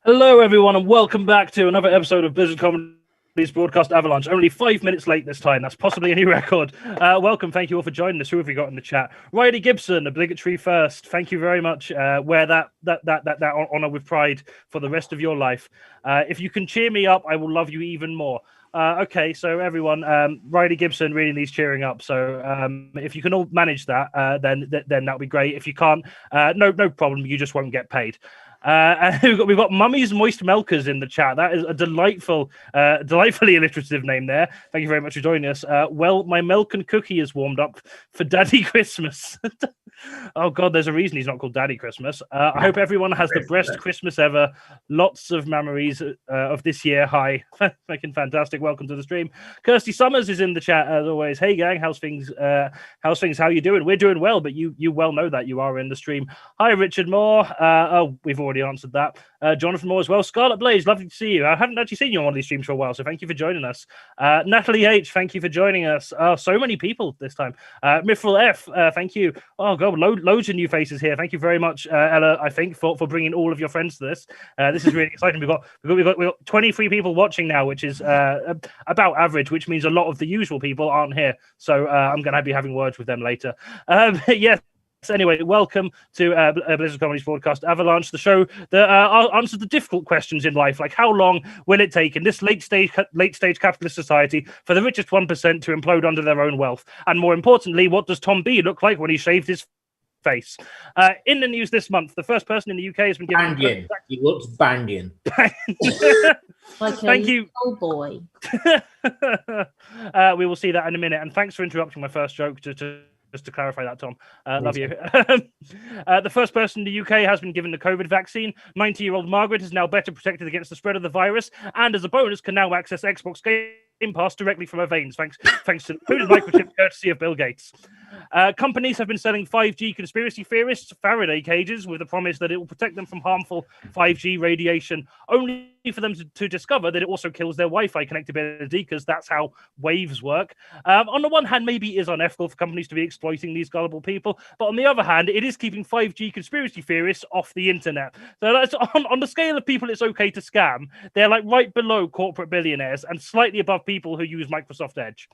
Hello, everyone, and welcome back to another episode of Blizzard Comedy's broadcast Avalanche. Only 5 minutes late this time. That's possibly a new record. Welcome. Thank you all for joining us. Who have we got in the chat? Riley Gibson, obligatory first. Thank you very much. Wear that honor with pride for the rest of your life. If you can cheer me up, I will love you even more. Okay, so everyone, Riley Gibson reading these cheering up. So if you can all manage that, then that'll be great. If you can't, no problem. You just won't get paid. And we've got Mummy's Moist Milkers in the chat. That is a delightfully alliterative name there. Thank you very much for joining us. Well, my milk and cookie is warmed up for Daddy Christmas. Oh God, there's a reason he's not called Daddy Christmas. I hope everyone has the best Christmas ever. Lots of memories of this year. Hi, fucking fantastic. Welcome to the stream. Kirstie Summers is in the chat as always. Hey gang, how's things? How you doing? We're doing well, but you well know that you are in the stream. Hi, Richard Moore. Oh, we've already answered that. Jonathan Moore as well. Scarlet Blaze, lovely to see you. I haven't actually seen you on one of these streams for a while, so thank you for joining us. Natalie H, thank you for joining us. So many people this time. Mithril F, thank you. Oh God, loads of new faces here. Thank you very much, Ella. I think for bringing all of your friends to this. This is really exciting. We've got 23 people watching now, which is about average, which means a lot of the usual people aren't here. So I'm going to be having words with them later. Yes. Anyway, welcome to Blizzard Comedy's broadcast Avalanche, the show that answers the difficult questions in life, like how long will it take in this late stage capitalist society for the richest 1% to implode under their own wealth, and more importantly, what does Tom B look like when he shaved his face? In the news this month, the first person in the UK has been given. Bandian. He looks Bandian. Like Thank you. Oh boy. We will see that in a minute. And thanks for interrupting my first joke. Just to clarify that, Tom. Love you. The first person in the UK has been given the COVID vaccine. 90-year-old Margaret is now better protected against the spread of the virus, and as a bonus, can now access Xbox Game Pass directly from her veins, thanks to the included microchip courtesy of Bill Gates. Companies have been selling 5G conspiracy theorists Faraday cages with the promise that it will protect them from harmful 5G radiation, only for them to discover that it also kills their Wi-Fi connectivity, because that's how waves work. On the one hand, maybe it is unethical for companies to be exploiting these gullible people, but on the other hand, it is keeping 5G conspiracy theorists off the internet. So that's on the scale of people it's okay to scam, they're like right below corporate billionaires and slightly above people who use Microsoft Edge.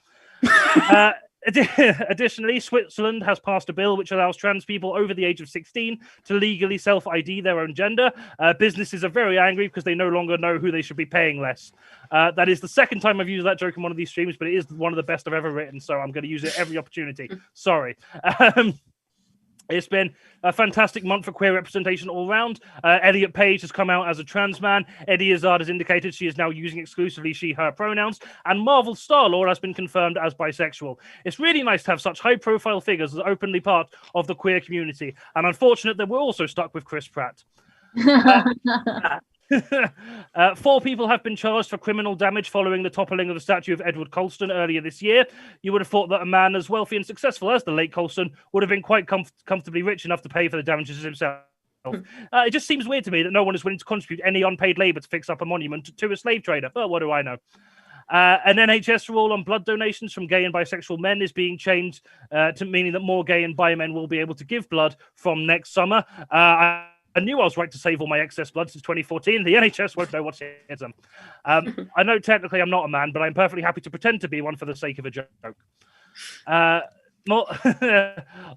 Additionally, Switzerland has passed a bill which allows trans people over the age of 16 to legally self-ID their own gender. Businesses are very angry because they no longer know who they should be paying less. That is the second time I've used that joke in one of these streams, but it is one of the best I've ever written, so I'm going to use it every opportunity. Sorry. It's been a fantastic month for queer representation all round. Elliot Page has come out as a trans man. Eddie Izzard has indicated she is now using exclusively she, her pronouns. And Marvel Star-Lord has been confirmed as bisexual. It's really nice to have such high-profile figures as openly part of the queer community. And unfortunate that we're also stuck with Chris Pratt. 4 people have been charged for criminal damage following the toppling of the statue of Edward Colston earlier this year. You would have thought that a man as wealthy and successful as the late Colston would have been quite comfortably rich enough to pay for the damages himself. It just seems weird to me that no one is willing to contribute any unpaid labor to fix up a monument to a slave trader. But what do I know? An NHS rule on blood donations from gay and bisexual men is being changed to meaning that more gay and bi men will be able to give blood from next summer. I knew I was right to save all my excess blood since 2014. The NHS won't know what to hit them. I know technically I'm not a man, but I'm perfectly happy to pretend to be one for the sake of a joke.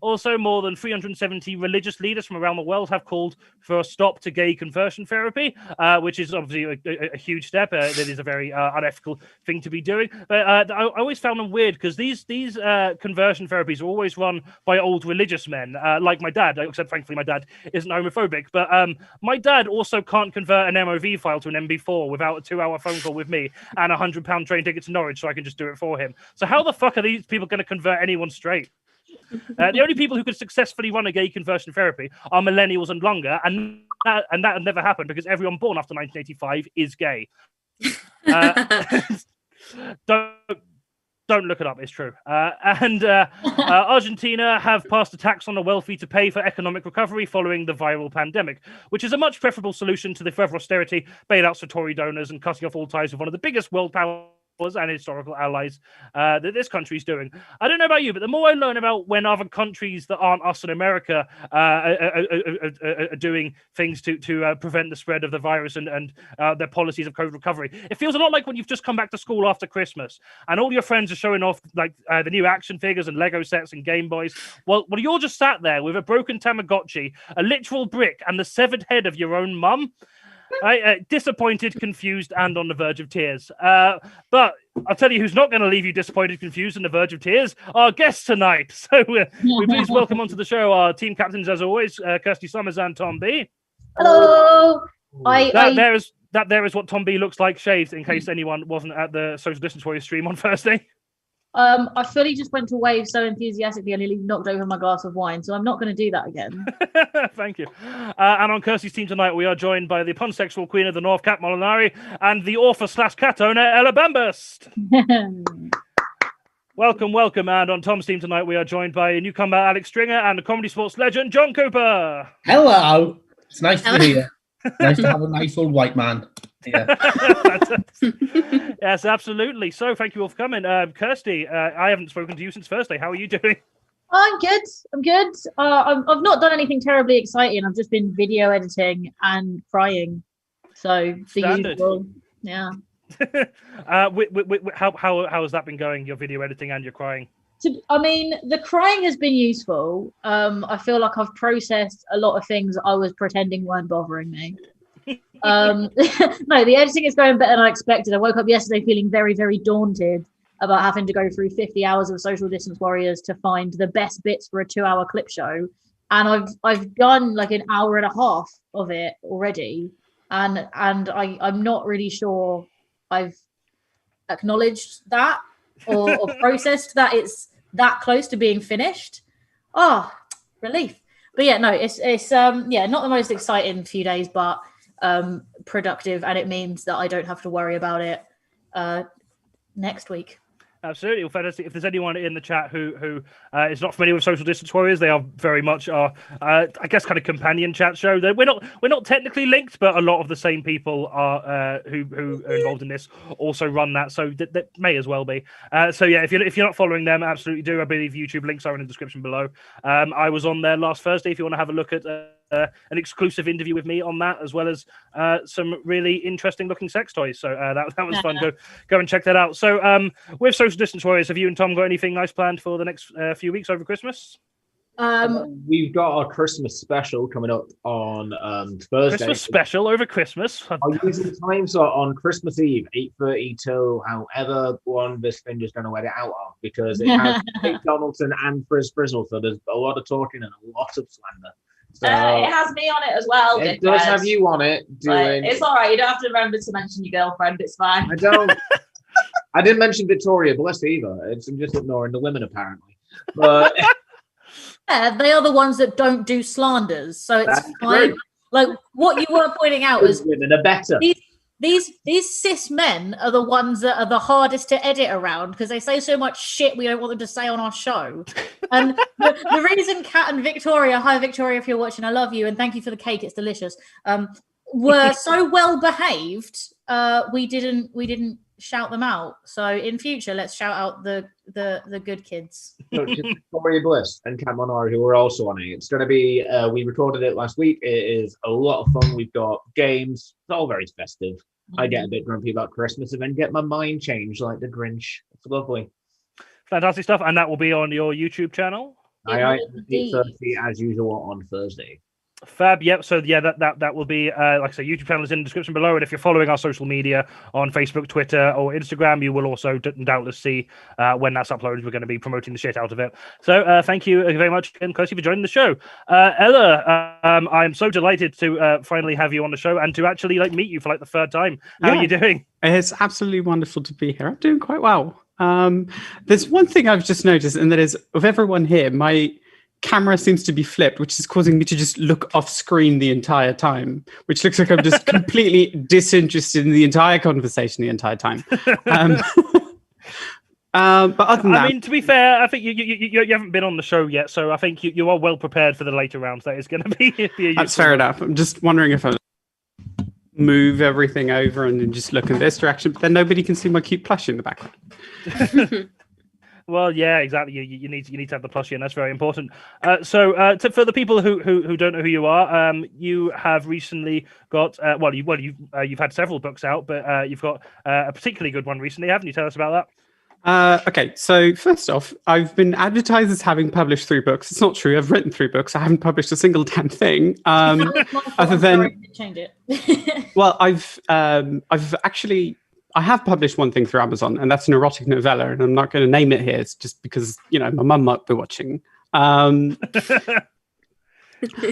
Also, more than 370 religious leaders from around the world have called for a stop to gay conversion therapy, which is obviously a huge step. That is a very unethical thing to be doing. But I always found them weird because these conversion therapies are always run by old religious men, like my dad, except thankfully my dad isn't homophobic. But my dad also can't convert an MOV file to an MP4 without a 2-hour phone call with me and a £100 train ticket to Norwich so I can just do it for him. So how the fuck are these people going to convert anyone straight? The only people who could successfully run a gay conversion therapy are millennials and longer, and that had never happened because everyone born after 1985 is gay. Don't look it up, it's true. Argentina have passed a tax on the wealthy to pay for economic recovery following the viral pandemic, which is a much preferable solution to the further austerity, bailouts for Tory donors, and cutting off all ties with one of the biggest world powers and historical allies that this country's doing. I don't know about you, but the more I learn about when other countries that aren't us in America are doing things to prevent the spread of the virus and their policies of COVID recovery, it feels a lot like when you've just come back to school after Christmas and all your friends are showing off like the new action figures and Lego sets and Game Boys. Well, you're just sat there with a broken Tamagotchi, a literal brick, and the severed head of your own mum. Disappointed, confused, and on the verge of tears. But I'll tell you who's not going to leave you disappointed, confused, and the verge of tears. Our guest tonight. So we please welcome onto the show our team captains, as always, Kirstie Summers and Thom B. Hello. There is what Thom B looks like shaved, in case anyone wasn't at the Social Distance Warriors stream on Thursday. I fully just went to wave so enthusiastically I nearly knocked over my glass of wine, so I'm not going to do that again. Thank you. And on Kirstie's team tonight, we are joined by the pansexual queen of the North, Cat Molinari, and the author/cat owner, Ela Bambust. Welcome. And on Tom's team tonight, we are joined by a newcomer, Alex Stringer, and the comedy sports legend, John Cooper. Hello. It's nice to be here. Nice to have a nice old white man. Yeah. Yes, absolutely. So thank you all for coming. Kirstie, I haven't spoken to you since Thursday. How are you doing? I'm good. I've not done anything terribly exciting. I've just been video editing and crying. So the usual. Yeah. How has that been going, your video editing and your crying? The crying has been useful. I feel like I've processed a lot of things I was pretending weren't bothering me. No, the editing is going better than I expected. I woke up yesterday feeling very, very daunted about having to go through 50 hours of Social Distance Warriors to find the best bits for a 2-hour clip show. And I've done like an hour and a half of it already. And I'm not really sure I've acknowledged that or processed that it's that close to being finished. Relief. But yeah, no, it's not the most exciting few days, but productive, and it means that I don't have to worry about it next week. Absolutely. Well, fantastic. If there's anyone in the chat who is not familiar with Social Distance Warriors, they are very much our, I guess, kind of companion chat show. We're not technically linked, but a lot of the same people are who are involved in this also run that, so that may as well be. So yeah, if you're not following them, absolutely do. I believe YouTube links are in the description below. I was on there last Thursday. If you want to have a look at an exclusive interview with me on that, as well as some really interesting looking sex toys. So that was fun. Go and check that out. So with Social Distance Warriors, have you and Thom got anything nice planned for the next few weeks over Christmas? We've got our Christmas special coming up on Thursday. Christmas special over Christmas. Our usual time slot on Christmas Eve, 8:30 till however one this thing is going to let it out of, because it has Kate Donaldson and Frizz Frizzle, so there's a lot of talking and a lot of slander. So, it has me on it as well. It does have you on it. It's all right. You don't have to remember to mention your girlfriend. It's fine. I don't. I didn't mention Victoria Bliss either. I'm just ignoring the women apparently. But yeah, they are the ones that don't do slanders, so it's fine. True. Like what you were pointing out was women are better. These cis men are the ones that are the hardest to edit around because they say so much shit we don't want them to say on our show. And the reason Kat and Victoria, hi Victoria, if you're watching, I love you and thank you for the cake, it's delicious. Were so well behaved, we didn't shout them out. So in future, let's shout out the good kids. So Victoria Bliss and Kat Molinari, who were also on it. It's going to be. We recorded it last week. It is a lot of fun. We've got games. It's all very festive. I get a bit grumpy about Christmas and then get my mind changed like the Grinch. It's lovely. Fantastic stuff. And that will be on your YouTube channel? 8:30 as usual on Thursday. Fab. Yep. So yeah, that will be like I say, YouTube channel is in the description below, and if you're following our social media on Facebook, Twitter, or Instagram, you will also doubtless see when that's uploaded. We're going to be promoting the shit out of it. So thank you very much again, Kirstie, for joining the show. Ella, I'm so delighted to finally have you on the show and to actually meet you for the third time. How are you doing? It's absolutely wonderful to be here. I'm doing quite well. There's one thing I've just noticed, and that is of everyone here, my camera seems to be flipped, which is causing me to just look off screen the entire time, which looks like I'm just completely disinterested in the entire conversation the entire time. But other than that, I mean, to be fair, I think you haven't been on the show yet, so I think you are well prepared for the later rounds. That is going to be. That's fair enough. I'm just wondering if move everything over and then just look in this direction, but then nobody can see my cute plushie in the background. Well, yeah, exactly. You need to have the plushie, and that's very important. So for the people who don't know who you are, you have recently got you've had several books out, but you've got a particularly good one recently, haven't you? Tell us about that. Okay, so first off, I've been advertised as having published 3 books. It's not true. I've written 3 books. I haven't published a single damn thing. Other than change it. Well, I have published one thing through Amazon, and that's an erotic novella, and I'm not going to name it here. It's just because, my mum might be watching.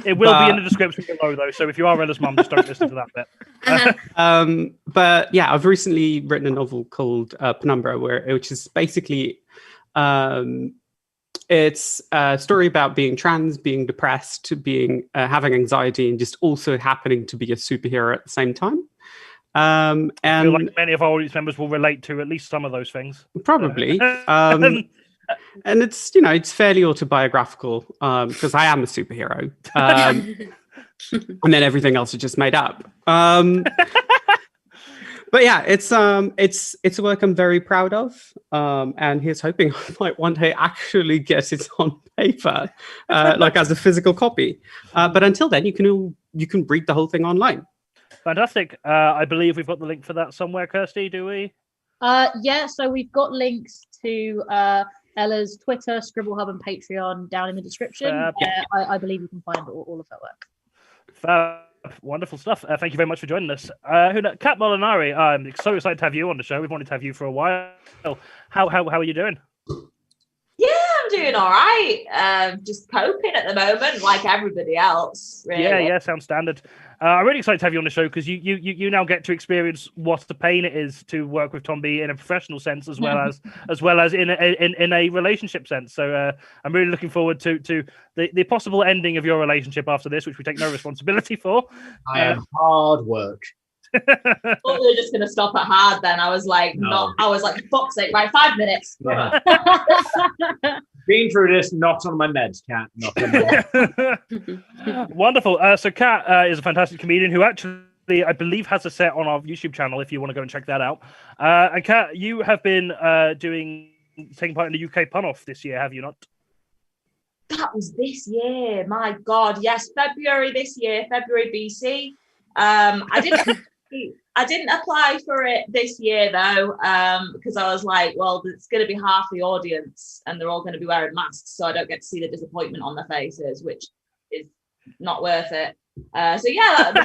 It will be in the description below, though, so if you are Ella's mum, just don't listen to that bit. But yeah, I've recently written a novel called Penumbra, which is basically it's a story about being trans, being depressed, having anxiety, and just also happening to be a superhero at the same time. And I feel like many of our audience members will relate to at least some of those things. Probably. And it's, it's fairly autobiographical because I am a superhero. And then everything else is just made up. But yeah, it's a work I'm very proud of. And here's hoping I might one day actually get it on paper, like as a physical copy. But until then, you can read the whole thing online. Fantastic. I believe we've got the link for that somewhere, Kirstie, do we? Yeah, so we've got links to Ella's Twitter, Scribble Hub, and Patreon down in the description. I believe you can find all of her work. Wonderful stuff. Thank you very much for joining us. Kat Molinari, I'm so excited to have you on the show. We've wanted to have you for a while. How are you doing? Yeah, I'm doing all right. Just coping at the moment, like everybody else. Really. Yeah, sounds standard. I'm really excited to have you on the show because you now get to experience what the pain it is to work with Thom in a professional sense as well as in a relationship sense. So I'm really looking forward to the possible ending of your relationship after this, which we take no responsibility for. I have hard work. I thought we were just going to stop at hard then. I was like, fuck's sake, right, 5 minutes. Yeah. Been through this, not on my meds, Kat. Not on my meds. Wonderful. So Kat is a fantastic comedian who actually, I believe, has a set on our YouTube channel if you want to go and check that out. And Kat, you have been taking part in the UK pun-off this year, have you not? That was this year. My God, yes, February this year, February BC. I didn't apply for it this year though, because I was like, well, it's going to be half the audience and they're all going to be wearing masks, so I don't get to see the disappointment on their faces, which is not worth it. So yeah,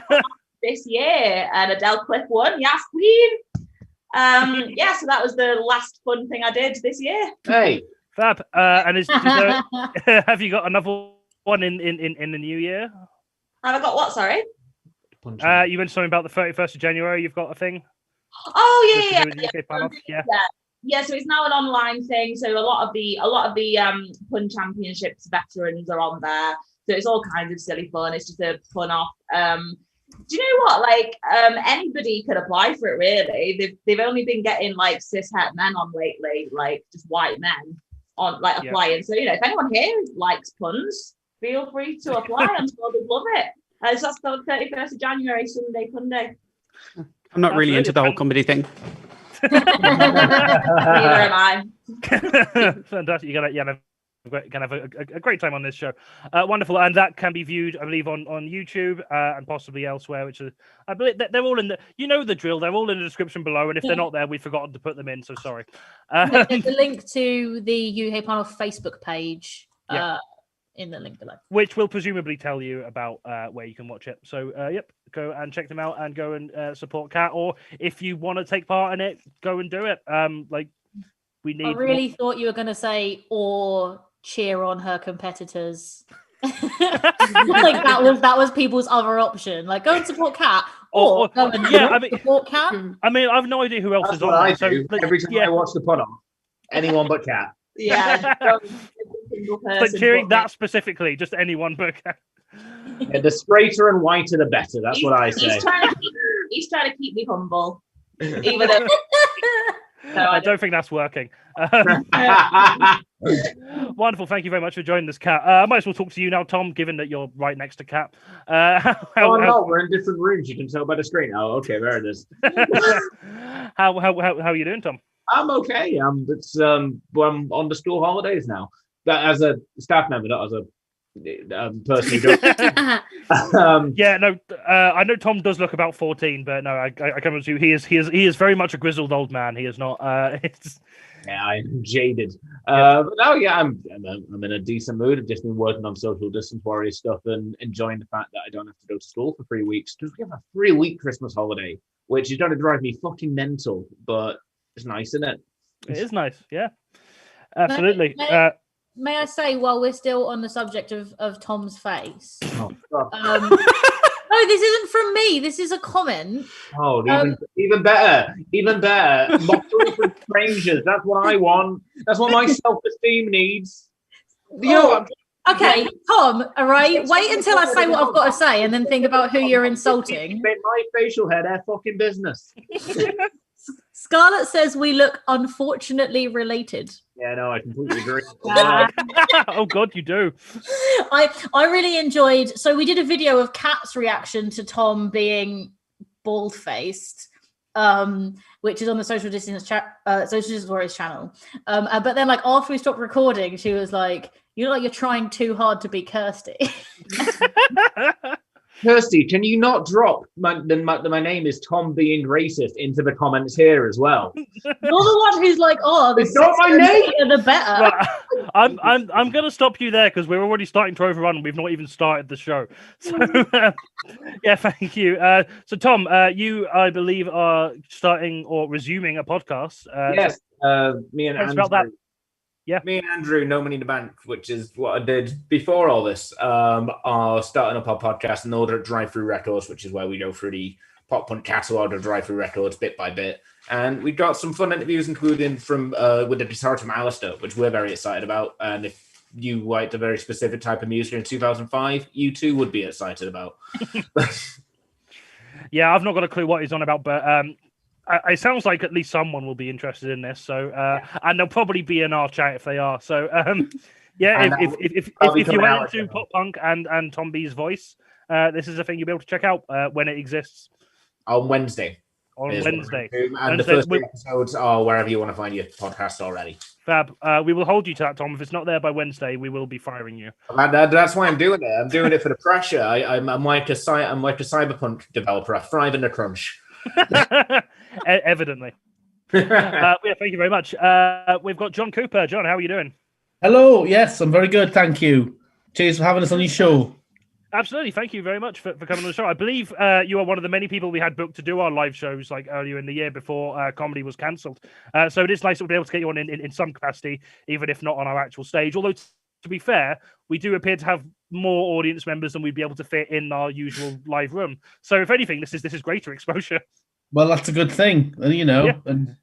this year, and Adele Cliff won. Yes, queen. Yeah, so that was the last fun thing I did this year. Hey, fab. And is there, have you got another one in the new year? Have I got what? Sorry. You mentioned something about the 31st of January. You've got a thing. Oh yeah. Yeah. So it's now an online thing. So a lot of the pun championships veterans are on there. So it's all kinds of silly fun. It's just a fun off. Do you know what? Like anybody could apply for it. Really, they've only been getting like cishet men on lately, like just white men on like applying. So if anyone here likes puns, feel free to apply. I'm sure they'd love it. So that's the 31st of January, Sunday, Punday. I'm not really into the whole comedy thing. Neither am I. Fantastic. You're gonna have a great time on this show. Wonderful. And that can be viewed, I believe, on YouTube and possibly elsewhere, which is, I believe that they're all in the drill. They're all in the description below. And if they're not there, we've forgotten to put them in. So sorry. There's a link to the UK Panel Facebook page. In the link below, which will presumably tell you about where you can watch it. So go and check them out and go and support Kat, or if you want to take part in it, go and do it. We need. I really thought you were going to say or cheer on her competitors. Like that was people's other option. Like go and support Kat, or go and support Kat. I mean, I've no idea who else That's is on what there. I do. So, every time I watch the pun off, anyone but Kat. Yeah. But cheering that specifically, just anyone but Kat. Yeah, the straighter and whiter, the better. That's what I say. He's trying to keep me humble, even though I don't think that's working. Wonderful. Thank you very much for joining us, Kat. I might as well talk to you now, Thom, given that you're right next to Kat. No, we're in different rooms. You can tell by the screen. Oh, okay, there it is. How are you doing, Thom? I'm okay. I'm on the school holidays now. That as a staff member, not as a person who does. Yeah, no, I know Thom does look about 14, but no, I come with you. He is very much a grizzled old man. He is not. Yeah, I'm jaded. But no, yeah, I'm in a decent mood. I've just been working on social distance warrior stuff and enjoying the fact that I don't have to go to school for 3 weeks. Because we have a 3-week Christmas holiday, which is going to drive me fucking mental, but it's nice, isn't it? It is nice, yeah. Absolutely. May I say, while we're still on the subject of Tom's face, Oh, God. no, this isn't from me. This is a comment. Oh, even better. Mockery from strangers. That's what I want. That's what my self-esteem needs. Okay, Thom, all right, wait until I say what I've got to say and then think about who you're insulting. My facial hair, their fucking business. Scarlett says we look unfortunately related. Yeah, no, I completely agree. Oh God, you do. I really enjoyed. So we did a video of Kat's reaction to Thom being bald-faced, which is on the Social Distance Warriors channel. But then, like after we stopped recording, she was like, "You look like you're trying too hard to be Kirstie." Kirstie, can you not drop my name is Thom being racist into the comments here as well? You're the one who's like, "Oh, it's not my name. The better." Right. I'm going to stop you there because we're already starting to overrun and we've not even started the show. So yeah, thank you. So Thom, you I believe are starting or resuming a podcast. Yes, me and Andrew. About that. Yeah, me and Andrew, No Money in the Bank, which is what I did before all this, are starting up our podcast in order to Drive Through Records, which is where we go through the pop punk catalog of Drive Through Records bit by bit. And we got some fun interviews, including from with the guitar from Alistair, which we're very excited about. And if you liked a very specific type of music in 2005, you too would be excited about. Yeah, I've not got a clue what he's on about, but it sounds like at least someone will be interested in this. So, and they'll probably be in our chat if they are. So, yeah, if you went into pop punk and Thom B's voice, this is a thing you'll be able to check out when it exists on Wednesday. On Wednesday, and the first three episodes are wherever you want to find your podcast already. Fab. We will hold you to that, Thom. If it's not there by Wednesday, we will be firing you. That's why I'm doing it. I'm doing it for the pressure. I'm like a cyberpunk developer. I thrive in the crunch. Evidently. Yeah, thank you very much. We've got John Cooper. John, how are you doing? Hello. Yes, I'm very good. Thank you. Cheers for having us on your show. Absolutely. Thank you very much for coming on the show. I believe you are one of the many people we had booked to do our live shows like earlier in the year before comedy was cancelled. So it is nice to be able to get you on in some capacity, even if not on our actual stage. Although, to be fair, we do appear to have more audience members than we'd be able to fit in our usual live room. So if anything, this is greater exposure. Well, that's a good thing, Yeah. And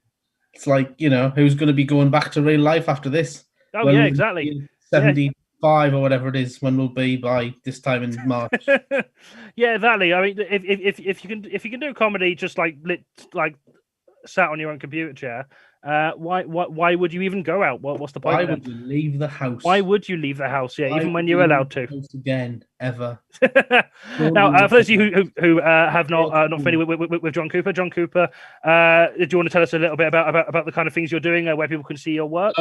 it's like, who's going to be going back to real life after this? Oh, yeah, exactly. 75 or whatever it is, when we'll be by this time in March. Yeah, exactly. I mean, if you can do comedy just like sat on your own computer chair, why would you even go out? What's the point? Why would you leave the house? Why would you leave the house? Yeah, even when you're allowed to. Again, ever. Now, for those of you who have not familiar with John Cooper, do you want to tell us a little bit about the kind of things you're doing, where people can see your work?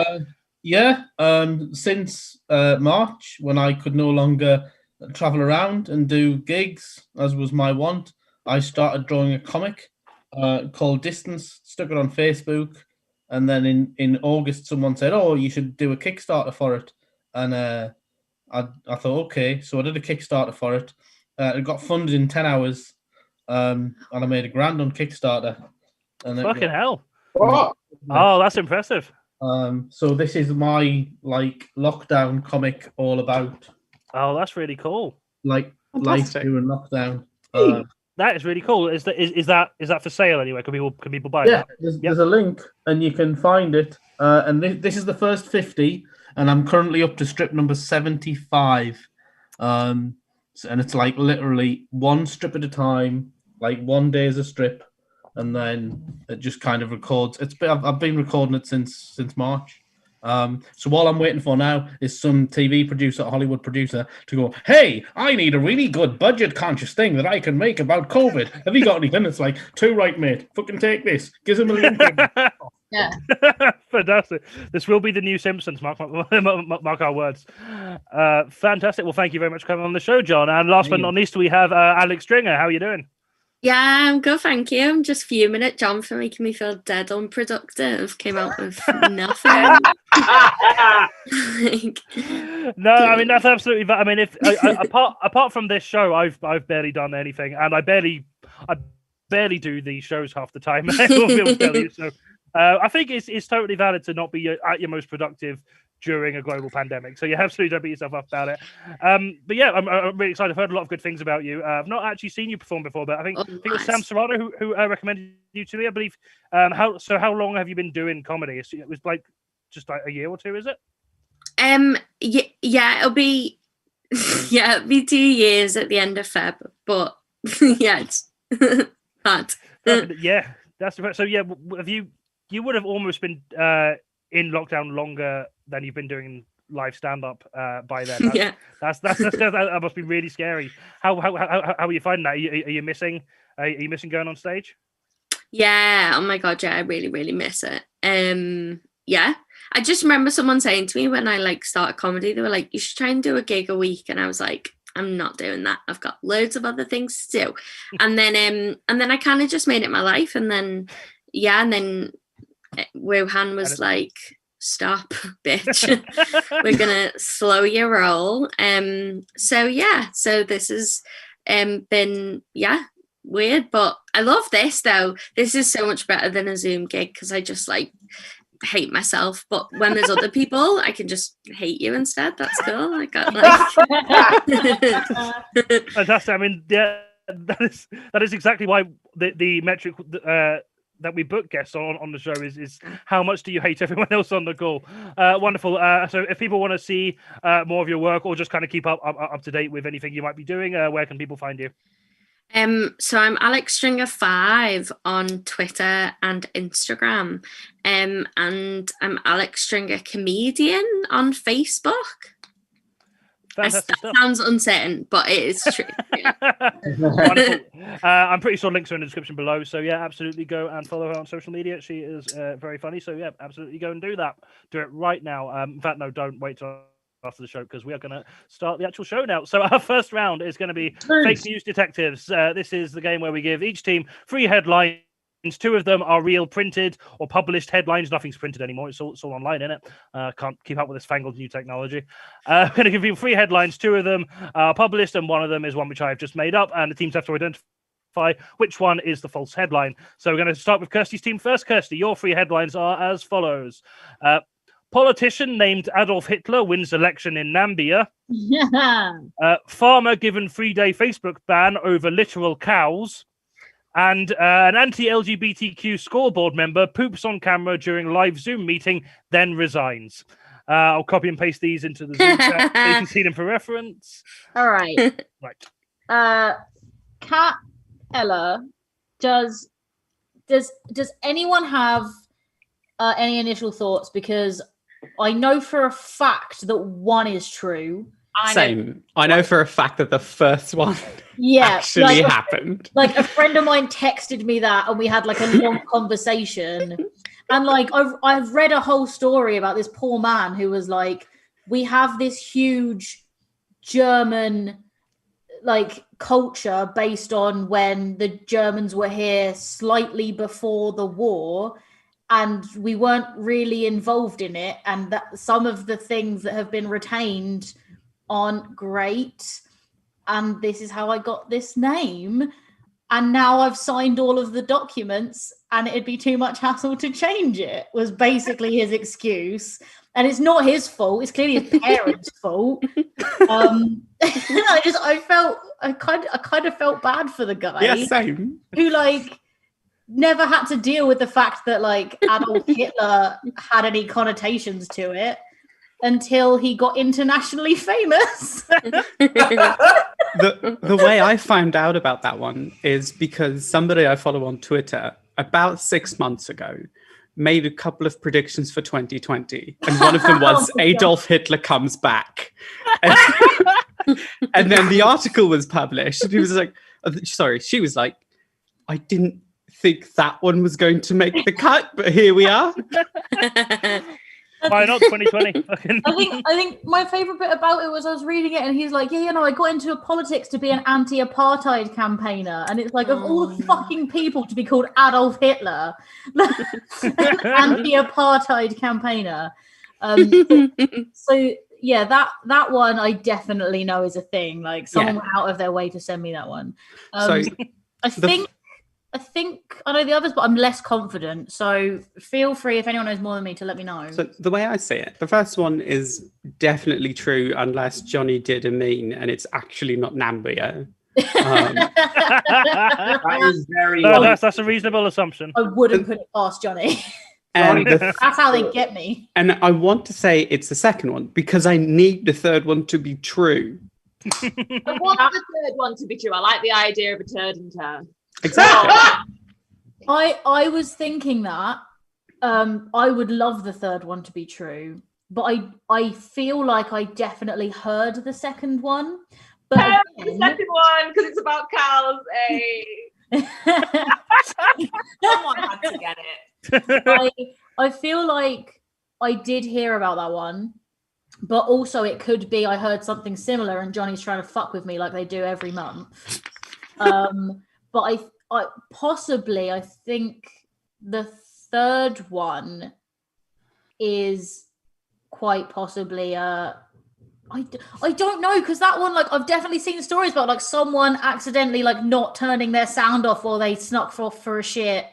Since March, when I could no longer travel around and do gigs, as was my want, I started drawing a comic called Distance, stuck it on Facebook, and then in August someone said, "Oh, you should do a Kickstarter for it," and I thought, okay, so I did a Kickstarter for it. It got funded in 10 hours, and I made $1,000 on Kickstarter. And fucking hell! What? Oh, that's impressive. So this is my lockdown comic all about. Oh, that's really cool. Life during lockdown. That is really cool. Is that for sale anyway? Can people buy it? Yeah, there's a link and you can find it. And this is the first 50, and I'm currently up to strip number 75. And it's like literally one strip at a time, like one day is a strip. and then it just kind of records. I've been recording it since March. So all I'm waiting for now is some TV producer, Hollywood producer, to go, hey, I need a really good budget-conscious thing that I can make about COVID. Have you got anything? It's like, too right, mate. Fucking take this. Give him a link. Yeah. Fantastic. This will be the new Simpsons. Mark our words. Fantastic. Well, thank you very much for coming on the show, John. And last but not least, we have Alex Stringer. How are you doing? Yeah, I'm good, thank you. I'm just fuming at John for making me feel dead unproductive. Came out with nothing. No, I mean that's absolutely. I mean, if apart from this show, I've barely done anything, and I barely do these shows half the time. I will be able to tell you. So I think it's totally valid to not be at your most productive during a global pandemic. So you absolutely don't beat yourself up about it. But yeah, I'm really excited. I've heard a lot of good things about you. I've not actually seen you perform before, but I think it was Sam Serrano who recommended you to me, I believe. How long have you been doing comedy? It was like just like a year or two, is it? Yeah, it'll be 2 years at the end of Feb, but yeah, it's hard. Yeah, that's right. So yeah, you would have almost been in lockdown longer than you've been doing live stand-up by then. That must be really scary. How are you finding that? Are you missing going on stage? Yeah, oh my god, yeah, I really, really miss it. Yeah, I just remember someone saying to me when I started comedy, they were like, you should try and do a gig a week, and I was like, I'm not doing that. I've got loads of other things to do. And then I kind of just made it my life, and then Wuhan was like, stop, bitch. We're gonna slow your roll. So this has been weird, but I love this though. This is so much better than a Zoom gig because I just hate myself, but when there's other people I can just hate you instead. That's cool. I got fantastic. I mean, yeah, that is exactly why the metric that we book guests on the show is how much do you hate everyone else on the call. Wonderful. So if people want to see more of your work or just kind of keep up to date with anything you might be doing, where can people find you? So I'm Alex Stringer 5 on Twitter and Instagram, and I'm Alex Stringer Comedian on Facebook. That sounds uncertain, but it is true. Wonderful. I'm pretty sure links are in the description below. So yeah, absolutely go and follow her on social media. She is very funny. So yeah, absolutely go and do that. Do it right now. In fact, no, don't wait till after the show because we are going to start the actual show now. So our first round is going to be Fake News Detectives. This is the game where we give each team 3 headlines. 2 of them are real printed or published headlines. Nothing's printed anymore. It's all online, isn't it? Can't keep up with this fangled new technology. I'm going to give you 3 headlines. 2 of them are published and 1 of them is one which I have just made up. And the teams have to identify which one is the false headline. So we're going to start with Kirstie's team first. Kirstie, your 3 headlines are as follows. Politician named Adolf Hitler wins election in Nambia. Farmer given 3-day Facebook ban over literal cows. And an anti-LGBTQ scoreboard member poops on camera during live Zoom meeting, then resigns. I'll copy and paste these into the Zoom chat so you can see them for reference. All right. Right. Kat, Ella, does anyone have any initial thoughts? Because I know for a fact that 1 is true. Same. I know for a fact that the first one actually happened. Like a friend of mine texted me that, and we had a long conversation. And I've read a whole story about this poor man who was like, we have this huge German culture based on when the Germans were here slightly before the war. And we weren't really involved in it. And that some of the things that have been retained aren't great. And this is how I got this name. And now I've signed all of the documents and it'd be too much hassle to change it, was basically his excuse. And it's not his fault. It's clearly his parents' fault. I kind of felt bad for the guy. Yeah, same. Who never had to deal with the fact that Adolf Hitler had any connotations to it until he got internationally famous. The way I found out about that one is because somebody I follow on Twitter about 6 months ago, made a couple of predictions for 2020, and one of them was Adolf Hitler comes back. And then the article was published, and he was like, she was like, I didn't think that one was going to make the cut, but here we are. Why not 2020? I think my favorite bit about it was I was reading it and he's like, I got into politics to be an anti-apartheid campaigner, and it's like, of all the fucking people to be called Adolf Hitler, an anti-apartheid campaigner. So yeah, that one I definitely know is a thing. Like someone went out of their way to send me that one. I think I know the others, but I'm less confident. So feel free, if anyone knows more than me, to let me know. So the way I see it, the first one is definitely true unless Jonny did a mean and it's actually not Nambia. That is very. That's a reasonable assumption. I wouldn't put it past Johnny. And that's how they get me. And I want to say it's the second one because I need the third one to be true. I want the third one to be true. I like the idea of a turd and turn. Exactly. I was thinking that I would love the third one to be true, but I feel like I definitely heard the second one. But the second one, because it's about cows. Someone had to get it. I feel like I did hear about that one, but also it could be I heard something similar and Johnny's trying to fuck with me like they do every month. But I possibly, I think the third one is quite possibly I don't know, because that one, like, I've definitely seen stories about like someone accidentally like not turning their sound off while they snuck off for a shit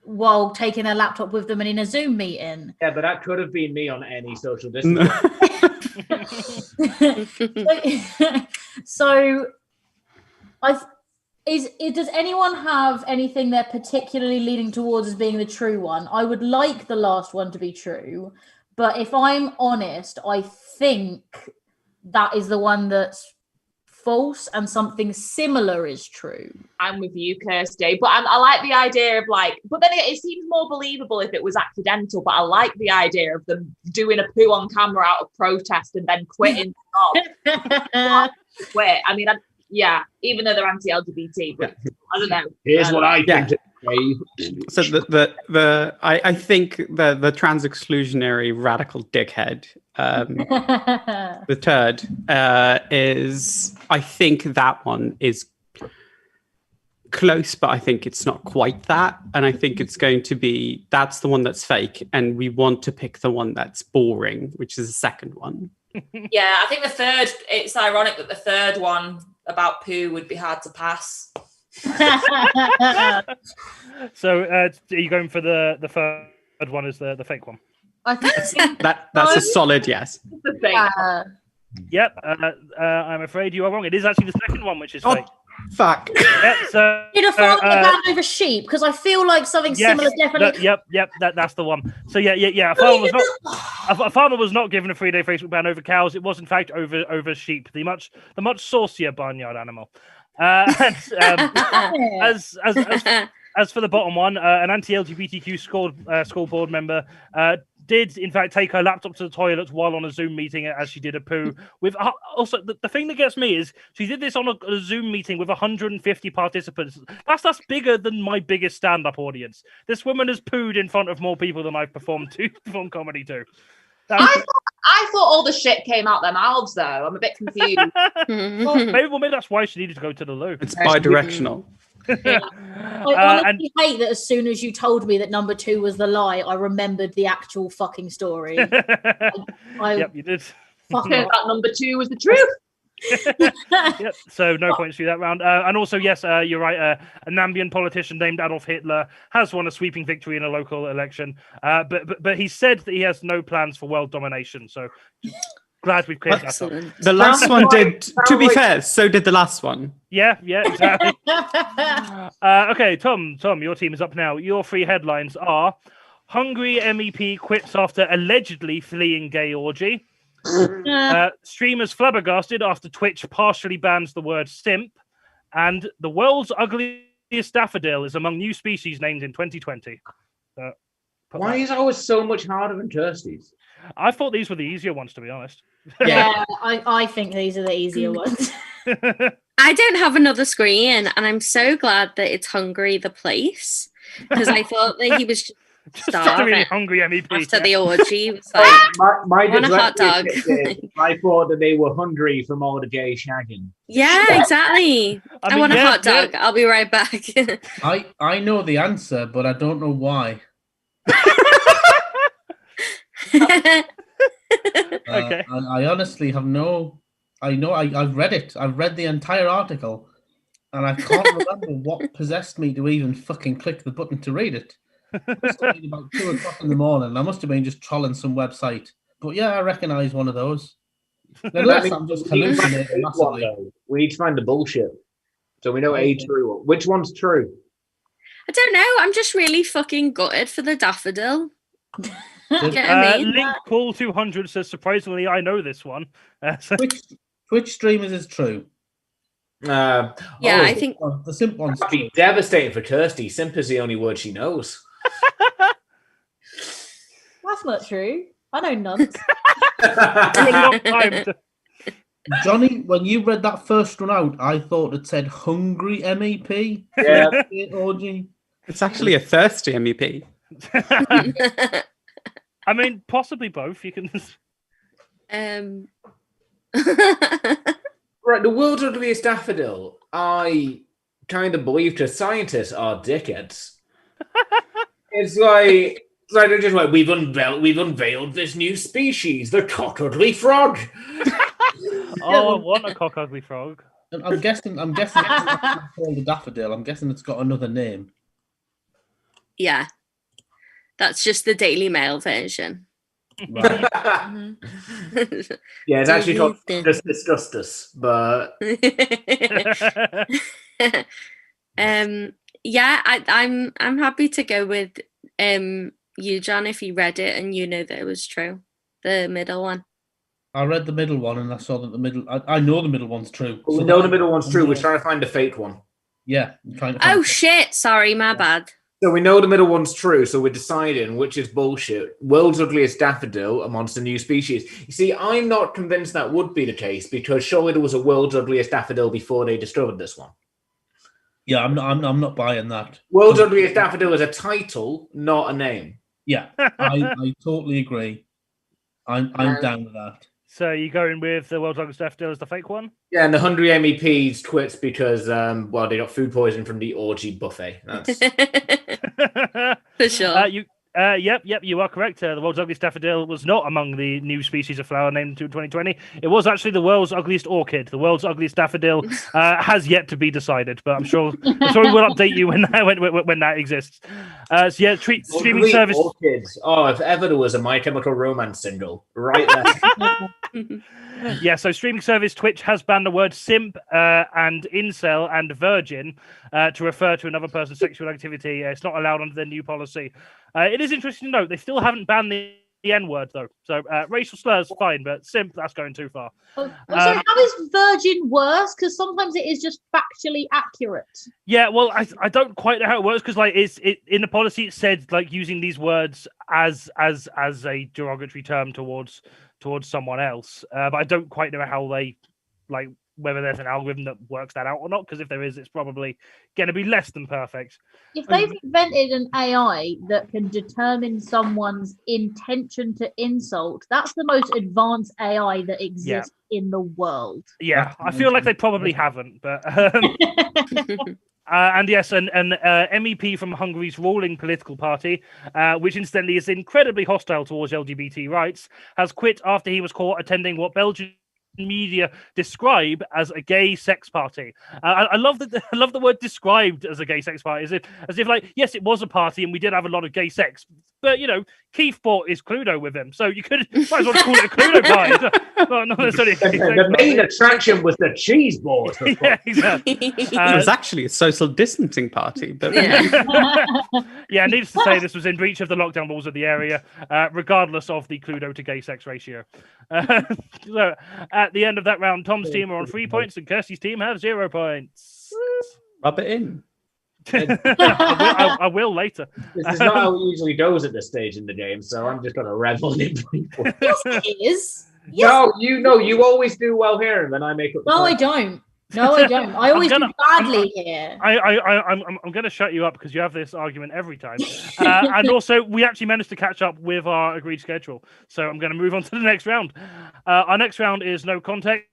while taking their laptop with them and in a Zoom meeting. Yeah, but that could have been me on any social distance. So does anyone have anything they're particularly leaning towards as being the true one? I would like the last one to be true, but if I'm honest, I think that is the one that's false and something similar is true. I'm with you, Kirstie, but I like the idea of like, but then it seems more believable if it was accidental, but I like the idea of them doing a poo on camera out of protest and then quitting. Quit. I mean, yeah, even though they're anti-LGBT, but I don't know. Here's what I think. So I think the trans exclusionary radical dickhead, the turd, is, I think that one is close, but I think it's not quite that. And I think it's going to be, that's the one that's fake. And we want to pick the one that's boring, which is the second one. Yeah, I think it's ironic that the third one about poo would be hard to pass. So are you going for the third one as the fake one? I think that's a solid yes. Yep. I'm afraid you are wrong. It is actually the second one, which is fake. Fuck. Yeah, so did a farmer band over sheep? Because I feel like something similar definitely. Yep. That's the one. So yeah. A farmer was not given a 3-day Facebook ban over cows. It was in fact over sheep, the much saucier barnyard animal. As for the bottom one, an anti-LGBTQ school board member did in fact take her laptop to the toilet while on a Zoom meeting as she did a poo. With also the thing that gets me is she did this on a Zoom meeting with 150 participants. That's bigger than my biggest stand-up audience. This woman has pooed in front of more people than I've performed comedy to. I thought all the shit came out their mouths, though. I'm a bit confused. Maybe that's why she needed to go to the loo. It's bi-directional. Yeah. I honestly hate that as soon as you told me that number 2 was the lie, I remembered the actual fucking story. Yep, you did. That number 2 was the truth. Yep. So no points through that round. And also, yes, you're right. A Nambian politician named Adolf Hitler has won a sweeping victory in a local election. But he said that he has no plans for world domination. So glad we've cleared that up. The last one did. To be fair, so did the last one. Yeah, exactly. Okay, Thom, your team is up now. Your 3 headlines are: Hungary MEP quits after allegedly fleeing gay orgy. Streamers flabbergasted after Twitch partially bans the word simp, and the world's ugliest daffodil is among new species named in 2020. Why is ours so much harder than Kirstie's? I thought these were the easier ones, to be honest. Yeah, I think these are the easier ones. I don't have another screen, and I'm so glad that it's Hungary the place, because I thought that he was just Just a starving really hungry MEP. after the orgy. He was like, My want a hot dog. I thought that they were hungry from all the gay shagging. yeah, exactly. I mean, want a yeah, hot dog. I'll be right back. I know the answer, but I don't know why. Okay. I honestly have no. I know I've read it. I've read the entire article, and I can't remember what possessed me to even fucking click the button to read it. It must have been about 2 o'clock in the morning. I must have been just trolling some website. But yeah, I recognise one of those. Unless I'm just hallucinating massively. We need to find the bullshit. So we know a true one. Which one's true? I don't know. I'm just really fucking gutted for the daffodil. You get what I mean? Link Paul 200 says, surprisingly, I know this one. Which streamers is true? Yeah, I think The simp one's That'd true. be devastating for Kirstie. Simp is the only word she knows. That's not true. I know nuns. A long time to- Jonny, when you read that first one out, I thought it said hungry MEP. Yeah. Orgy. It's actually a thirsty MEP. I mean, possibly both. You can. Right, the world's ugliest daffodil. I kind of believe to scientists are dickheads. It's like they're just like we've unveiled this new species, the cock-ugly frog. Oh, I want a cock ugly frog. I'm guessing it's not called a daffodil. I'm guessing it's got another name. yeah, that's just the Daily Mail version. Right. Yeah, it's actually called Disgustus, but yeah, I'm happy to go with you, John, if you read it and you know that it was true. The middle one. I read the middle one and I saw that the middle. I know the middle one's true. we know the middle one's true. We're trying to find a fake one. Yeah, I'm trying to Oh find- shit! Sorry, my bad. So we know the middle one's true, so we're deciding which is bullshit. World's ugliest daffodil amongst the new species. You see, I'm not convinced that would be the case because surely there was a world's ugliest daffodil before they discovered this one. Yeah, I'm not buying that. World's ugliest daffodil is a title, not a name. Yeah, I totally agree. I'm down with that. So you going with the world's ugliest daffodil as the fake one? Yeah, and the hungry MEPs quits because they got food poisoning from the orgy buffet. That's For sure. Yep, you are correct. The world's ugliest daffodil was not among the new species of flower named in 2020. It was actually the world's ugliest orchid. The world's ugliest daffodil has yet to be decided, but I'm sure we'll update you when that exists. So yeah, streaming service. Orchids. Oh, if ever there was a My Chemical Romance single, right there. Yeah, so streaming service Twitch has banned the word simp and incel and virgin to refer to another person's sexual activity. It's not allowed under their new policy. It is interesting to note they still haven't banned the N-word, though. So racial slurs, fine, but simp, that's going too far. So how is virgin worse? Because sometimes it is just factually accurate. Yeah, well, I don't quite know how it works because like it in the policy it said like using these words as a derogatory term towards someone else, but I don't quite know how they like whether there's an algorithm that works that out or not. Because if there is, it's probably going to be less than perfect. If they've invented an AI that can determine someone's intention to insult, that's the most advanced AI that exists in the world. Yeah, I feel like they probably haven't, but. And yes, an MEP from Hungary's ruling political party, which incidentally is incredibly hostile towards LGBT rights, has quit after he was caught attending what Belgian media describe as a gay sex party. I love the word described as a gay sex party, as if like, yes, it was a party and we did have a lot of gay sex, but you know, Keith bought his Cluedo with him, so you might as well call it a Cluedo party. Not necessarily a gay sex The main party. attraction was the cheese board. Yeah, exactly. It was actually a social distancing party, but Yeah, needless to say, this was in breach of the lockdown rules of the area, regardless of the Cluedo to gay sex ratio. So at the end of that round, Tom's team are on 3 points and Kirstie's team have 0 points. rub it in. I will later. This is not how it usually goes at this stage in the game, so I'm just going to revel in people. Yes, it is. Yes. No, you always do well here, and then I make up. No, I don't. No, I don't. I always do badly here. I'm going to shut you up because you have this argument every time. And also, we actually managed to catch up with our agreed schedule. So I'm going to move on to the next round. Our next round is no context.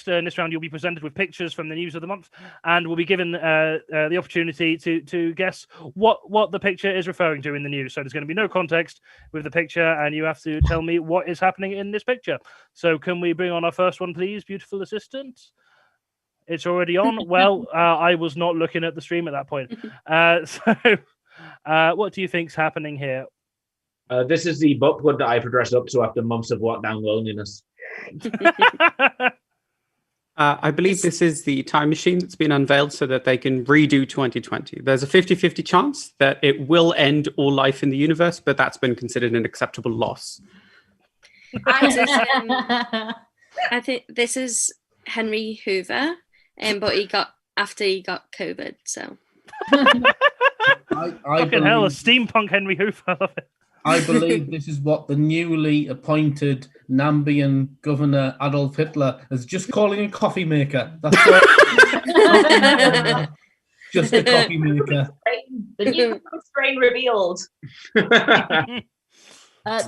In this round, you'll be presented with pictures from the news of the month, and we'll be given the opportunity to guess what the picture is referring to in the news. So there's going to be no context with the picture, and you have to tell me what is happening in this picture. So can we bring on our first one, please, beautiful assistant? It's already on. Well, I was not looking at the stream at that point. What do you think's happening here? This is the butt plug that I progressed up to after months of lockdown loneliness. I believe this is the time machine that's been unveiled so that they can redo 2020. There's a 50-50 chance that it will end all life in the universe, but that's been considered an acceptable loss. I think this is Henry Hoover, but he got COVID, so. Fucking hell, a steampunk Henry Hoover. I love it. I believe this is what the newly appointed Nambian governor Adolf Hitler is just calling a coffee maker. That's all. Just a coffee maker. The new strain revealed.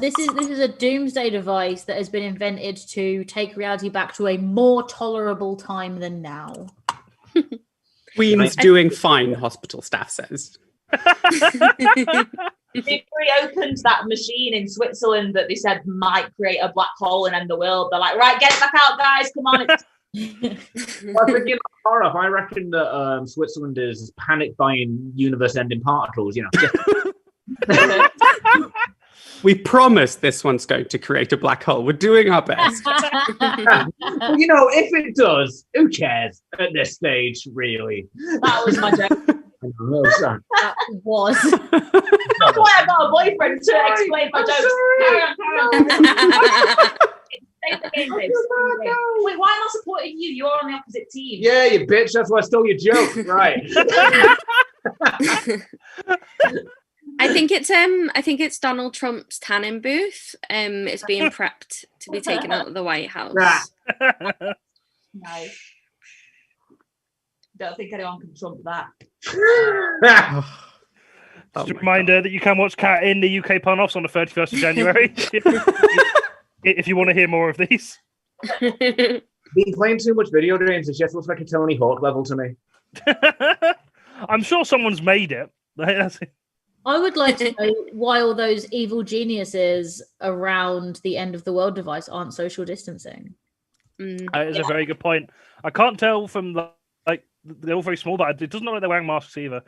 This is a doomsday device that has been invented to take reality back to a more tolerable time than now. Queen's doing fine, hospital staff says. They reopened that machine in Switzerland that they said might create a black hole and end the world. They're like, right, get back out, guys. Come on. I reckon that Switzerland is panic buying universe-ending particles. We promise this one's going to create a black hole. We're doing our best. Well, if it does, who cares at this stage, really? That was my joke. That was. That's why I got a boyfriend to explain my jokes. Wait, why am I supporting you? You're on the opposite team. Yeah, you bitch. That's why I stole your joke. Right. I think it's Donald Trump's tanning booth. It's being prepped to be taken out of the White House. Nice. Don't think anyone can trump that. Just a reminder that you can watch Cat in the UK Pun-Offs on the 31st of January if you want to hear more of these. Been playing too much video games. It just looks like a Tony Hawk level to me. I'm sure someone's made it. I would like to know why all those evil geniuses around the end of the world device aren't social distancing. That is a very good point. I can't tell from they're all very small, but it doesn't look like they're wearing masks either.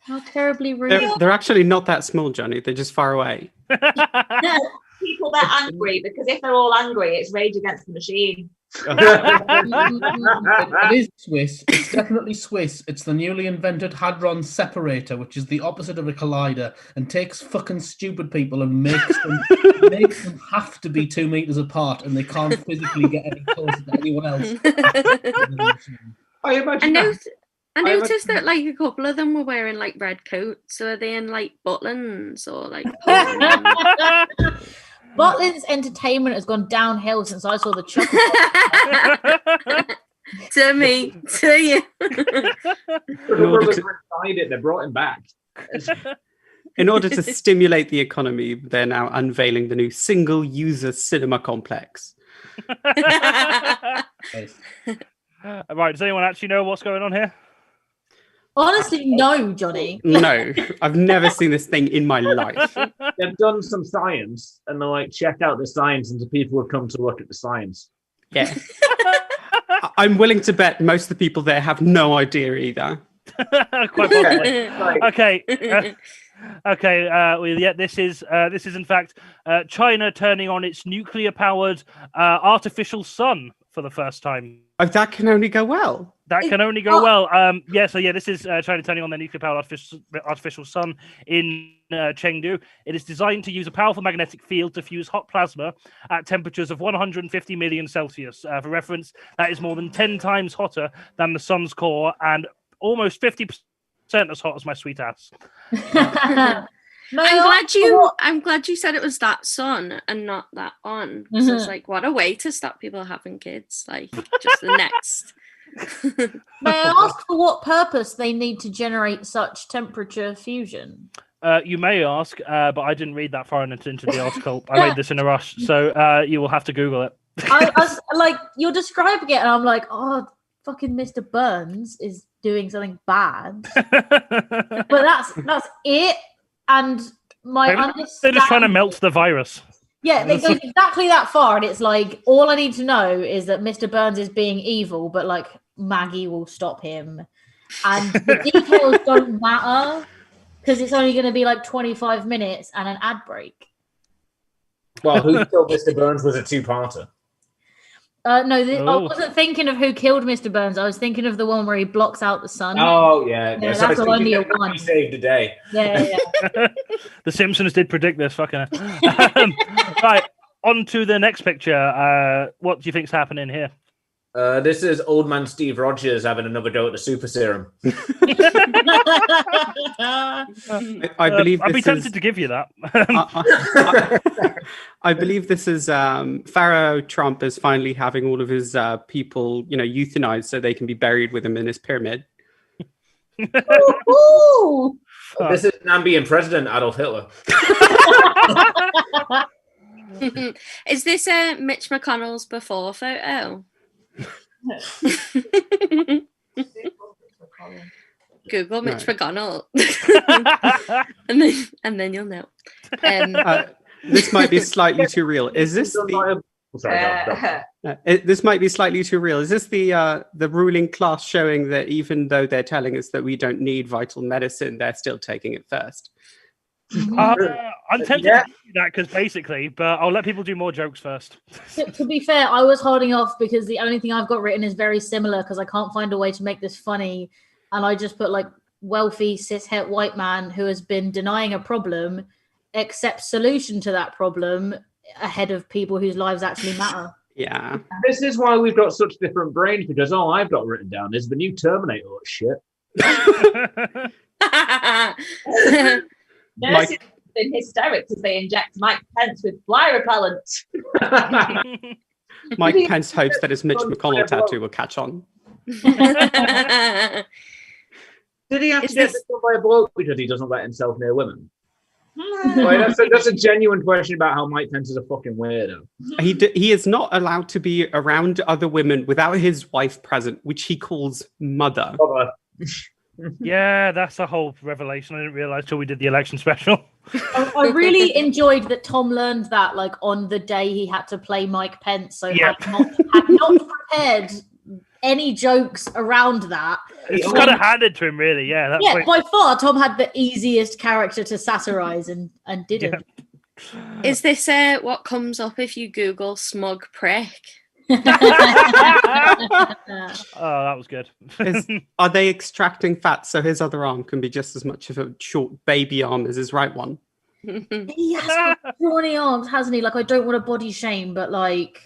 How terribly rude. They're actually not that small, Jonny. They're just far away. People that angry, because if they're all angry, it's Rage Against the Machine. It is Swiss. It's definitely Swiss. It's the newly invented Hadron separator, which is the opposite of a collider, and takes fucking stupid people and makes them have to be 2 meters apart, and they can't physically get any closer to anyone else. I noticed that a couple of them were wearing red coats. So are they in Butlins or Butlin's entertainment has gone downhill since I saw the chocolate. To me, to you. They brought him back. In order to stimulate the economy, they're now unveiling the new single-user cinema complex. Right, does anyone actually know what's going on here? Honestly, no, Jonny. No, I've never seen this thing in my life. They've done some science, and they're like, check out the science, and the people have come to look at the science. Yeah. I'm willing to bet most of the people there have no idea either. Quite possibly. Okay. This is in fact China turning on its nuclear-powered artificial sun for the first time. Oh, that can only go well. That can only go well. This is China turning on their nuclear-powered artificial sun in Chengdu. It is designed to use a powerful magnetic field to fuse hot plasma at temperatures of 150 million Celsius. For reference, that is more than 10 times hotter than the sun's core and almost 50% as hot as my sweet ass. I'm glad you said it was that son and not that on. So it's like, what a way to stop people having kids. Like, just the next. May I ask for what purpose they need to generate such temperature fusion? You may ask, but I didn't read that far into the article. I made this in a rush, so you will have to Google it. I was like, you're describing it, and I'm like, oh, fucking Mr. Burns is doing something bad. But that's it. And my understanding... They're just trying to melt the virus. Yeah, they go exactly that far, and it's like, all I need to know is that Mr. Burns is being evil, but like Maggie will stop him. And the details don't matter, because it's only going to be like 25 minutes and an ad break. Well, Who Killed Mr. Burns was a two-parter. I wasn't thinking of Who Killed Mr. Burns. I was thinking of the one where he blocks out the sun. Oh, yeah. That's only a one. He saved the day. Yeah. The Simpsons did predict this. Fucking right, on to the next picture. What do you think's happening here? This is old man Steve Rogers having another go at the super serum. I believe I'd be tempted to give you that. I believe this is Pharaoh Trump is finally having all of his people, euthanized so they can be buried with him in his pyramid. This is Nambian President Adolf Hitler. Is this Mitch McConnell's before photo? Google Mitch McConnell, and then you'll know. This might be slightly too real. Is this this might be slightly too real. Is this the ruling class showing that even though they're telling us that we don't need vital medicine, they're still taking it first? I'm tempted to do that because basically, but I'll let people do more jokes first. To be fair, I was holding off because the only thing I've got written is very similar because I can't find a way to make this funny. And I just put like wealthy cishet white man who has been denying a problem, accepts solution to that problem ahead of people whose lives actually matter. Yeah. This is why we've got such different brains, because all I've got written down is the new Terminator shit. Nurses have been hysterics as they inject Mike Pence with fly repellent. Mike Pence hopes that his Mitch McConnell tattoo will catch on. Did he have to get this done by a bloke because he doesn't let himself near women? That's a genuine question about how Mike Pence is a fucking weirdo. He is not allowed to be around other women without his wife present, which he calls mother. Yeah, that's a whole revelation. I didn't realize till we did the election special. I really enjoyed that Thom learned that like on the day he had to play Mike Pence, so had not prepared any jokes around that. It's kind of handed to him, really. Yeah, by far, Thom had the easiest character to satirize and didn't. Yeah. Is this what comes up if you Google smug prick? Oh, that was good. Are they extracting fat so his other arm can be just as much of a short baby arm as his right one? He has brawny arms, hasn't he? Like, I don't want to body shame, but like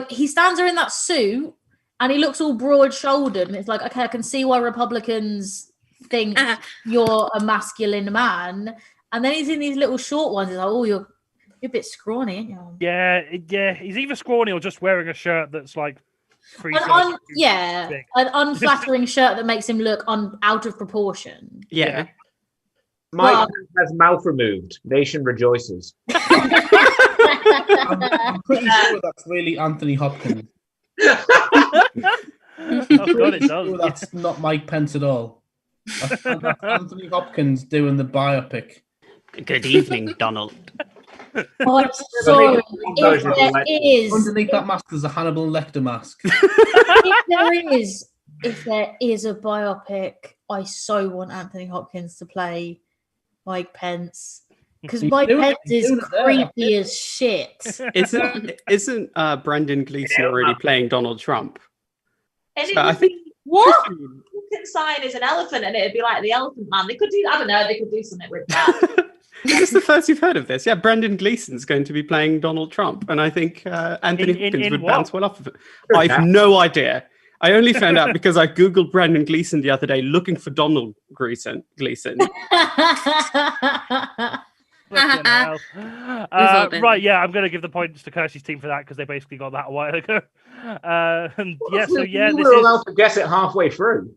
he stands there in that suit and he looks all broad-shouldered, and it's like, okay, I can see why Republicans think you're a masculine man. And then he's in these little short ones. It's like, oh, you're a bit scrawny, aren't you? Yeah. He's either scrawny or just wearing a shirt that's like an unflattering shirt that makes him look out of proportion. Yeah. Mike has mouth removed. Nation rejoices. I'm pretty sure that's really Anthony Hopkins. Oh God, it does. That's not Mike Pence at all. That's Anthony Hopkins doing the biopic. Good evening, Donald. Oh, I'm sorry. If there is, underneath that mask, there's a Hannibal Lecter mask. if there is a biopic, I so want Anthony Hopkins to play Mike Pence. Because Mike Pence is creepy as shit. Isn't Brendan Gleeson already playing Donald Trump? And I think what? Sign is an elephant, and it'd be like the Elephant Man. They could do, I don't know, they could do something with that. Is this the first you've heard of this? Yeah, Brendan Gleeson's going to be playing Donald Trump, and I think Anthony Hopkins would bounce well off of it. I have no idea. I only found out because I googled Brendan Gleeson the other day, looking for Donald Gleeson. Flipping hell. all been Right, there. yeah, I'm going to give the points to Kirstie's team for that because they basically got that a while ago. And yeah, so yeah, you this were is. allowed to guess it halfway through.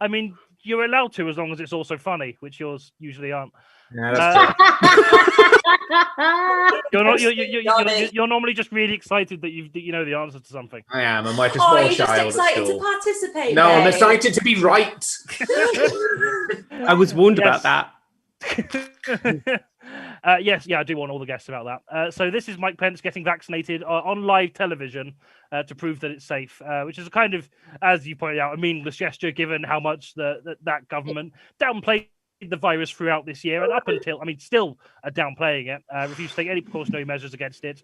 I mean, you're allowed to as long as it's also funny, which yours usually aren't. Yeah, that's You're not. You're normally just really excited that you know the answer to something. I am. I'm like a Oh, small you're just child at excited to school. participate. No, I'm mate. excited to be right. I was warned Yes. about that. Yes, yeah, I do want all the guests about that. So this is Mike Pence getting vaccinated on live television to prove that it's safe, which is a kind of, as you pointed out, a meaningless gesture given how much that government downplayed the virus throughout this year and up until, I mean, still are downplaying it, refuse to take any precautionary measures against it,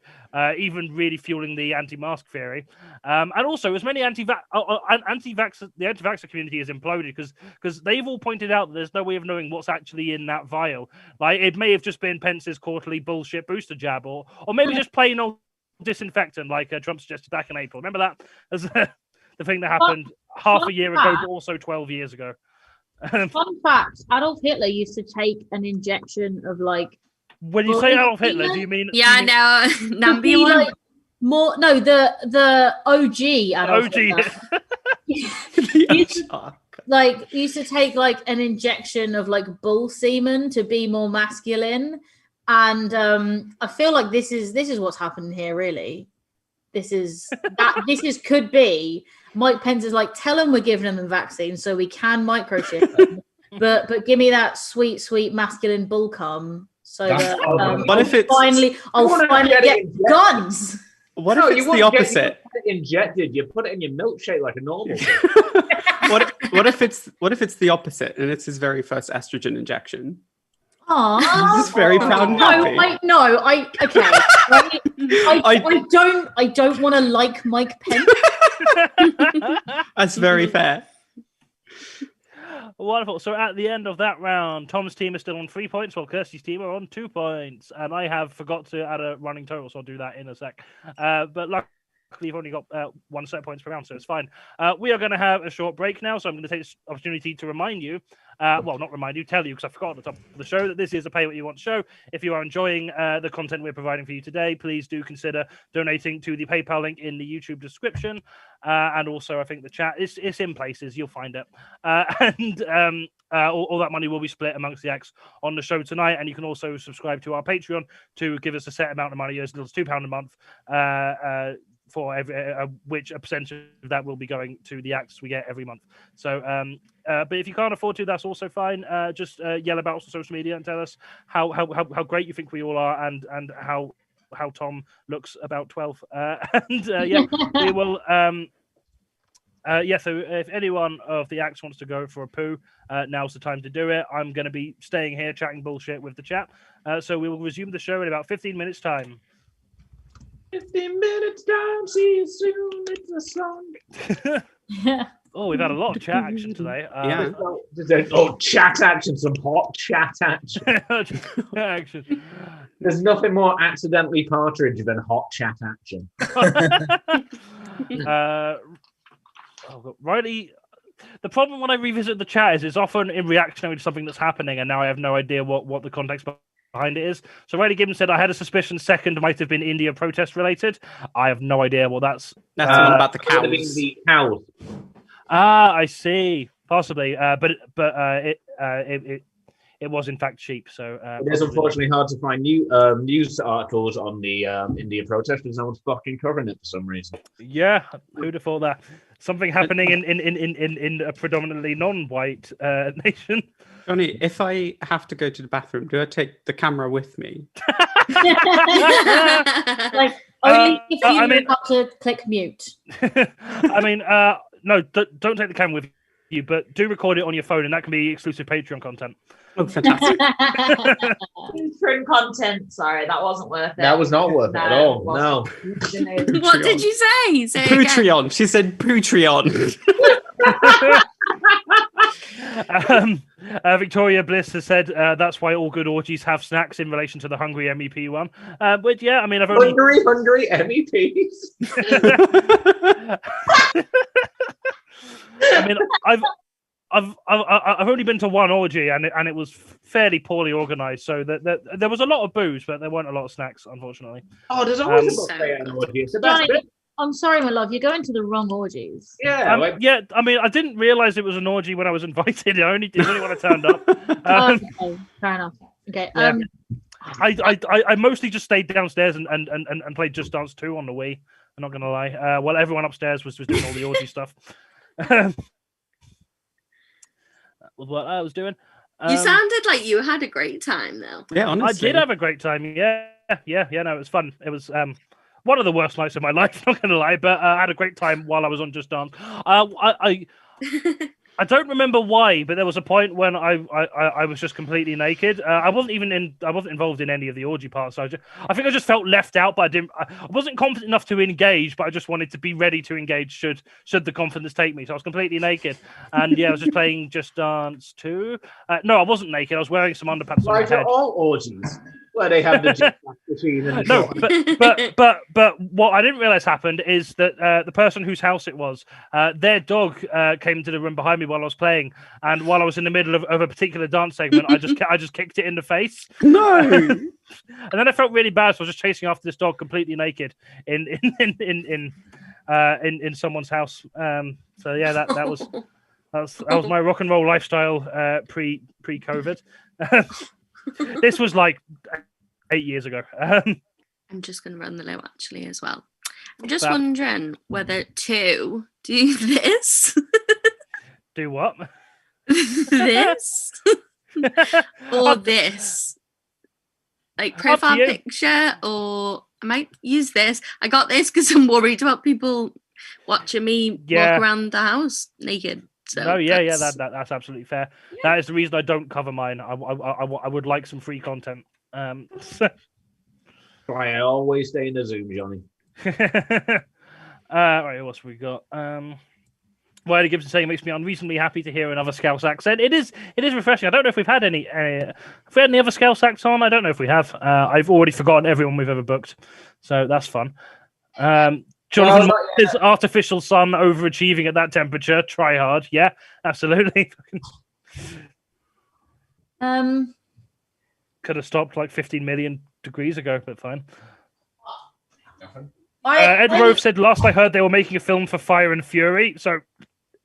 even really fueling the anti-mask theory. And also, as many the anti-vaxxer community has imploded because they've all pointed out that there's no way of knowing what's actually in that vial. Like, it may have just been Pence's quarterly bullshit booster jab, or maybe just plain old disinfectant, like Trump suggested back in April. Remember that as the thing that happened half a year ago, but also 12 years ago. Fun fact: Adolf Hitler used to take an injection of like. When you say Adolf Hitler, do you mean? Yeah, no, number one. Like, more no, the OG Adolf Hitler. Used to take like an injection of like bull semen to be more masculine, and I feel like this is what's happening here. Really, this could be. Mike Pence is like, tell them we're giving them the vaccine so we can microchip them, but give me that sweet masculine bull cum so that I'll finally get guns. What if it's the opposite? Injected, you put it in your milkshake like a normal. What if it's the opposite and it's his very first estrogen injection? Aww. He's very proud and happy. I don't want to like Mike Pence. That's very fair. Wonderful. So at the end of that round, Tom's team is still on 3 points, while Kirstie's team are on 2 points. And I have forgot to add a running total, so I'll do that in a sec. But luckily, you've only got 1 set of points per round, so it's fine. We are going to have a short break now, so I'm going to take this opportunity to remind you, not remind you, tell you, because I forgot at the top of the show that this is a pay what you want show. If you are enjoying the content we're providing for you today, please do consider donating to the PayPal link in the YouTube description. And also, I think the chat is in places, you'll find it. All that money will be split amongst the acts on the show tonight. And you can also subscribe to our Patreon to give us a set amount of money, as little as £2 a month. For which a percentage of that will be going to the acts we get every month. So, but if you can't afford to, that's also fine. Just yell about us on social media and tell us how great you think we all are, and how Thom looks about 12. We will. So if anyone of the acts wants to go for a poo, now's the time to do it. I'm going to be staying here chatting bullshit with the chat. So we will resume the show in about 15 minutes time. 15 minutes time, see you soon. It's a song. Oh, we've had a lot of chat action today. Chat action, some hot chat action. There's nothing more accidentally partridge than hot chat action. Riley, the problem when I revisit the chat is it's often in reaction to something that's happening, and now I have no idea what the context behind it is. So Riley Gibbons said, I had a suspicion second might have been India protest related. I have no idea what that's. That's the one about the cows. The cows. I see. Possibly. But it was in fact cheap. So it is unfortunately hard to find news articles on the India protest because no one's fucking covering it for some reason. Yeah, who'd have thought that? Something happening in a predominantly non-white nation. Jonny, if I have to go to the bathroom, do I take the camera with me? Like only if you have to click mute. I mean, no, don't take the camera with you, but do record it on your phone, and that can be exclusive Patreon content. Oh, fantastic! Patreon content. Sorry, that wasn't worth it. That was not worth it at all. No. What did you say? Patreon. She said Patreon. Victoria Bliss has said that's why all good orgies have snacks in relation to the hungry MEP one. But yeah, I mean, I've only hungry MEPs. I mean, I've only been to one orgy, and it was fairly poorly organised. So that there was a lot of booze, but there weren't a lot of snacks, unfortunately. Oh, there's always a buffet at an orgy. It's the best Johnny, bit. I'm sorry, my love. You're going to the wrong orgies. Yeah, Yeah. I mean, I didn't realise it was an orgy when I was invited. I only did when I turned up. Okay, fair enough. Okay. Yeah. I mostly just stayed downstairs and played Just Dance 2 on the Wii. I'm not gonna lie. While everyone upstairs was doing all the orgy stuff. That was what I was doing. You sounded like you had a great time, though. Yeah, honestly. I did have a great time. Yeah. No, it was fun. It was one of the worst nights of my life. Not gonna lie, but I had a great time while I was on Just Dance. I don't remember why, but there was a point when I was just completely naked. I wasn't involved in any of the orgy parts. I think I just felt left out, but I wasn't confident enough to engage. But I just wanted to be ready to engage should the confidence take me. So I was completely naked, and yeah, I was just playing Just Dance 2. No, I wasn't naked. I was wearing some underpants on my like head. all orgies where they have the jet machine and the No, but what I didn't realize happened is that the person whose house it was, their dog came into the room behind me while I was playing, and while I was in the middle of a particular dance segment, I just kicked it in the face. No. And then I felt really bad, so I was just chasing after this dog completely naked in someone's house. So yeah, that was my rock and roll lifestyle pre-COVID. This was like 8 years ago. I'm just going to run the low actually as well. I'm just wondering whether to do this. Do what? This or this. Like profile picture, or I might use this. I got this because I'm worried about people watching me walk around the house naked. So that's absolutely fair. Yeah. That is the reason I don't cover mine. I would like some free content. I always stay in the Zoom, Johnny. Right, what's we got? Wiley Gibson saying makes me unreasonably happy to hear another Scouse accent. It is refreshing. I don't know if we've had any. Have we had any other Scouse acts on? I don't know if we have. I've already forgotten everyone we've ever booked, so that's fun. Jonathan is artificial sun overachieving at that temperature. Try hard. Yeah, absolutely. Could have stopped like 15 million degrees ago, but fine. Ed Rove said last I heard they were making a film for Fire and Fury. So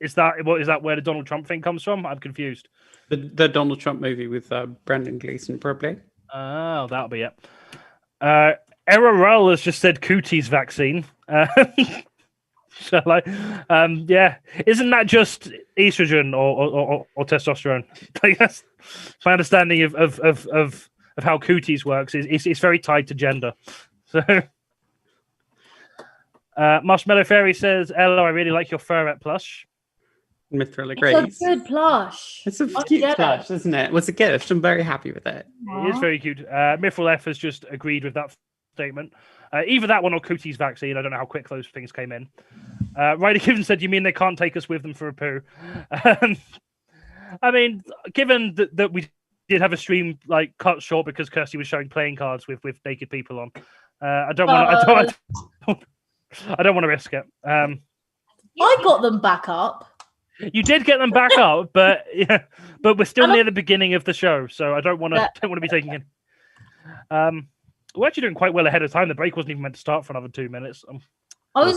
is that where the Donald Trump thing comes from? I'm confused. The Donald Trump movie with Brendan Gleeson, probably. Oh, that'll be it. Era Rull has just said cooties vaccine. Shall I? Yeah. Isn't that just estrogen or testosterone? That's my understanding of how cooties works. It's very tied to gender. So, Marshmallow Fairy says, "Ella, I really like your furret plush." Mithril agrees. It's a good plush. It's a cute plush, isn't it? It was a gift. I'm very happy with it. It is very cute. Mithril F has just agreed with that statement. Either that one or Cooties vaccine. I don't know how quick those things came in. Ryder Given said, "You mean they can't take us with them for a poo?" I mean, given that we did have a stream like cut short because Kirstie was showing playing cards with naked people on, I don't want to risk it. I got them back up. You did get them back up, but we're still near the beginning of the show, so I don't want to be taking it. We're actually doing quite well ahead of time. The break wasn't even meant to start for another 2 minutes. I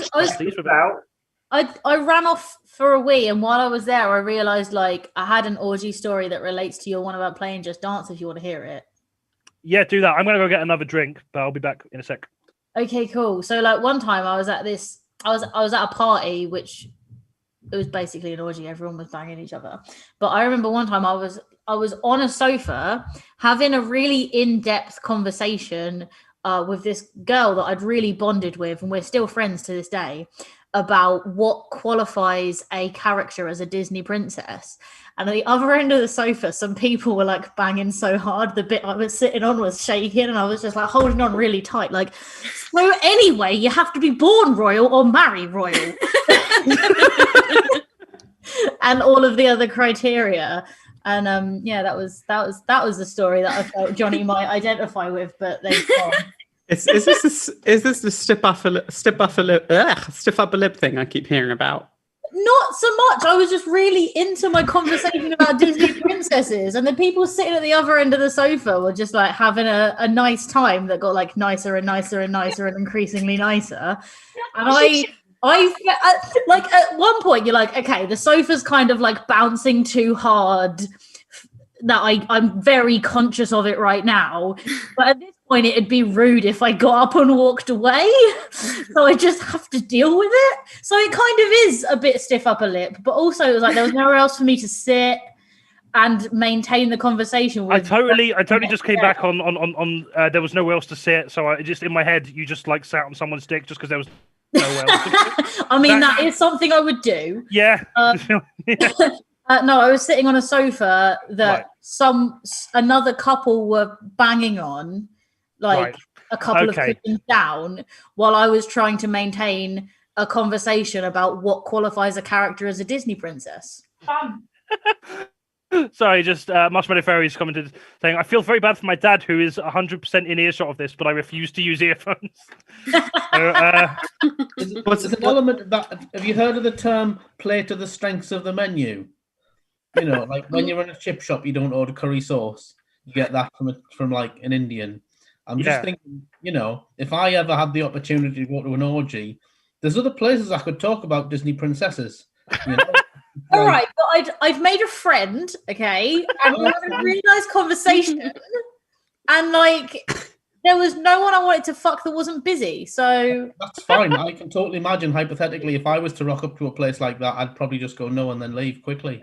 ran off for a wee, and while I was there, I realised like I had an orgy story that relates to your one about playing Just Dance. If you want to hear it, yeah, do that. I'm gonna go get another drink, but I'll be back in a sec. Okay, cool. So like one time I was at a party, which it was basically an orgy. Everyone was banging each other. But I remember one time I was on a sofa having a really in-depth conversation with this girl that I'd really bonded with, and we're still friends to this day, about what qualifies a character as a Disney princess. And at the other end of the sofa, some people were like banging so hard, the bit I was sitting on was shaking, and I was just like holding on really tight. Like, so anyway, you have to be born royal or marry royal. and all of the other criteria. And yeah, that was the story that I felt Jonny might identify with, but they've gone. Is this the stiff upper lip thing I keep hearing about? Not so much. I was just really into my conversation about Disney princesses, and the people sitting at the other end of the sofa were just like having a nice time that got like nicer and nicer and nicer and increasingly nicer. And I like at one point you're like, okay, the sofa's kind of like bouncing too hard. That I'm very conscious of it right now, but at this point it'd be rude if I got up and walked away, so I just have to deal with it. So it kind of is a bit stiff upper lip, but also it was like there was nowhere else for me to sit and maintain the conversation with. I totally just came back on there was nowhere else to sit, so I just in my head you just like sat on someone's dick just because there was nowhere else to sit. I mean that is something I would do. Yeah. No, I was sitting on a sofa that another couple were banging on, like a couple of cushions down, while I was trying to maintain a conversation about what qualifies a character as a Disney princess. Sorry, just Marshmallow Fairies commented saying, I feel very bad for my dad who is 100% in earshot of this, but I refuse to use earphones. There's an element of that. Have you heard of the term play to the strengths of the menu? You know, like when you're in a chip shop, you don't order curry sauce. You get that from like an Indian. I'm just thinking, you know, if I ever had the opportunity to go to an orgy, there's other places I could talk about Disney princesses. You know? All right, but I've made a friend, okay, and we're having a really nice conversation, and like there was no one I wanted to fuck that wasn't busy, so that's fine. I can totally imagine hypothetically if I was to rock up to a place like that, I'd probably just go no and then leave quickly.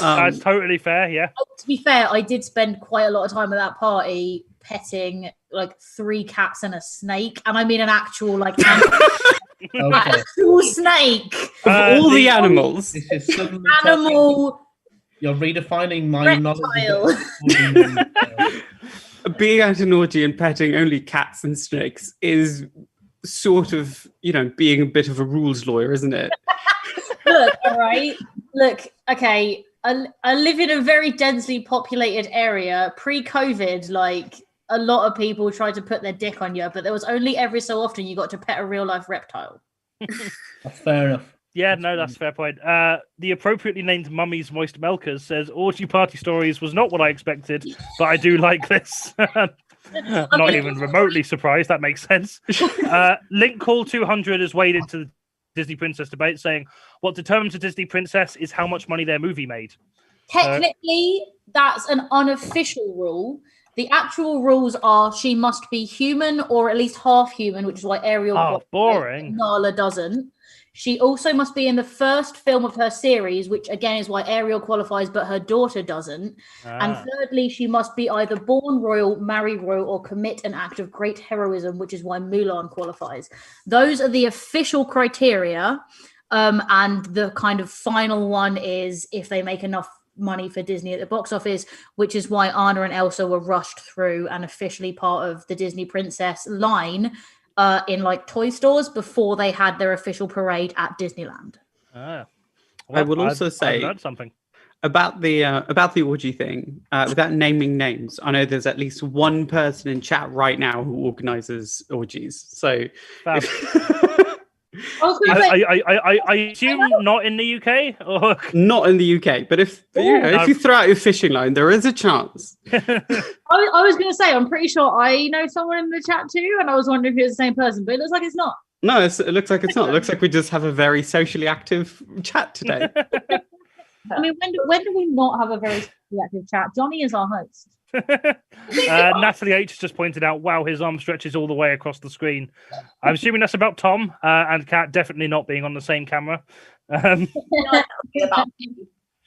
That's totally fair, yeah. To be fair, I did spend quite a lot of time at that party petting like 3 cats and a snake, and I mean an actual like actual snake. Of all the animals, this is animal. You're redefining my knowledge. Being at an orgy and petting only cats and snakes is sort of, you know, being a bit of a rules lawyer, isn't it? Look, all right. Look, okay. I live in a very densely populated area. Pre-COVID, like a lot of people tried to put their dick on you, but there was only every so often you got to pet a real life reptile. That's fair enough. Yeah, no, that's a fair point. The appropriately named Mummy's Moist Milkers says, orgy party stories was not what I expected, but I do like this. Not even remotely surprised. That makes sense. Link Call 200 has waded into the Disney princess debate, saying, what determines a Disney princess is how much money their movie made. Technically, that's an unofficial rule. The actual rules are she must be human or at least half human, which is why Ariel boring. Nala doesn't. She also must be in the first film of her series, which again is why Ariel qualifies, but her daughter doesn't. And thirdly, she must be either born royal, marry royal, or commit an act of great heroism, which is why Mulan qualifies. Those are the official criteria. And the kind of final one is if they make enough money for Disney at the box office, which is why Anna and Elsa were rushed through and officially part of the Disney princess line in like toy stores before they had their official parade at Disneyland. Well, I will also say learned something about the orgy thing without naming names. I know there's at least one person in chat right now who organizes orgies. So I assume not in the UK or not in the UK, but if you throw out your fishing line, there is a chance. I was going to say, I'm pretty sure I know someone in the chat too, and I was wondering if it was the same person, but it looks like it's not. No, it looks like it's not. It looks like we just have a very socially active chat today. I mean, when do we not have a very socially active chat? Jonny is our host. Natalie H just pointed out, wow, his arm stretches all the way across the screen. I'm assuming that's about Thom and Kat definitely not being on the same camera. My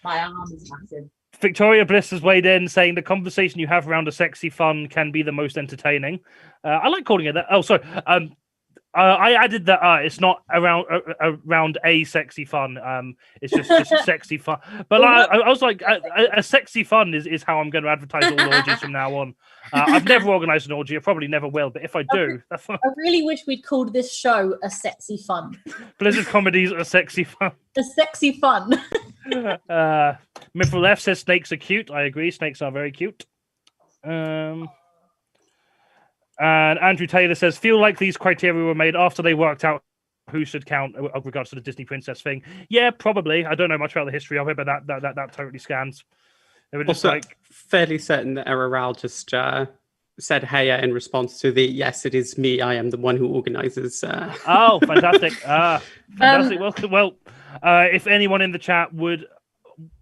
arm is massive. Victoria Bliss has weighed in saying the conversation you have around a sexy fun can be the most entertaining. I like calling it that. Oh, sorry. I added that it's not around a sexy fun. It's just sexy fun. But I was like, a sexy fun is how I'm going to advertise all orgies from now on. I've never organised an orgy. I probably never will. But if I do, that's fine. I really wish we'd called this show a sexy fun. Blizzard comedies are sexy fun. A sexy fun. Mithril F says snakes are cute. I agree. Snakes are very cute. And Andrew Taylor says, feel like these criteria were made after they worked out who should count with regards to the Disney princess thing. Yeah, probably. I don't know much about the history of it, but that totally scans. It was just also, fairly certain that Errol just said hey in response to the yes, it is me. I am the one who organizes. Oh, fantastic. Fantastic. Well, if anyone in the chat would,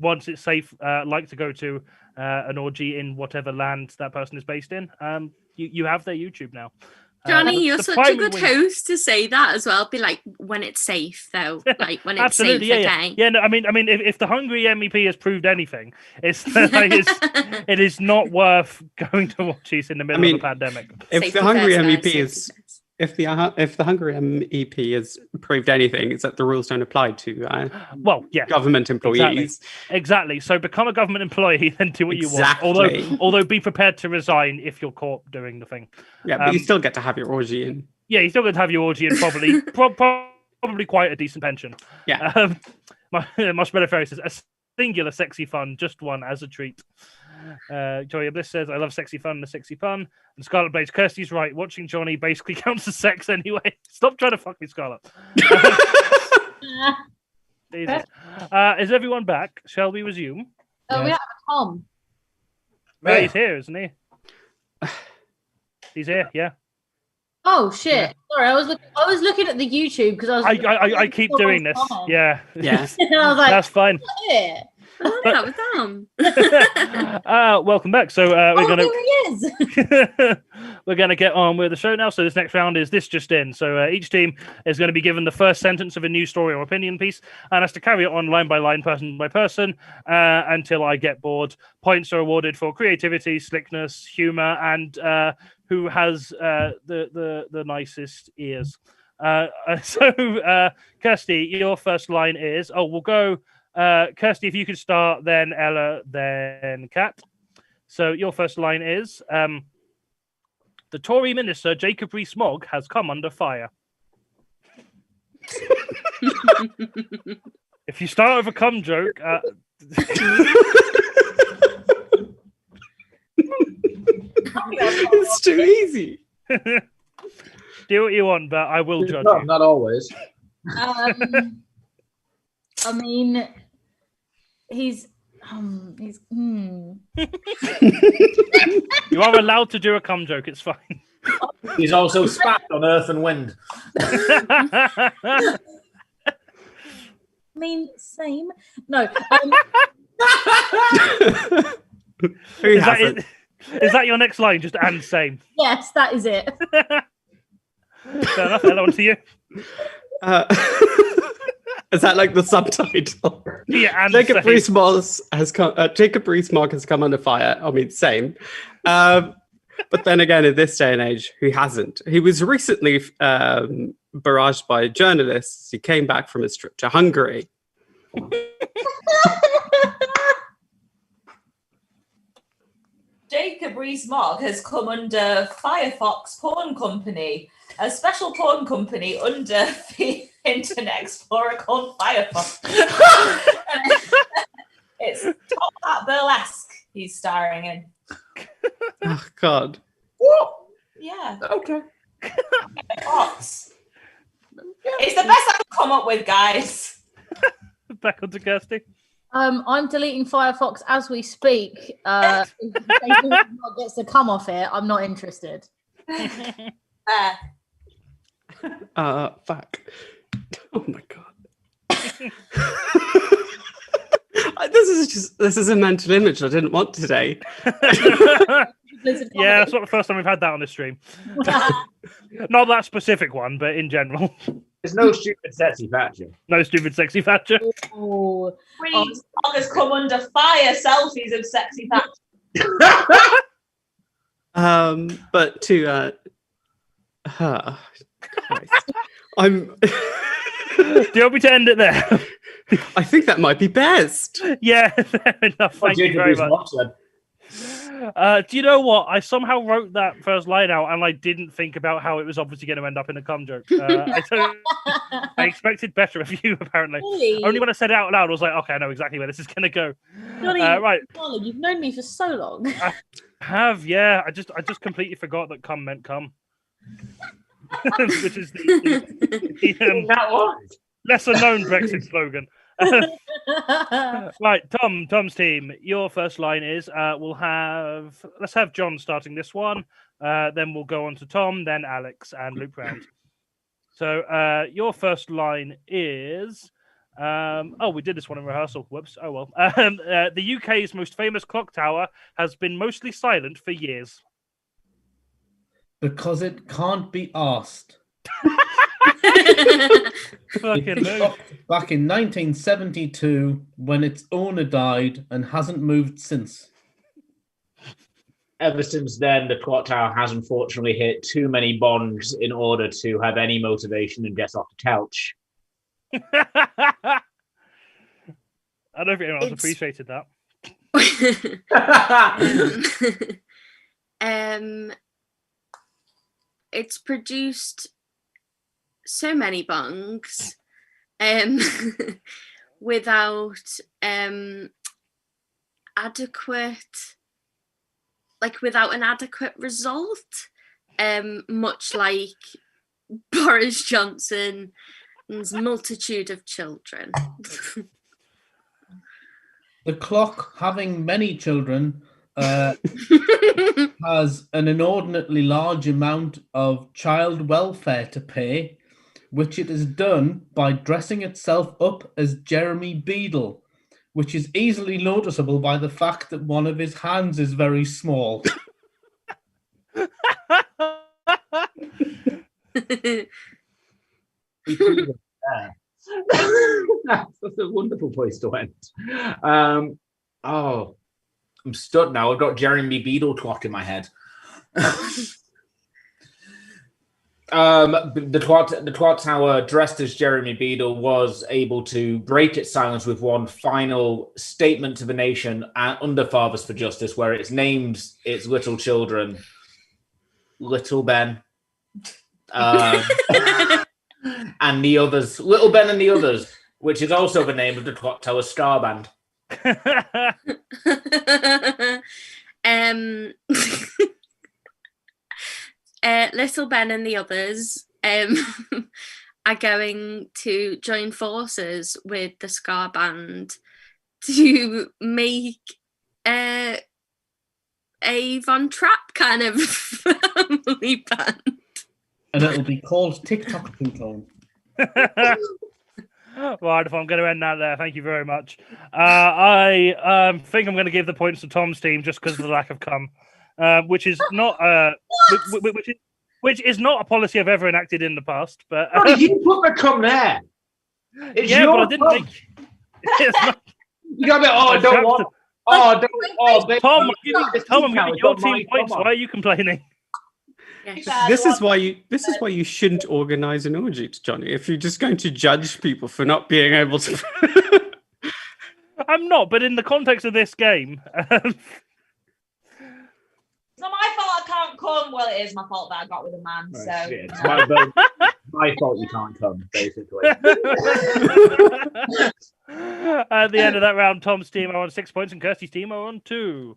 once it's safe, like to go to an orgy in whatever land that person is based in, you have their YouTube now. Jonny, you're such a good host to say that as well. Be like, when it's safe, though. Like, when it's safe, okay. Yeah, no, I mean, if the Hungary MEP has proved anything, it is not worth going to watch these in the middle of a pandemic. If the Hungary MEP is... If the Hungary MEP has proved anything, it's that the rules don't apply to government employees. Exactly. So become a government employee and do what you want. Although be prepared to resign if you're caught doing the thing. Yeah, but you still get to have your orgy in. Yeah, you still get to have your orgy and probably quite a decent pension. Yeah. Marshmallow Fairy says, a singular sexy fun, just one as a treat. Joy Bliss says, I love sexy fun and a sexy pun. And Scarlet Blades, Kirstie's right. Watching Jonny basically counts as sex anyway. Stop trying to fuck me, Scarlet. Jesus. Is everyone back? Shall we resume? Oh, we have Thom. Yeah, he's here, isn't he? He's here, yeah. Oh shit! Yeah. Sorry, I was looking at the YouTube because I keep doing this. Yeah. And I was like, that's fine. Welcome back. So we're gonna get on with the show now. So this next round is this just in. So each team is going to be given the first sentence of a news story or opinion piece, and has to carry it on line by line, person by person, until I get bored. Points are awarded for creativity, slickness, humor, and who has the nicest ears. Kirstie, your first line is. We'll go. Kirstie, if you could start, then Ella, then Kat. So your first line is, the Tory minister, Jacob Rees-Mogg, has come under fire. If you start with a cum joke... It's too easy. Do what you want, but I will judge you. Not always. I mean... He's You are allowed to do a cum joke, it's fine. He's also spat on earth and wind. I mean, same. No. Is that your next line? Just and same? Yes, that is it. Fair enough. Hello, on to you. Is that like the subtitle? Yeah, and Jacob Rees-Mogg has come under fire. I mean, same. But then again, in this day and age, who hasn't? He was recently barraged by journalists. He came back from his trip to Hungary. Jacob Rees-Mogg has come under Firefox Porn Company, a special porn company under the Internet Explorer called Firefox. It's Top Hat Burlesque he's starring in. Oh, God. What? Yeah. Okay. Fox. It's the best I could come up with, guys. Back onto Kirstie. I'm deleting Firefox as we speak. If Jacob Rees-Mogg gets to come off it, I'm not interested. Fuck. Oh my God. This is a mental image I didn't want today. Yeah, that's not the first time we've had that on the stream. Not that specific one, but in general. There's no stupid sexy Thatcher. No stupid sexy Thatcher. Rees-Mogg has come under fire selfies of sexy Thatcher. But to Christ. I'm. Do you want me to end it there? I think that might be best. Yeah, fair enough. Thank you very much. Do you know what? I somehow wrote that first line out, and I didn't think about how it was obviously going to end up in a cum joke. I expected better of you, apparently. Really? Only when I said it out loud, I was like, okay, I know exactly where this is going to go. Jonny, Right. Darling, you've known me for so long. I have. I just completely forgot that cum meant cum. Which is the lesser known Brexit slogan. Right, Tom's team. Your first line is let's have John starting this one. Then we'll go on to Thom, then Alex, and loop round. So your first line is we did this one in rehearsal. Whoops. Oh well. The UK's most famous clock tower has been mostly silent for years. Because it can't be asked. Fucking Back in 1972, when its owner died and hasn't moved since. Ever since then, the clock tower has unfortunately hit too many bongs in order to have any motivation and get off the couch. I don't think anyone else appreciated that. It's produced so many bongs without without an adequate result, much like Boris Johnson's multitude of children. The clock, having many children, has an inordinately large amount of child welfare to pay, which it has done by dressing itself up as Jeremy Beadle, which is easily noticeable by the fact that one of his hands is very small. That's a wonderful place to end. I'm stuck now. I've got Jeremy Beadle clock in my head. The clock tower, dressed as Jeremy Beadle, was able to break its silence with one final statement to the nation under Fathers for Justice, where it's named its little children Little Ben and the others, Little Ben and the Others, which is also the name of the clock tower star band. Little Ben and the Others are going to join forces with the Scar Band to make a Von Trapp kind of family band. And it'll be called TikTok Tone. Right, if I'm going to end that there, thank you very much. I think I'm going to give the points to Tom's team just because of the lack of cum, which is not which is not a policy I've ever enacted in the past. But you put the cum there. It's yeah, but I didn't cum. think. It's not, You got me. I don't want. Tom, I'm giving your team points. Why are you complaining? Yes. This is why you shouldn't organise an orgy, Jonny. If you're just going to judge people for not being able to. I'm not, but in the context of this game. It's not my fault I can't come. Well, it is my fault that I got with a man. Oh, so shit. It's my fault you can't come, basically. At the end of that round, Tom's team are on 6 points and Kirstie's team are on 2.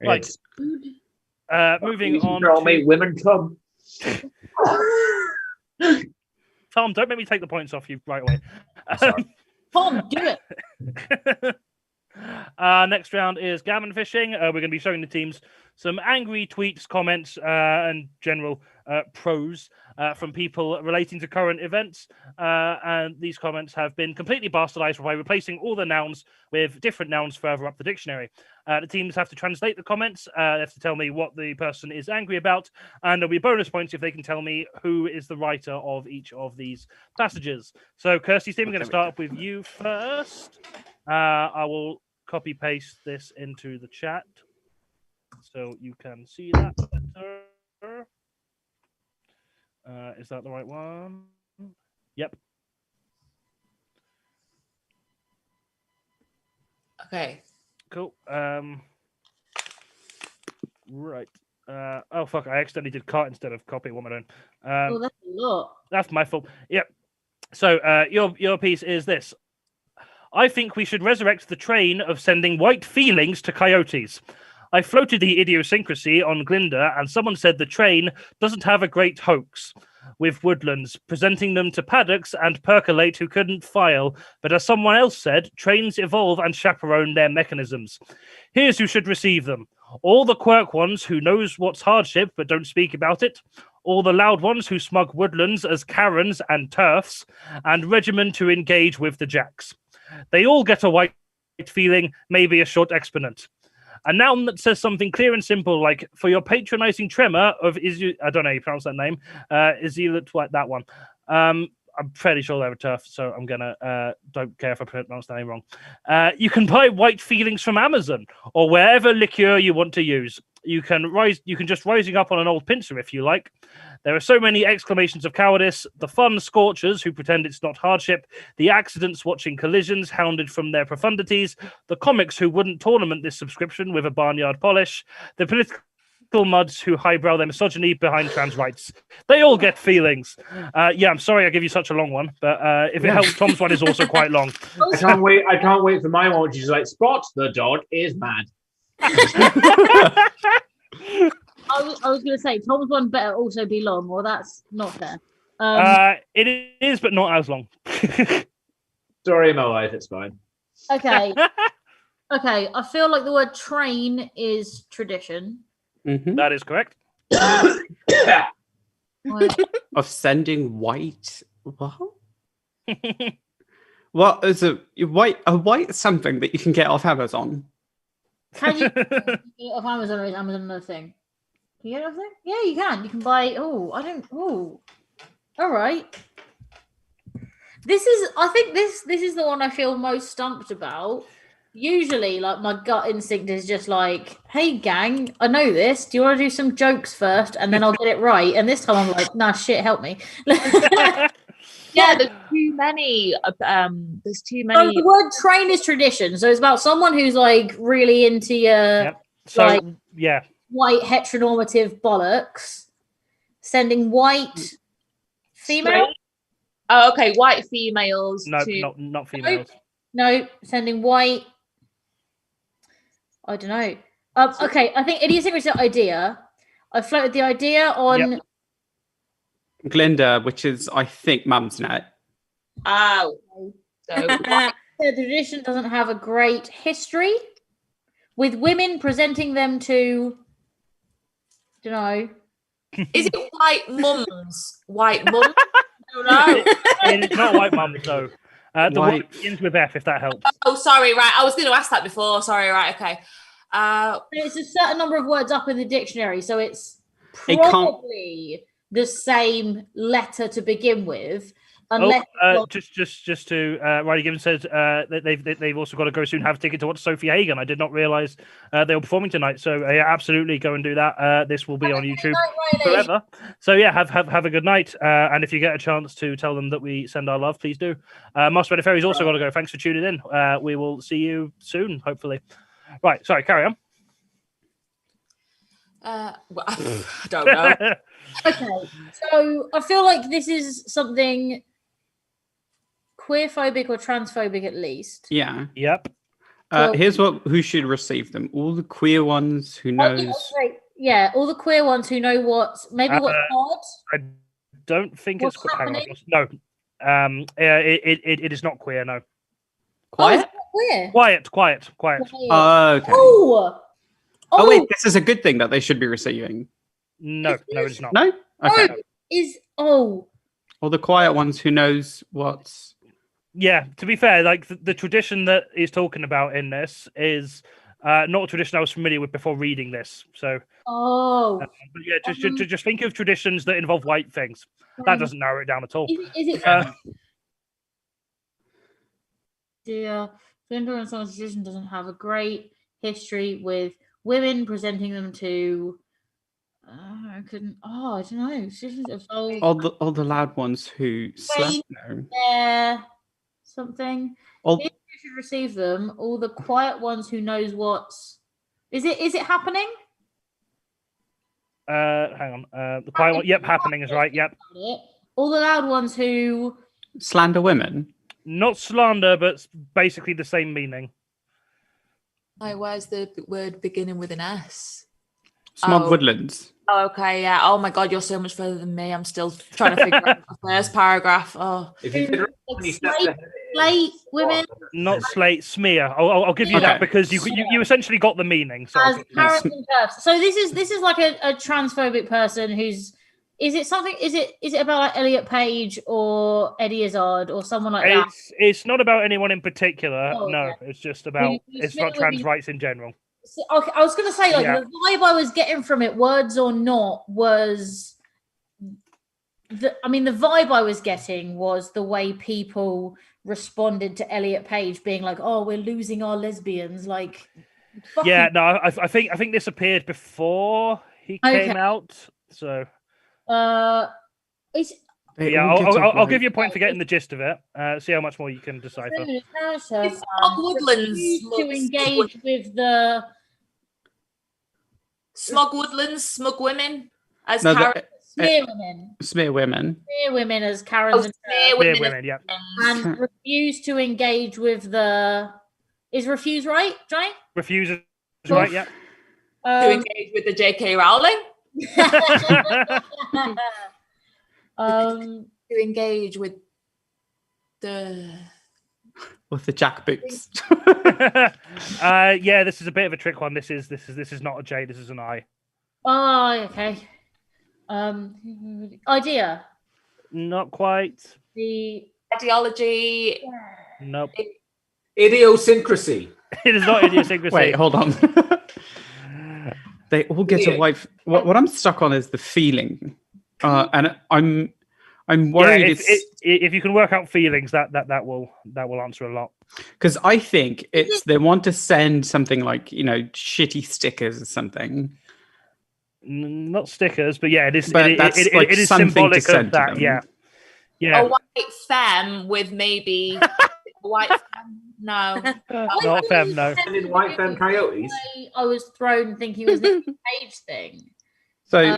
Right. Moving on. All make women come. Thom, don't make me take the points off you right away. Thom, do it. Next round is Gammon Fishing. We're going to be showing the teams some angry tweets, comments, and general prose from people relating to current events. And these comments have been completely bastardized by replacing all the nouns with different nouns further up the dictionary. The teams have to translate the comments. They have to tell me what the person is angry about. And there'll be bonus points if they can tell me who is the writer of each of these passages. So, Kirstie's team, we're going to start with you first. I will copy paste this into the chat so you can see that better. Is that the right one? Yep. Okay. Cool. Right. Oh fuck! I accidentally did cart instead of copy. What am I doing? Oh, that's a lot. That's my fault. Yep. So your piece is this. I think we should resurrect the train of sending white feelings to coyotes. I floated the idiosyncrasy on Glinda, and someone said the train doesn't have a great hoax with woodlands, presenting them to paddocks and percolate who couldn't file. But as someone else said, trains evolve and chaperone their mechanisms. Here's who should receive them. All the quirk ones who knows what's hardship but don't speak about it. All the loud ones who smug woodlands as Karens and turfs, and regiment who engage with the jacks. They all get a white feeling, maybe a short exponent. A noun that says something clear and simple, like for your patronizing tremor of I don't know how you pronounce that name, that one. I'm fairly sure they're a turf, so I'm gonna don't care if I pronounce the name wrong. You can buy white feelings from Amazon or wherever liqueur you want to use. You can just rising up on an old pincer if you like. There are so many exclamations of cowardice, the fun scorchers who pretend it's not hardship, the accidents watching collisions hounded from their profundities, the comics who wouldn't tournament this subscription with a barnyard polish, the political muds who highbrow their misogyny behind trans rights. They all get feelings. Yeah, I'm sorry I give you such a long one, but if it helps, Tom's one is also quite long. I can't wait for my one, which is like, Spot the dog is mad. I was going to say, Tom's one better also be long, or that's not fair. It is, but not as long. Story of my life, it's fine. Okay. Okay, I feel like the word train is tradition. Mm-hmm. That is correct. Of sending white. What? What is a white something that you can get off Amazon? Can you get it off Amazon, or is Amazon another thing? Can you get it off there? Yeah, you can. You can buy. All right. I think this is the one I feel most stumped about. Usually, like, my gut instinct is just like, hey gang, I know this. Do you want to do some jokes first and then I'll get it right? And this time I'm like, nah, shit, help me. Yeah, there's too many. There's too many. So the word train is tradition. So it's about someone who's like really into your Yep. So like, yeah, white heteronormative bollocks, sending white female. Oh, okay, white females. no, to... not females. No, sending white. I don't know. Okay, I think idiosyncrasy idea. I floated the idea on Glinda, which is, I think, Mum's net. Oh. So, the tradition doesn't have a great history, with women presenting them to, don't know. is it white mums? White mums? I don't know. It's not white mums though. The one begins with F, if that helps. Oh, sorry, right. I was going to ask that before. Sorry, right, okay. It's a certain number of words up in the dictionary, so it's probably the same letter to begin with. Unless just to Riley Gibbons says that they've also got to go soon have a ticket to watch Sophie Hagen. I did not realise they were performing tonight, so yeah, absolutely go and do that. This will be on YouTube forever. So yeah, have a good night, and if you get a chance to tell them that we send our love, please do. Master Red Ferry's also got to go. Thanks for tuning in. We will see you soon, hopefully. Right, sorry, carry on. Well, I don't know. Okay, so I feel like this is something queerphobic or transphobic at least. Yeah. Yep. Here's who should receive them. All the queer ones who knows. Yeah, all the queer ones who know what's hard. I don't think What's it's happening? No. It is not queer, no. Quiet? Queer. Quiet. Oh, okay. Oh, wait, this is a good thing that they should be receiving. No, it's not. No? Okay. No, All the quiet ones who knows what's... Yeah, to be fair, like the tradition that he's talking about in this is not a tradition I was familiar with before reading this. So, but yeah, just think of traditions that involve white things. That doesn't narrow it down at all. Is it? The gender and someone's tradition doesn't have a great history with women presenting them to I couldn't. Oh, I don't know. Shouldn't evolve. All the loud ones who slept. No. Yeah, something. All, If you should receive them, all the quiet ones who knows what's. Is it happening? Hang on. The quiet one. Yep, happening is right. Yep. All the loud ones who slander women. Not slander, but basically the same meaning. Where's the word beginning with an S? Smog Woodlands. Oh, okay, yeah. Oh my God, you're so much further than me. I'm still trying to figure out the first paragraph. Oh, If you figure slate women. Not slate, smear. I'll give you that because you essentially got the meaning. So As Karens and turfs. So this is like a transphobic person who's. Is it something? Is it about like Elliot Page or Eddie Izzard or someone like that? It's not about anyone in particular. Oh, no, okay. it's just about it's not trans rights in general. Okay, I was going to say, like, the vibe I was getting from it, words or not, was the vibe I was getting was the way people responded to Elliot Page being like, "Oh, we're losing our lesbians." Like, yeah, no, I think this appeared before he came out. So, I'll give you a point for getting the gist of it. See how much more you can decipher. Smog Woodlands to engage with the Smog Woodlands, smug women as smear women. Smear women. Smear women as Karens and smear women, yeah. And refuse to engage with the. Is refuse right, Jonny? Refuse is right, yeah. To engage with the J.K. Rowling. To engage with the jack boots. Yeah, this is a bit of a trick one. This is not a J. This is an I. Oh, okay. Idea. Not quite. The ideology. Nope. Idiosyncrasy. It is not idiosyncrasy. Wait, hold on. They all get a white. What I'm stuck on is the feeling, and I'm worried. If you can work out feelings, that will answer a lot. Because I think they want to send something like shitty stickers or something. Not stickers, but yeah, it is. But it is symbolic of that. Yeah. A white femme with maybe a white femme. No, not femme. No. White femme coyotes. I was thrown thinking it was the Page thing. So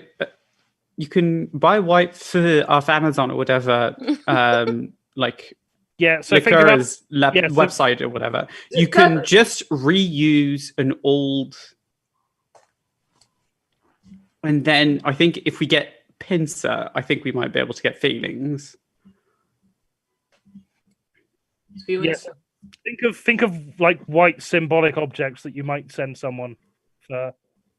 you can buy white fur off Amazon or whatever. So Liquor's website or whatever. You can just reuse an old. And then I think if we get pincer, I think we might be able to get feelings. Yes. Think of like white symbolic objects that you might send someone for.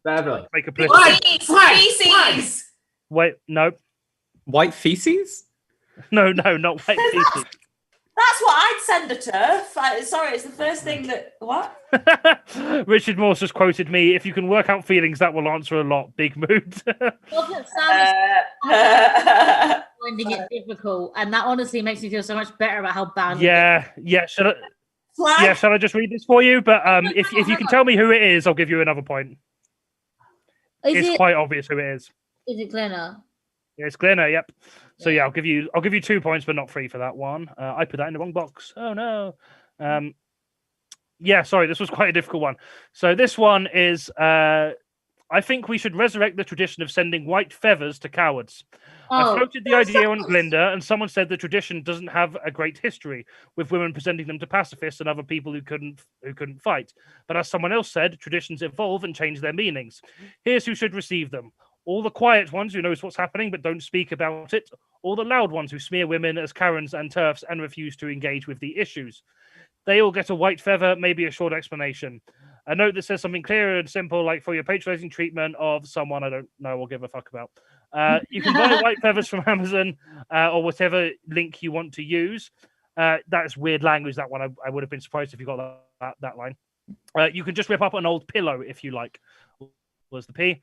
Beverly. Make a feces. Wait, no. White feces? No, not white feces. That's what I'd send a turf. Sorry, it's the first thing that. What? Richard Morse just quoted me. If you can work out feelings, that will answer a lot. Big mood. Doesn't finding it difficult, and that honestly makes me feel so much better about how bad. Yeah. Shall I just read this for you? But if you can tell me who it is, I'll give you another point. It's quite obvious who it is. Is it Glenna? Yeah, it's Glenna. Yep. So yeah, I'll give you 2 points, but not 3 for that one. I put that in the wrong box. Oh no. Yeah, sorry, this was quite a difficult one. So this one is. I think we should resurrect the tradition of sending white feathers to cowards. I floated the idea on Glinda, and someone said the tradition doesn't have a great history, with women presenting them to pacifists and other people who couldn't fight. But as someone else said, traditions evolve and change their meanings. Here's who should receive them. All the quiet ones who knows what's happening but don't speak about it. All the loud ones who smear women as Karens and TERFs and refuse to engage with the issues. They all get a white feather, maybe a short explanation. A note that says something clear and simple, like for your patronizing treatment of someone I don't know or give a fuck about. You can buy white feathers from Amazon or whatever link you want to use. That's weird language, that one. I would have been surprised if you got that line. You can just rip up an old pillow if you like, was the P.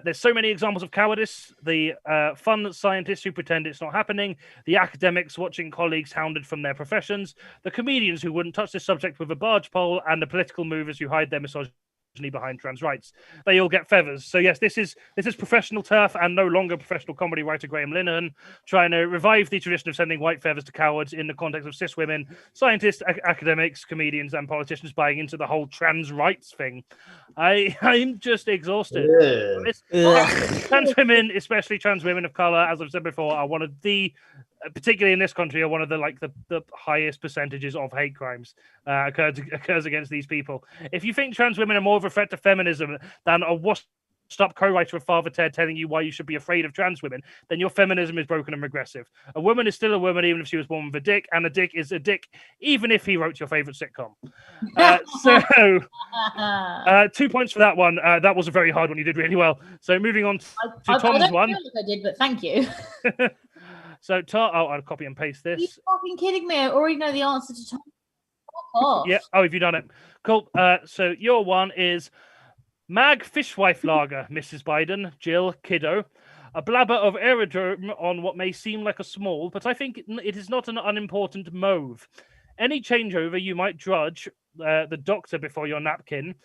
There's so many examples of cowardice. The fun scientists who pretend it's not happening, the academics watching colleagues hounded from their professions, the comedians who wouldn't touch this subject with a barge pole, and the political movers who hide their misogyny behind trans rights. They all get feathers. So yes, this is professional turf and no longer professional comedy writer Graham Linehan trying to revive the tradition of sending white feathers to cowards in the context of cis women, scientists, academics, comedians, and politicians buying into the whole trans rights thing. I'm just exhausted. Trans women, especially trans women of color, as I've said before, are one of the, particularly in this country, are one of the highest percentages of hate crimes occurs against these people. If you think trans women are more of a threat to feminism than a washed-up co-writer of Father Ted telling you why you should be afraid of trans women, then your feminism is broken and regressive. A woman is still a woman even if she was born with a dick, and a dick is a dick even if he wrote your favorite sitcom. 2 points for that one. That was a very hard one. You did really well. So moving on to Tom's I don't one. feel like I did, but thank you. So I'll copy and paste Are you this. fucking kidding me? I already know the answer to Tom. Fuck off. Yeah. Oh, have you done it? Cool. So your one is Mag Fishwife Lager, Mrs. Biden, Jill, Kiddo. A blabber of aerodrome on what may seem like a small, but I think it is not an unimportant mauve. Any changeover you might drudge the doctor before your napkin.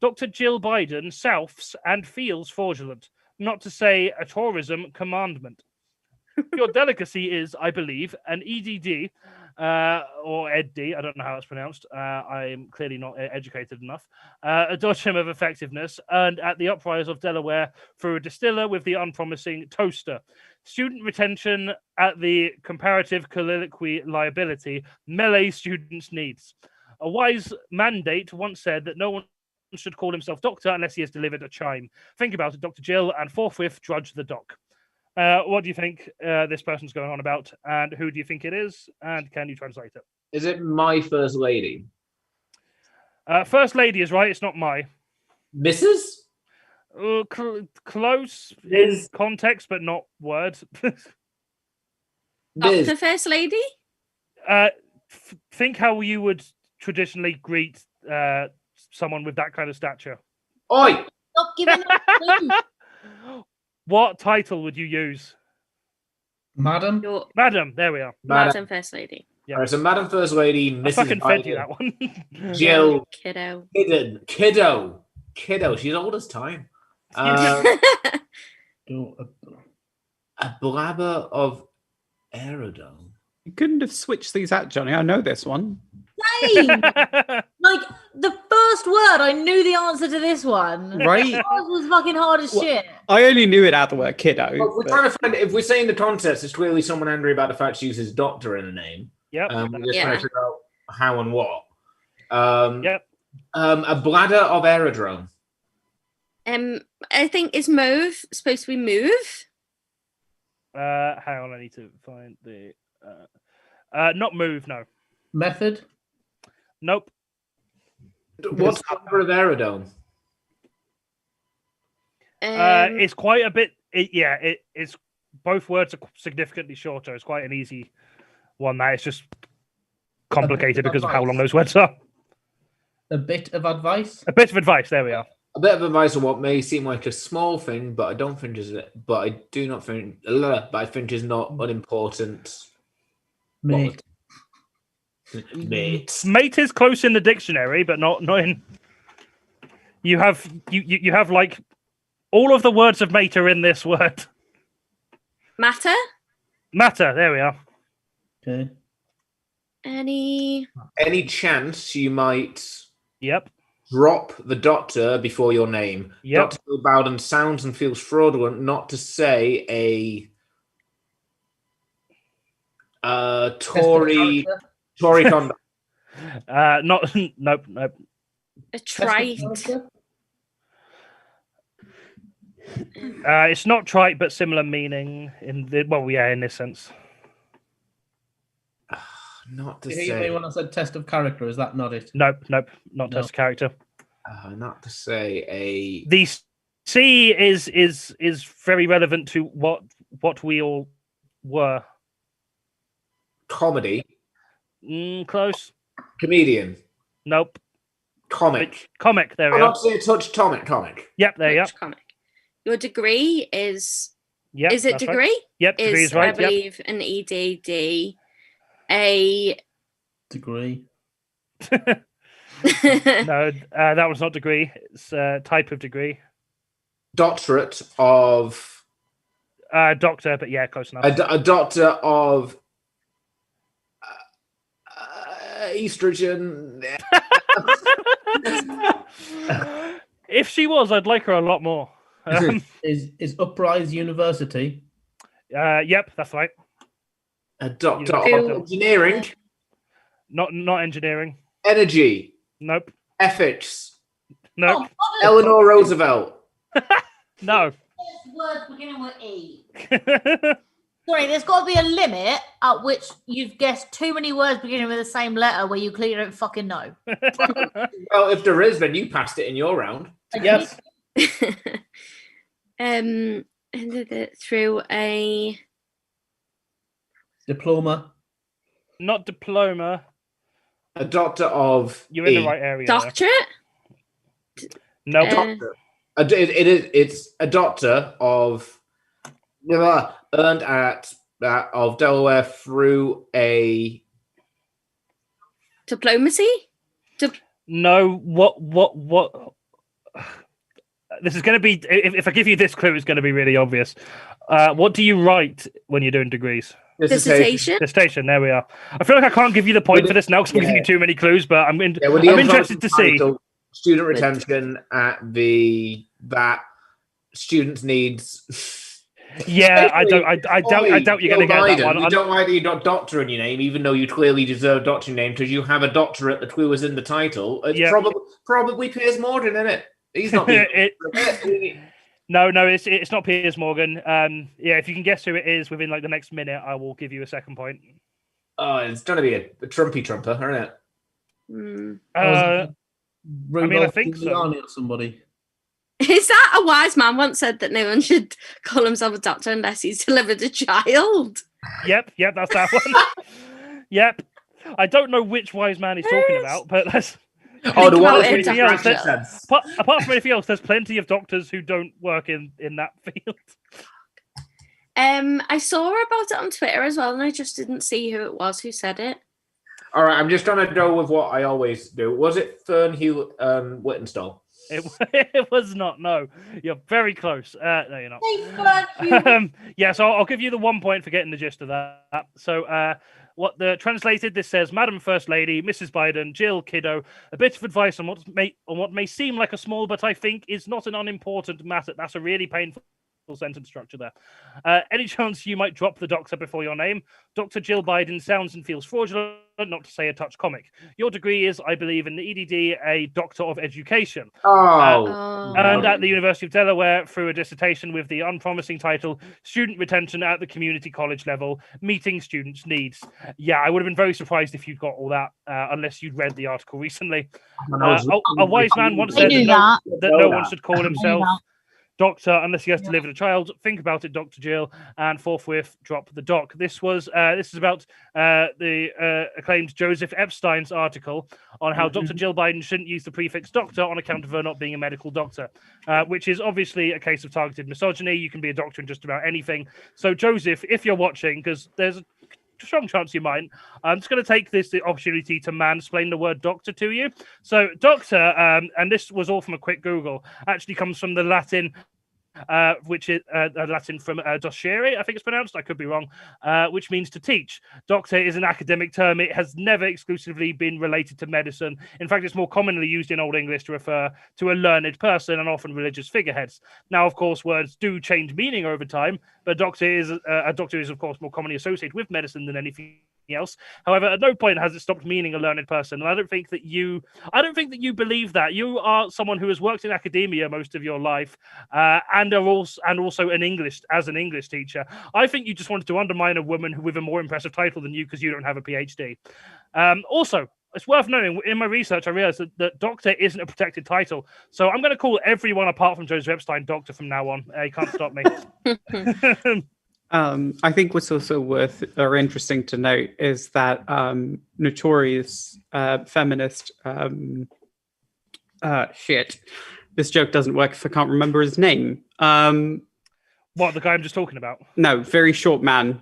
Dr. Jill Biden souths and feels fraudulent, not to say a tourism commandment. Your delicacy is, I believe, an EDD or EDD. I don't know how it's pronounced. I'm clearly not educated enough. A dodgem of effectiveness earned at the uprise of Delaware through a distiller with the unpromising toaster. Student retention at the comparative colloquy liability melee students' needs. A wise mandate once said that no one should call himself doctor unless he has delivered a chime. Think about it, Dr. Jill, and forthwith drudge the doc. What do you think this person's going on about, and who do you think it is, and can you translate it? Is it my first lady? First lady is right. It's not my. Mrs.? Close in context, but not word. Dr. First Lady? Think how you would traditionally greet someone with that kind of stature. Oi! Stop giving us clues. What title would you use? Madam? Madam, there we are. Madam First Lady. Yeah. All right, so Madam First Lady, Mrs. I fucking Biden, fed you that one. Jill, Kiddo. Kiddo. She's old as time. A blabber of aerodome. You couldn't have switched these out, Johnny. I know this one. Same. Like the first word, I knew the answer to this one. Right? Ours was fucking hard as shit. I only knew it out the word kiddo. Well, we're trying to find, if we're saying the context, it's clearly someone angry about the fact she uses doctor in the name. Yep. We're just trying to figure out how and what. Yep. A bladder of aerodrome. I think is mauve supposed to be move? Hang on, I need to find the not move, no. Method? Nope. What's bladder of aerodome? It's quite a bit. It's both words are significantly shorter. It's quite an easy one. That it's just complicated because of how long those words are. A bit of advice? A bit of advice. There we are. A bit of advice on what may seem like a small thing, but I don't think is it. But I do not think. But I think is not unimportant. Mate. Mate is close in the dictionary, but not in. You have like all of the words of mate are in this word. Matter? Matter. There we are. Okay. Any chance you might Yep. drop the doctor before your name. Yep. Dr. Bill Bowden sounds and feels fraudulent, not to say a Tory conduct. Nope. a trite? It's not trite, but similar meaning in this sense. Not to Did you hear me say. when I said test of character? Is that not it? Nope, not test character. Not to say a. The C is very relevant to what we all were. Comedy. Close. Comedian. Nope. Comic. Comic. There we Not are. to say a touch comic. Yep. There you go. Comic. Your degree is. Yep. Is it that's degree? Right. Yep. Degree is right. I believe an EDD. A degree. No, that was not degree. It's type of degree. Doctorate of Doctor, but yeah, close enough. a doctor of estrogen. If she was, I'd like her a lot more. Is Uprise University? Yep, that's right. A doctor Ew. of engineering. Not engineering. Energy. Nope. Ethics. Nope. Eleanor Roosevelt. No. Words beginning with E. Sorry, there's got to be a limit at which you've guessed too many words beginning with the same letter where you clearly don't fucking know. Well, if there is, then you passed it in your round. Yes. Ended it through a Diploma. Not diploma. A doctor of You're in the right area. doctorate. No. Doctor. It's a doctor of earned at of Delaware through a Diplomacy. No. What? This is going to be. If I give you this clue, it's going to be really obvious. What do you write when you're doing degrees? Dissertation. Dissertation. There we are. I feel like I can't give you the point for this now because I'm giving you too many clues. But I'm interested to see. Student retention at that students needs. Yeah, I doubt you're going to get that one. You don't write your doctor in your name, even though you clearly deserve doctor name because you have a doctorate. The clue was in the title. It's probably Piers Morgan, isn't it? He's not. No, it's not Piers Morgan. Yeah, if you can guess who it is within like the next minute, I will give you a second point. Oh, it's going to be a Trumpy Trumper, isn't it? I think so. Or somebody. Is that a wise man once said that no one should call himself a doctor unless he's delivered a child? Yep, that's that one. Yep. I don't know which wise man he's talking about, but that's... the one apart from anything else, there's plenty of doctors who don't work in that field. I saw about it on Twitter as well, and I just didn't see who it was who said it. All right, I'm just trying to go with what I always do. Was it Fernhugh Whittenstall? It was not. No, you're very close. No, you're not. Yeah, so I'll give you the 1 point for getting the gist of that. So, what the translated this says: Madam First Lady, Mrs. Biden, Jill, kiddo. A bit of advice on what may seem like a small, but I think is not an unimportant matter. That's a really painful sentence structure there. Any chance you might drop the doctor before your name? Dr. Jill Biden sounds and feels fraudulent, not to say a touch comic. Your degree is, I believe, in the EDD, a Doctor of Education. And at the University of Delaware through a dissertation with the unpromising title, Student Retention at the Community College Level, Meeting Students' Needs. Yeah, I would have been very surprised if you'd got all that, unless you'd read the article recently. A wise man once said that no one should call himself doctor unless he has delivered a child. Think about it, Dr. Jill, and forthwith drop the doc. This is about the acclaimed Joseph Epstein's article on how Dr. Jill Biden shouldn't use the prefix doctor on account of her not being a medical doctor, which is obviously a case of targeted misogyny. You can be a doctor in just about anything. So, Joseph, if you're watching, because there's a strong chance you might, I'm just going to take the opportunity to mansplain the word doctor to you. So doctor, and this was all from a quick Google, actually comes from the Latin, which is Latin from docere, I think it's pronounced, I could be wrong, which means to teach. Doctor is an academic term. It has never exclusively been related to medicine. In fact, it's more commonly used in Old English to refer to a learned person and often religious figureheads. Now, of course, words do change meaning over time, but a doctor is, of course, more commonly associated with medicine than anything else. However, at no point has it stopped meaning a learned person, and I don't think that you believe that. You are someone who has worked in academia most of your life, and also an English teacher. I think you just wanted to undermine a woman with a more impressive title than you because you don't have a PhD. Also, it's worth knowing, in my research, I realized that doctor isn't a protected title. So I'm going to call everyone apart from Joseph Epstein doctor from now on. You can't stop me. I think what's also worth or interesting to note is that notorious feminist this joke doesn't work if I can't remember his name. What, the guy I'm just talking about? No, very short man.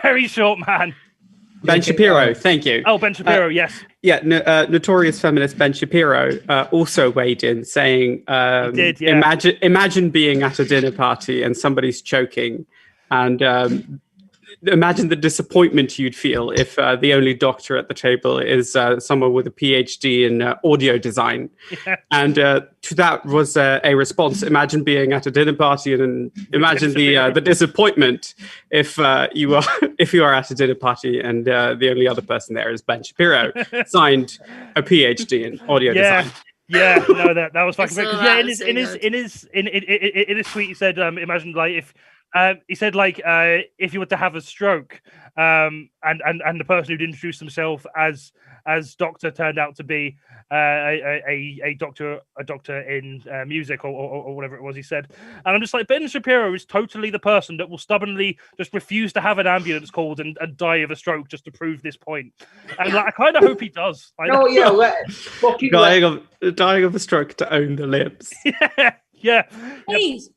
Very short man. Ben Shapiro, thank you. Oh, Ben Shapiro, yes. Yeah, notorious feminist Ben Shapiro also weighed in, saying, He did, yeah. imagine being at a dinner party and somebody's choking, and imagine the disappointment you'd feel if the only doctor at the table is someone with a PhD in audio design. Yeah. And to that was a response. Imagine being at a dinner party and imagine the disappointment if you are at a dinner party and the only other person there is Ben Shapiro, signed a PhD in audio design. Yeah, no, that was fucking great. Yeah, in his tweet he said, imagine like if. He said, like, if you were to have a stroke, and the person who'd introduced himself as doctor turned out to be a doctor in music or whatever it was he said, and I'm just like, Ben Shapiro is totally the person that will stubbornly just refuse to have an ambulance called and die of a stroke just to prove this point, and like, I kind of hope he does. Dying of a stroke to own the libs. Yeah. Please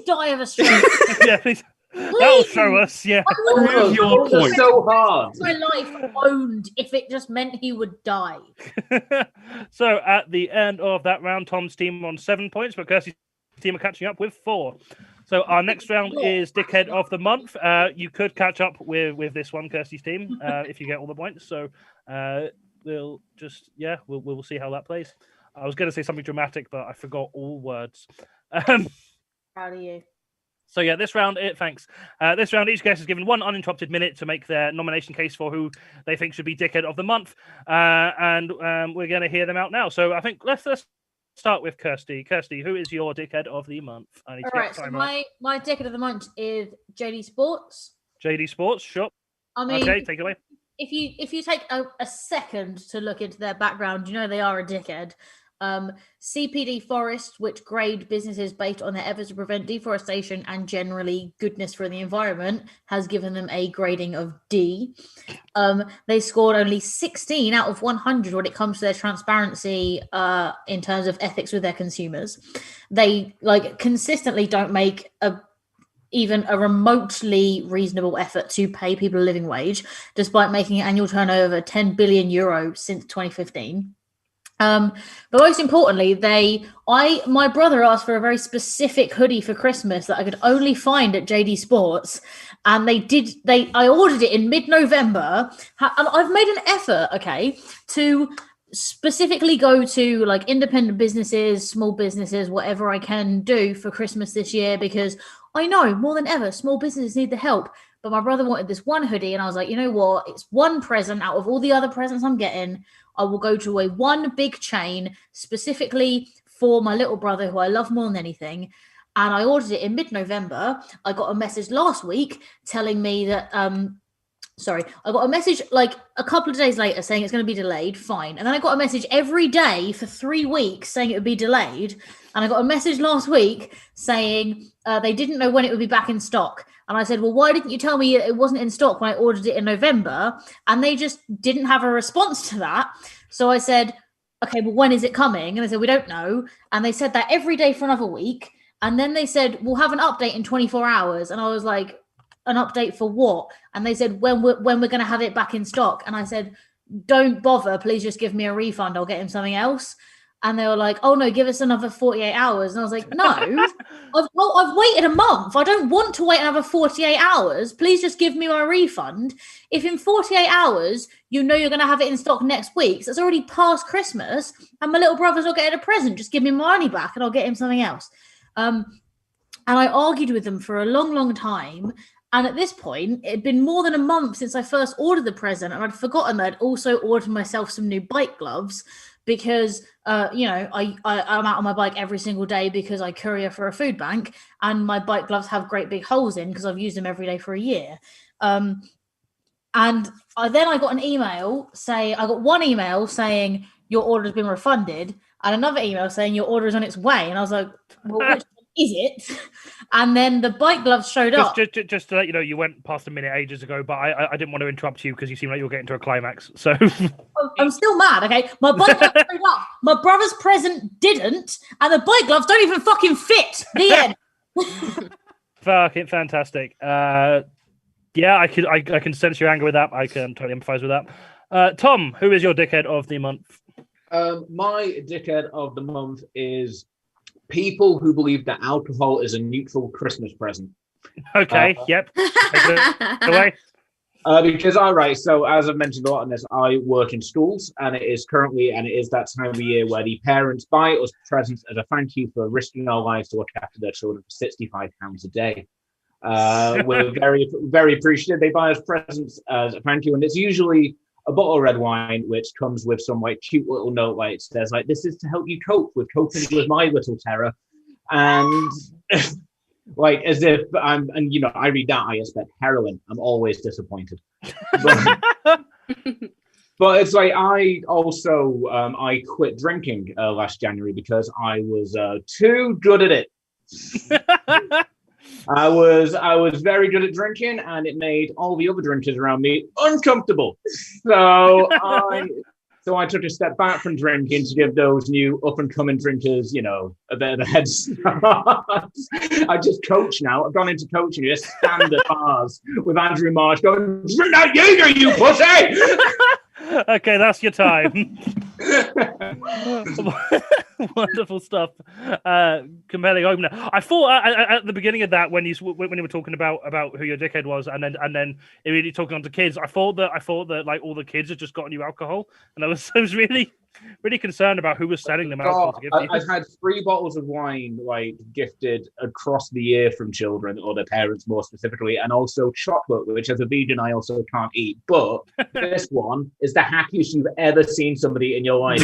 die of a stroke. Yeah, please. That'll show us. Yeah. Prove your point. So hard. My life owned if it just meant he would die. So at the end of that round, Tom's team on 7 points, but Kirstie's team are catching up with 4. So our next round is Dickhead of the Month. You could catch up with this one, Kirstie's team, if you get all the points. So we'll see how that plays. I was going to say something dramatic, but I forgot all words. Proud of you. So yeah, this round, thanks. This round, each guest is given 1 uninterrupted minute to make their nomination case for who they think should be Dickhead of the Month, and we're going to hear them out now. So I think let's start with Kirstie. Kirstie, who is your Dickhead of the Month? All right, so my Dickhead of the Month is JD Sports. JD Sports, sure. I mean, okay, take it away. If you take a second to look into their background, you know they are a dickhead. CPD Forest, which grade businesses based on their efforts to prevent deforestation and generally goodness for the environment, has given them a grading of D. They scored only 16 out of 100 when it comes to their transparency in terms of ethics with their consumers. They consistently don't make even a remotely reasonable effort to pay people a living wage, despite making an annual turnover of 10 billion euro since 2015. But most importantly, my brother asked for a very specific hoodie for Christmas that I could only find at JD Sports, and I ordered it in mid-November, and I've made an effort, to specifically go to like independent businesses, small businesses, whatever I can do for Christmas this year, because I know more than ever small businesses need the help. But my brother wanted this one hoodie, and I was like, you know what? It's one present out of all the other presents I'm getting. I will go to one big chain specifically for my little brother, who I love more than anything. And I ordered it in mid-November. I got a message last week telling me that, I got a message like a couple of days later saying it's going to be delayed. Fine. And then I got a message every day for 3 weeks saying it would be delayed. And I got a message last week saying they didn't know when it would be back in stock. And I said, well, why didn't you tell me it wasn't in stock when I ordered it in November? And they just didn't have a response to that. So I said, okay, well, when is it coming? And they said, we don't know. And they said that every day for another week. And then they said, we'll have an update in 24 hours. And I was like, an update for what? And they said, when we're going to have it back in stock. And I said, don't bother. Please just give me a refund. I'll get him something else. And they were like, oh, no, give us another 48 hours. And I was like, no, I've waited a month. I don't want to wait another 48 hours. Please just give me my refund. If in 48 hours, you know you're going to have it in stock next week, so it's already past Christmas, and my little brother's not getting a present, just give me my money back and I'll get him something else. And I argued with them for a long, long time. And at this point, it had been more than a month since I first ordered the present, and I'd forgotten that I'd also ordered myself some new bike gloves, because I'm out on my bike every single day because I courier for a food bank, and my bike gloves have great big holes in because I've used them every day for a year. And then I got one email saying your order has been refunded, and another email saying your order is on its way. And I was like, well, which is it? And then the bike gloves showed up. Just to let you know, you went past a minute ages ago, but I didn't want to interrupt you because you seem like you were getting to a climax. So I'm still mad, okay? My bike gloves showed up. My brother's present didn't, and the bike gloves don't even fucking fit. The end. Fucking fantastic. Yeah, I can sense your anger with that. I can totally empathize with that. Thom, who is your dickhead of the month? My dickhead of the month is people who believe that alcohol is a neutral Christmas present. Okay, yep. Take it away. Because, all right, so as I've mentioned a lot in this, I work in schools, and it is that time of year where the parents buy us presents as a thank you for risking our lives to look after their children for £65 a day. We're very, very appreciative. They buy us presents as a thank you, and it's usually a bottle of red wine, which comes with some like cute little note, like it says, like, this is to help you cope with coping with my little terror. And like, as if I read that, I expect heroin. I'm always disappointed. But it's like, I also, I quit drinking last January because I was too good at it. I was very good at drinking, and it made all the other drinkers around me uncomfortable. So I took a step back from drinking to give those new up-and-coming drinkers, a bit of a head start. I just coach now. I've gone into coaching. Just stand at bars with Andrew Marsh going, "Drink that Jaeger, you pussy!" Okay, that's your time. Wonderful stuff. Compelling opener. I thought at the beginning of that, when you were talking about who your dickhead was, and then immediately talking on to kids, I thought that like all the kids had just gotten you alcohol, and I was really concerned about who was selling them alcohol to give to you. I've had 3 bottles of wine like gifted across the year from children or their parents, more specifically, and also chocolate, which as a vegan I also can't eat. But this one is the happiest you've ever seen somebody in your life.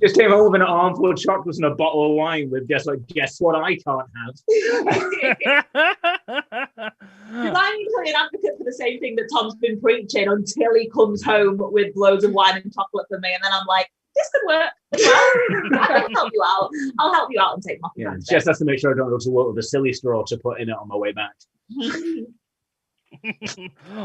Just came home with an armful of chocolates and a bottle of wine with just like, guess what I can't have. I'm usually an advocate for the same thing that Tom's been preaching until he comes home with loads of wine and chocolate for me, and then I'm like, this could work as well. I can help you out. I'll help you out and take my friends. Just has to make sure I don't go to work with a silly straw to put in it on my way back.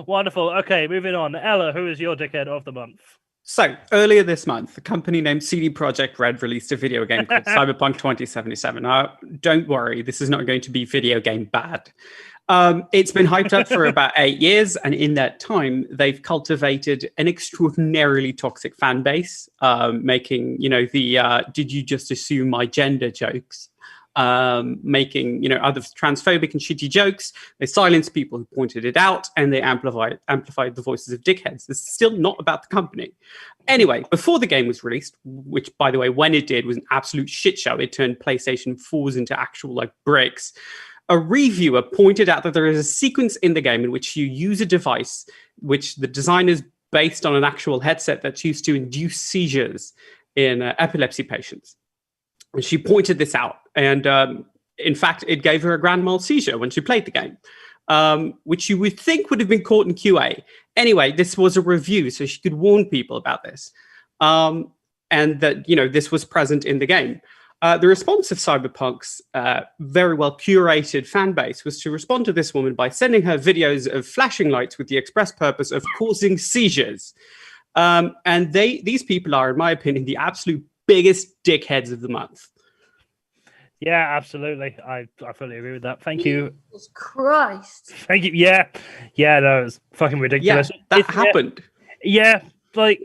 Wonderful. Okay, moving on. Ella, who is your dickhead of the month? So, earlier this month, a company named CD Projekt Red released a video game called Cyberpunk 2077. Now, don't worry, this is not going to be video game bad. It's been hyped up for about 8 years, and in that time, they've cultivated an extraordinarily toxic fan base, making, the did you just assume my gender jokes, making, other transphobic and shitty jokes. They silenced people who pointed it out, and they amplified the voices of dickheads. This is still not about the company. Anyway, before the game was released, which, by the way, when it did, was an absolute shit show. It turned PlayStation 4s into actual, bricks. A reviewer pointed out that there is a sequence in the game in which you use a device which the designers based on an actual headset that's used to induce seizures in epilepsy patients. And she pointed this out. And in fact, it gave her a grand mal seizure when she played the game, which you would think would have been caught in QA. Anyway, this was a review, so she could warn people about this. And that, this was present in the game. The response of Cyberpunk's very well curated fan base was to respond to this woman by sending her videos of flashing lights with the express purpose of causing seizures. And these people are, in my opinion, the absolute biggest dickheads of the month. Yeah, absolutely. I fully agree with that. Thank you. Jesus Christ. Thank you. Yeah, no, it's fucking ridiculous. Yeah, that happened. Yeah, like...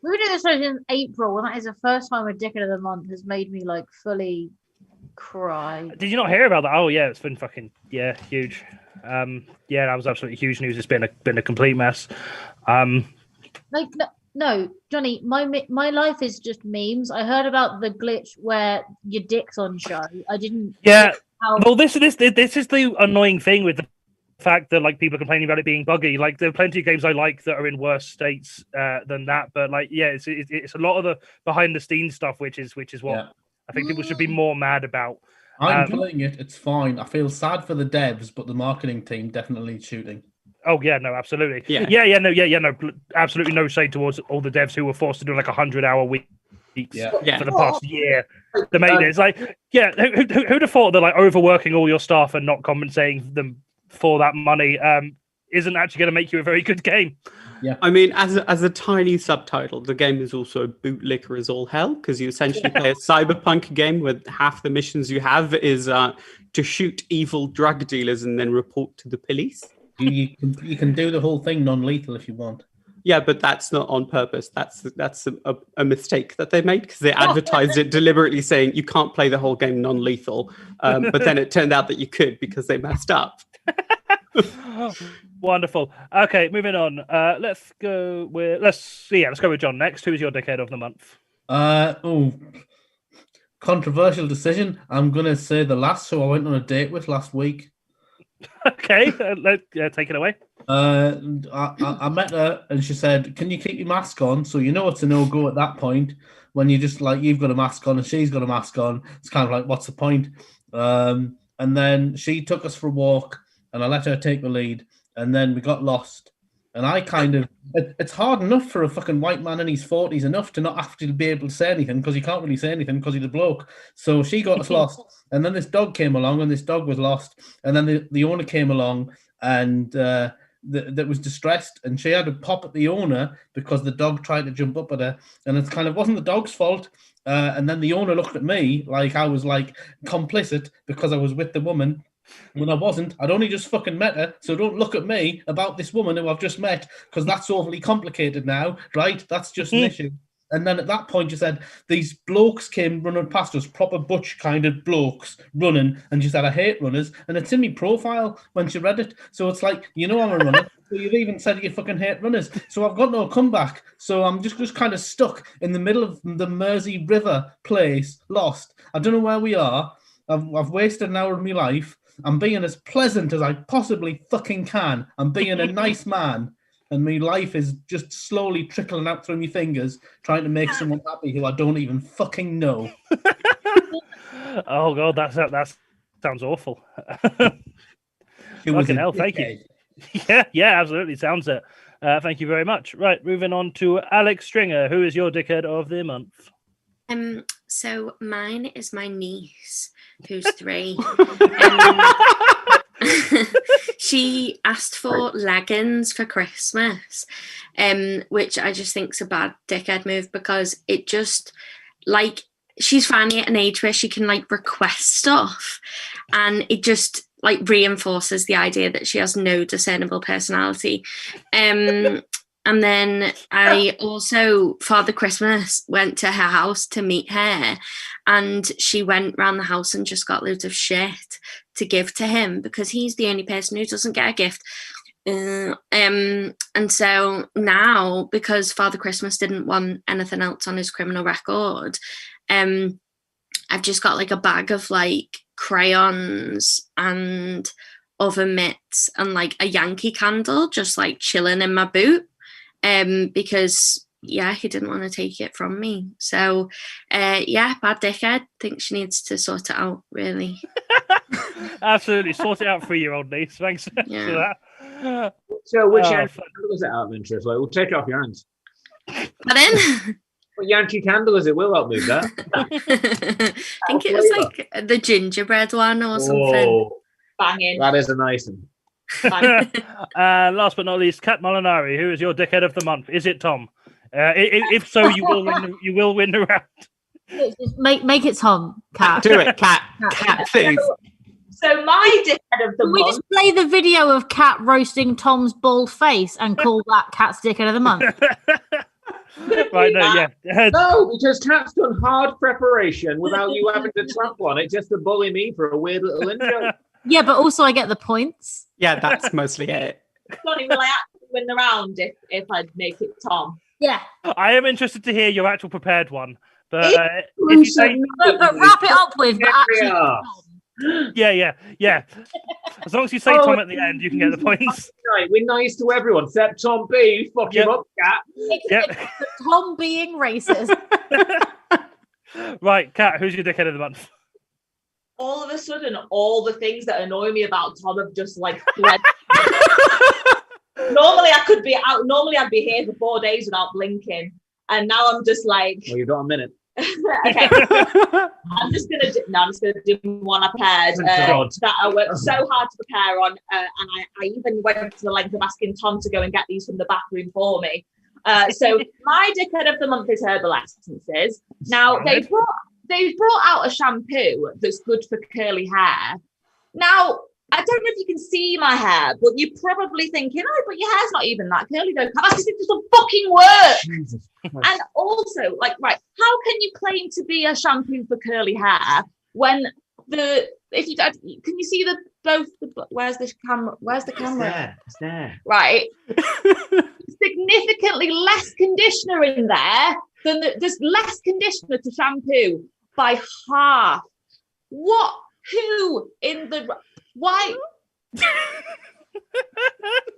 We were doing this in April, and that is the first time a dickhead of the month has made me fully cry. Did you not hear about that? Oh yeah, it's been fucking huge. That was absolutely huge news. It's been a complete mess. No, Jonny, my life is just memes. I heard about the glitch where your dick's on show. I didn't. Yeah. Well, this is the annoying thing with the fact that people are complaining about it being buggy. There are plenty of games I like that are in worse states than that, but it's a lot of the behind the scenes stuff which is what I think people should be more mad about. I'm playing it, it's fine. I feel sad for the devs, but the marketing team definitely shooting. Oh yeah, no, absolutely. No, absolutely no shade towards all the devs who were forced to do 100-hour weeks for the past year. The main is who'd have thought that overworking all your staff and not compensating them for that money isn't actually going to make you a very good game. I mean, as a tiny subtitle, the game is also bootlicker as all hell, because you essentially play a cyberpunk game where half the missions you have is to shoot evil drug dealers and then report to the police. You can do the whole thing non-lethal if you want. Yeah, but that's not on purpose. That's a mistake that they made, because they advertised it deliberately saying you can't play the whole game non-lethal. But then it turned out that you could, because they messed up. Wonderful. Okay, moving on. Let's go with John next. Who's your dickhead of the month? Controversial decision. I'm gonna say the lass who I went on a date with last week. Okay, take it away. I met her and she said, "Can you keep your mask on?" So you know it's a no-go at that point when you just like, you've got a mask on and she's got a mask on. It's kind of like, what's the point? And then she took us for a walk and I let her take the lead, and then we got lost. And I it's hard enough for a fucking white man in his 40s enough to not have to be able to say anything, because he can't really say anything because he's a bloke. So she got us lost. And then this dog came along and this dog was lost. And then the owner came along and that was distressed, and she had to pop at the owner because the dog tried to jump up at her. And it kind of wasn't the dog's fault. And then the owner looked at me like I was like complicit because I was with the woman. When I wasn't, I'd only just fucking met her, so don't look at me about this woman who I've just met, because that's overly complicated now, right? That's just an issue. And then at that point, you said, these blokes came running past us, proper butch kind of blokes running, and you said, I hate runners, and it's in my profile when she read it, so it's like, you know I'm a runner, so you've even said you fucking hate runners, so I've got no comeback, so I'm just kind of stuck in the middle of the Mersey River place, lost. I don't know where we are. I've wasted an hour of my life. I'm being as pleasant as I possibly fucking can. I'm being a nice man. And my life is just slowly trickling out through my fingers, trying to make someone happy who I don't even fucking know. Oh, God, that sounds awful. Fucking hell, thank you. Yeah, absolutely. Sounds it. Thank you very much. Right, moving on to Alex Stringer. Who is your dickhead of the month? So mine is my niece, who's 3. She asked for leggings for Christmas, which I just think's a bad dickhead move, because it just, like, she's finally at an age where she can like request stuff, and it just like reinforces the idea that she has no discernible personality. And then I also, Father Christmas, went to her house to meet her, and she went round the house and just got loads of shit to give to him, because he's the only person who doesn't get a gift. And so now, because Father Christmas didn't want anything else on his criminal record, I've just got like a bag of like crayons and oven mitts and like a Yankee candle just like chilling in my boot. Because he didn't want to take it from me. So bad dickhead. Think she needs to sort it out, really. Absolutely, sort it out for your old niece. Thanks for that. So which Yankee candle is it out of interest? Like, we'll take it off your hands. Pardon? What Yankee candle is it? We'll help move that. I think it was like the gingerbread one or something. Oh, Banging. that is a nice one. Last but not least, Kat Molinari. Who is your dickhead of the month? Is it Thom? If so, you will win the round. Make it Thom, Kat. Do it, Kat. Kat, please. So my dickhead of the Can we month. just play the video of Kat roasting Tom's bald face and call that Kat's dickhead of the month? Right, No, because Kat's done hard preparation without you having to trample on it just to bully me for a weird little intro. Yeah, but also I get the points. Yeah, that's mostly it. Johnny, will I actually win the round if I make it Thom? Yeah. I am interested to hear your actual prepared one. But if you say, but wrap it up with, but actually, yeah. As long as you say Thom at the end, you can get the points. We're nice to everyone except Thom B. Fuck him up, Kat. Yep. Thom being racist. Right, Kat, who's your dickhead of the month? All of a sudden, all the things that annoy me about Thom have just like fled. Normally I'd be here for 4 days without blinking, and now I'm just like, Well, you've got a minute. Okay. I'm just gonna do one I prepared that I worked so hard to prepare on, and I even went to the length of asking Thom to go and get these from the back room for me. So my dickhead of the month is herbal essences. Now they've brought out a shampoo that's good for curly hair. Now I don't know if you can see my hair, but you're probably thinking, oh, but your hair's not even that curly though. That's it doesn't fucking work. And also, like, right, how can you claim to be a shampoo for curly hair when can you see where's the camera? It's there. Right. Significantly less conditioner in there than there's less conditioner to shampoo by half. What? Who in the why?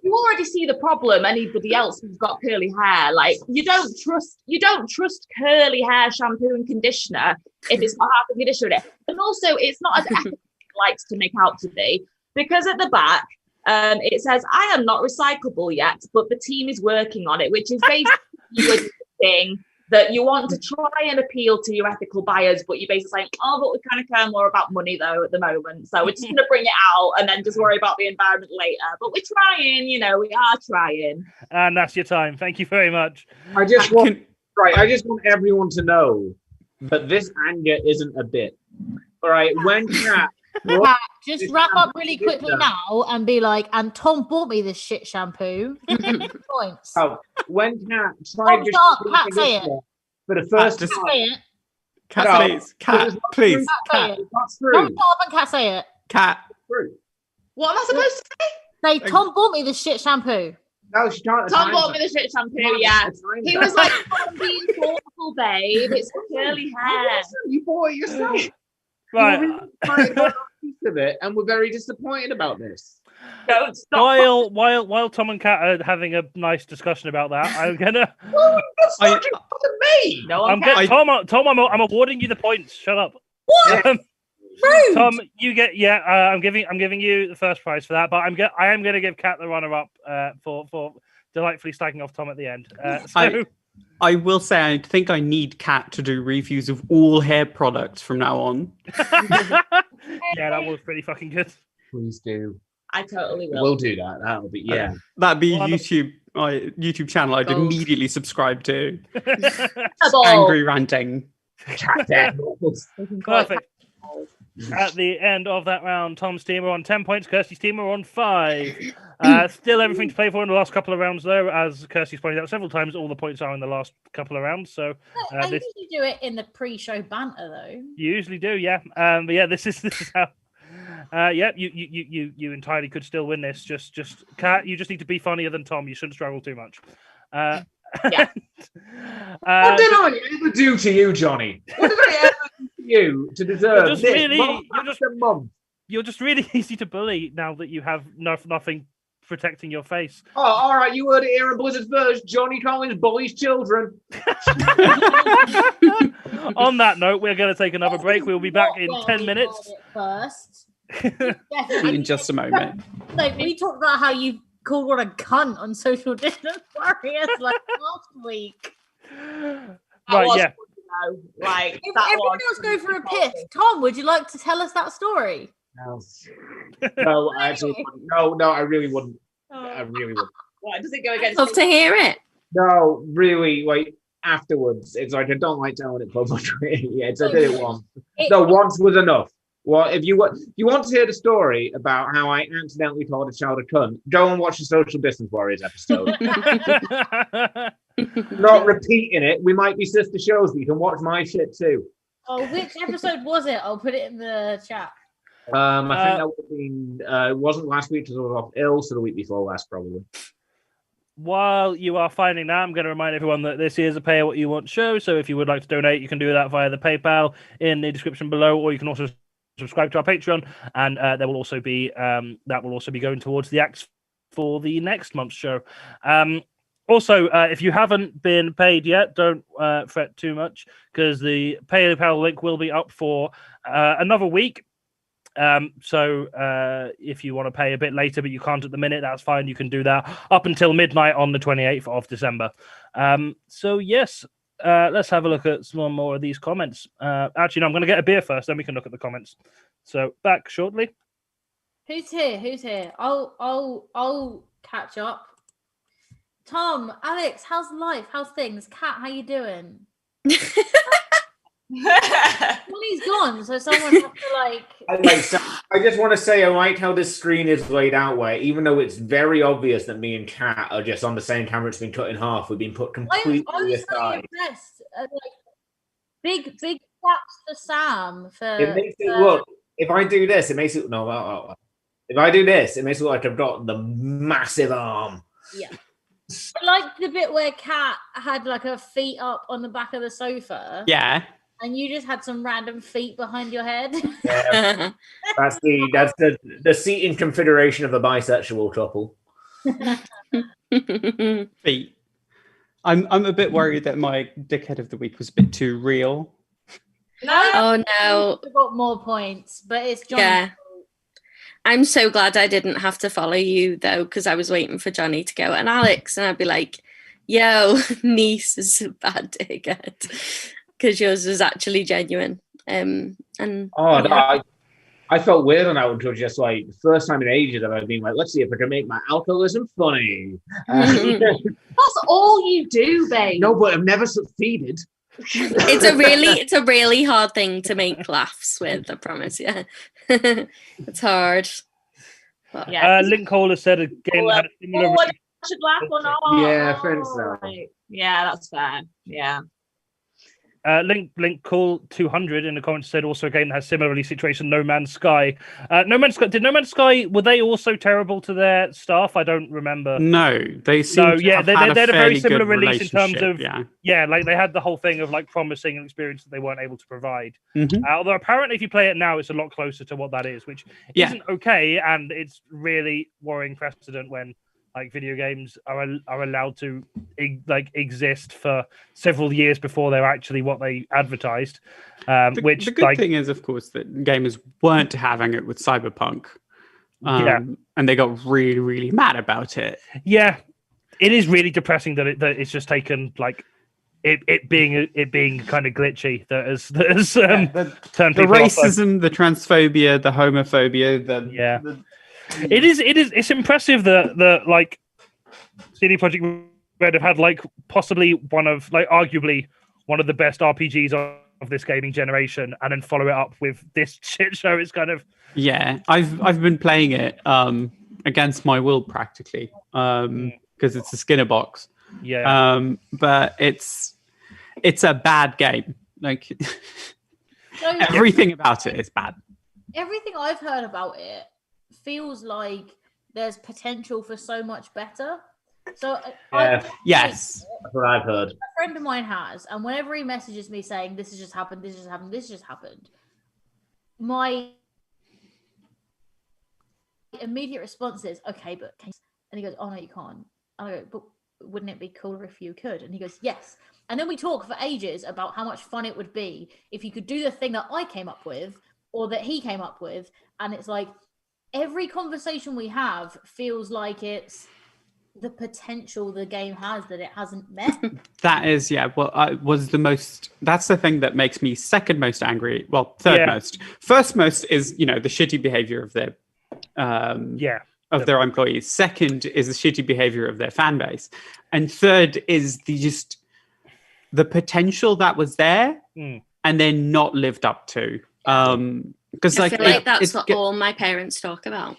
You already see the problem. Anybody else who's got curly hair, like you don't trust curly hair shampoo and conditioner if it's got half the conditioner in it. And also, it's not as ethical as it likes to make out to be, because at the back it says, "I am not recyclable yet, but the team is working on it," which is basically a thing that you want to try and appeal to your ethical buyers, but you're basically saying, oh, but we kind of care more about money though at the moment. So we're just going to bring it out and then just worry about the environment later. But we're trying, we are trying. And that's your time. Thank you very much. I just want everyone to know that this anger isn't a bit. All right, when Kat just wrap up really quickly now and be like, and Thom bought me this shit shampoo. Points. Oh, when Kat tried Kat, say it. For the first time. Say it. Kat, please. Kat, that's true. Don't stop and Kat, say it. Kat. What am I supposed to say? Say, Thom bought me this shit shampoo. No, she can't. Thom bought me the shit shampoo, yeah. He was like, being thoughtful, babe. It's curly hair. You bought it yourself. Right. Of it, and we're very disappointed about this. Don't stop. While Thom and Kat are having a nice discussion about that, I'm gonna. Me. No, Thom, I'm awarding you the points. Shut up. What? Thom, you get I'm giving you the first prize for that, but I am going to give Kat the runner-up for delightfully slagging off Thom at the end. I will say I think I need Kat to do reviews of all hair products from now on. Yeah, that was pretty fucking good. Please do. I totally will. We'll do that. That'll be that'd be YouTube channel I'd immediately subscribe to. Angry ranting. Perfect. At the end of that round, Thom's team are on 10 points, Kirstie's team are on 5. Still everything to play for in the last couple of rounds, though. As Kirstie's pointed out several times, all the points are in the last couple of rounds. So I usually do it in the pre-show banter, though. You usually do, yeah. But yeah, this is how. You entirely could still win this. Just Kat, you just need to be funnier than Thom. You shouldn't struggle too much. Yeah. What did I ever do to you, Jonny? What did I ever do to you to deserve this? You're just really easy to bully now that you have nothing protecting your face. Oh, all right. You heard it here in Blizzard first. Jonny Collins bullies children. On that note, we're going to take another break. We'll be back in 10 minutes. First. In just a moment. Like, we talked about how you called one a cunt on Social Distance Warriors like last week. Right, yeah. Like, if everyone else go for a piss, Thom, would you like to tell us that story? No, I actually wouldn't. No, I really wouldn't. I really wouldn't. Why does it go against? Love to hear it. No, really, like afterwards, it's like I don't like telling it publicly. Yeah, I did it once. Once was enough. Well, if you want to hear the story about how I accidentally called a child a cunt, go and watch the Social Distance Warriors episode. Not repeating it. We might be sister shows, but you can watch my shit too. Oh, which episode was it? I'll put it in the chat. I think that would have been. It wasn't last week because I was off ill, so the week before last, probably. While you are finding that, I'm going to remind everyone that this is a pay what you want show. So if you would like to donate, you can do that via the PayPal in the description below, or you can also subscribe to our Patreon, and there will also be that will also be going towards the acts for the next month's show. Also, if you haven't been paid yet, don't fret too much, because the PayPal link will be up for another week. So if you want to pay a bit later, but you can't at the minute, that's fine. You can do that up until midnight on the 28th of December. So yes, let's have a look at some more of these comments. Actually, no, I'm going to get a beer first, then we can look at the comments. So back shortly. Who's here? I'll catch up. Tom, Alex, how's life? How's things? Kat, how you doing? Johnny's gone, so someone has to I just want to say I like how this screen is laid out, where even though it's very obvious that me and Kat are just on the same camera, it's been cut in half. We've been put completely I was so aside. impressed. Big claps for Sam for. It makes it look. If I do this, it makes it If I do this, it makes it look like I've got the massive arm. Yeah. I like the bit where Kat had like her feet up on the back of the sofa. Yeah. And you just had some random feet behind your head. Yeah. that's the seating configuration of a bisexual couple. Feet. I'm a bit worried that my dickhead of the week was a bit too real. Oh no. I've got more points, but it's Johnny. Yeah. I'm so glad I didn't have to follow you though, because I was waiting for Jonny to go and Alex, and I'd be like, yo, niece is a bad dickhead. Because yours was actually genuine. I felt weird on that one until just like the first time in ages that I've been like, let's see if I can make my alcoholism funny. That's all you do, babe. No, but I've never succeeded. It's a really hard thing to make laughs with, I promise. Yeah. It's hard. But, Yeah. Link Caller said a game that had a similar. Should laugh or not? Yeah, I think so. Right. Yeah, that's fair. Yeah. Link Call 200 in the comments said also a game that has similar release situation, No Man's Sky. No Man's Sky, were they also terrible to their staff? I don't remember. No, they seem they had a very similar release in terms of like they had the whole thing of like promising an experience that they weren't able to provide. Mm-hmm. Although apparently if you play it now, it's a lot closer to what that is, which isn't okay, and it's really worrying precedent when like video games are allowed to exist for several years before they're actually what they advertised. The good thing is, of course, that gamers weren't having it with Cyberpunk, and they got really, really mad about it. Yeah, it is really depressing that it's just taken like it being kind of glitchy that has turned the people racism, the transphobia, the homophobia, It's impressive that like CD Projekt Red have had like possibly arguably one of the best RPGs of this gaming generation, and then follow it up with this shit show. It's kind of I've been playing it against my will practically because it's a Skinner box. But it's a bad game. Like everything about it is bad. Everything I've heard about it feels like there's potential for so much better. So yes, that's what I've heard. A friend of mine has, and whenever he messages me saying this has just happened, my immediate response is, okay, but can you... And he goes, oh no, you can't. And I go, but wouldn't it be cooler if you could? And he goes, yes. And then we talk for ages about how much fun it would be if you could do the thing that I came up with or that he came up with. And it's like every conversation we have feels like it's the potential the game has that it hasn't met. That is, that's the thing that makes me second most angry. Well, third most. First most is, the shitty behavior of their their employees. Second is the shitty behavior of their fan base. And third is the potential that was there and then not lived up to. Because I feel like that's what all my parents talk about.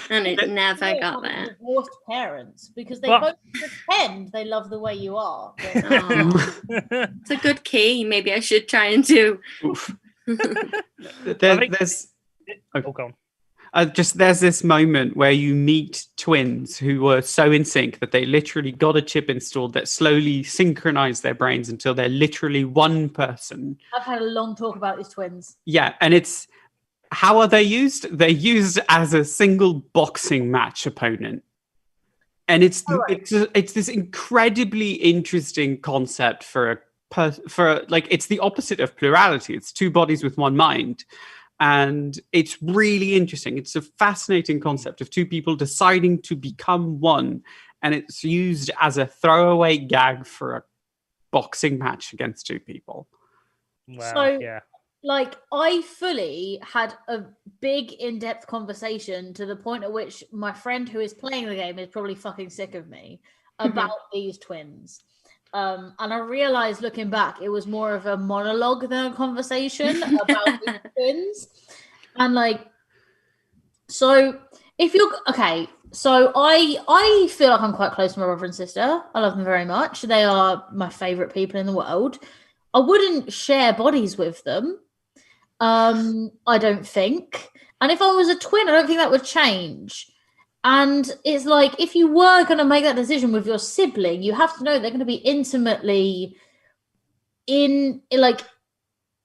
And it never got there. Divorced parents, because they both pretend they love the way you are. It's a good key. Maybe I should try and do. There's this moment where you meet twins who were so in sync that they literally got a chip installed that slowly synchronized their brains until they're literally one person. I've had a long talk about these twins. Yeah, and it's how are they used? They're used as a single boxing match opponent. And it's this incredibly interesting concept for it's the opposite of plurality. It's two bodies with one mind. And it's really interesting. It's a fascinating concept of two people deciding to become one and it's used as a throwaway gag for a boxing match against two people. Wow, So- yeah. Like, I fully had a big in-depth conversation to the point at which my friend who is playing the game is probably fucking sick of me about these twins. And I realized looking back, it was more of a monologue than a conversation about these twins. And like, so if you're okay, so I feel like I'm quite close to my brother and sister. I love them very much. They are my favorite people in the world. I wouldn't share bodies with them. I don't think. And if I was a twin, I don't think that would change. And it's like, if you were going to make that decision with your sibling, you have to know they're going to be intimately they're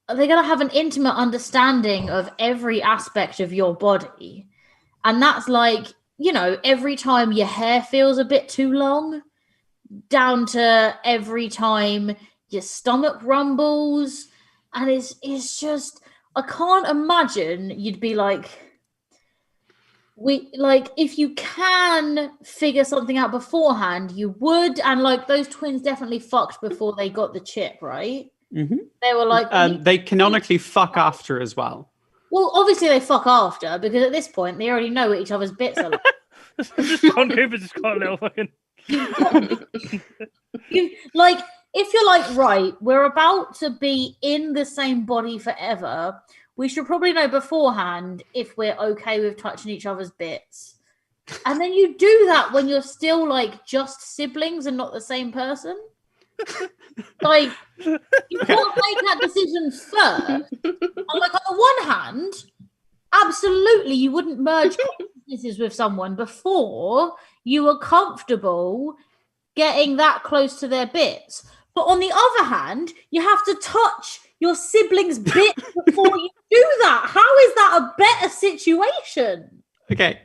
going to have an intimate understanding of every aspect of your body. And that's like, you know, every time your hair feels a bit too long, down to every time your stomach rumbles. And it's just, I can't imagine you'd be like, if you can figure something out beforehand, you would. And like, those twins definitely fucked before they got the chip, right? Mm-hmm. They were like, they canonically fuck after as well. well, obviously they fuck after, because at this point they already know what each other's bits are like. John Cooper's just got a little fucking. Like, if you're like, right, we're about to be in the same body forever, we should probably know beforehand if we're okay with touching each other's bits. And then you do that when you're still like just siblings and not the same person. Like, you can't make that decision first. And like, on the one hand, absolutely you wouldn't merge consciousnesses with someone before you were comfortable getting that close to their bits. But on the other hand, you have to touch your sibling's bits before you do that. How is that a better situation? Okay.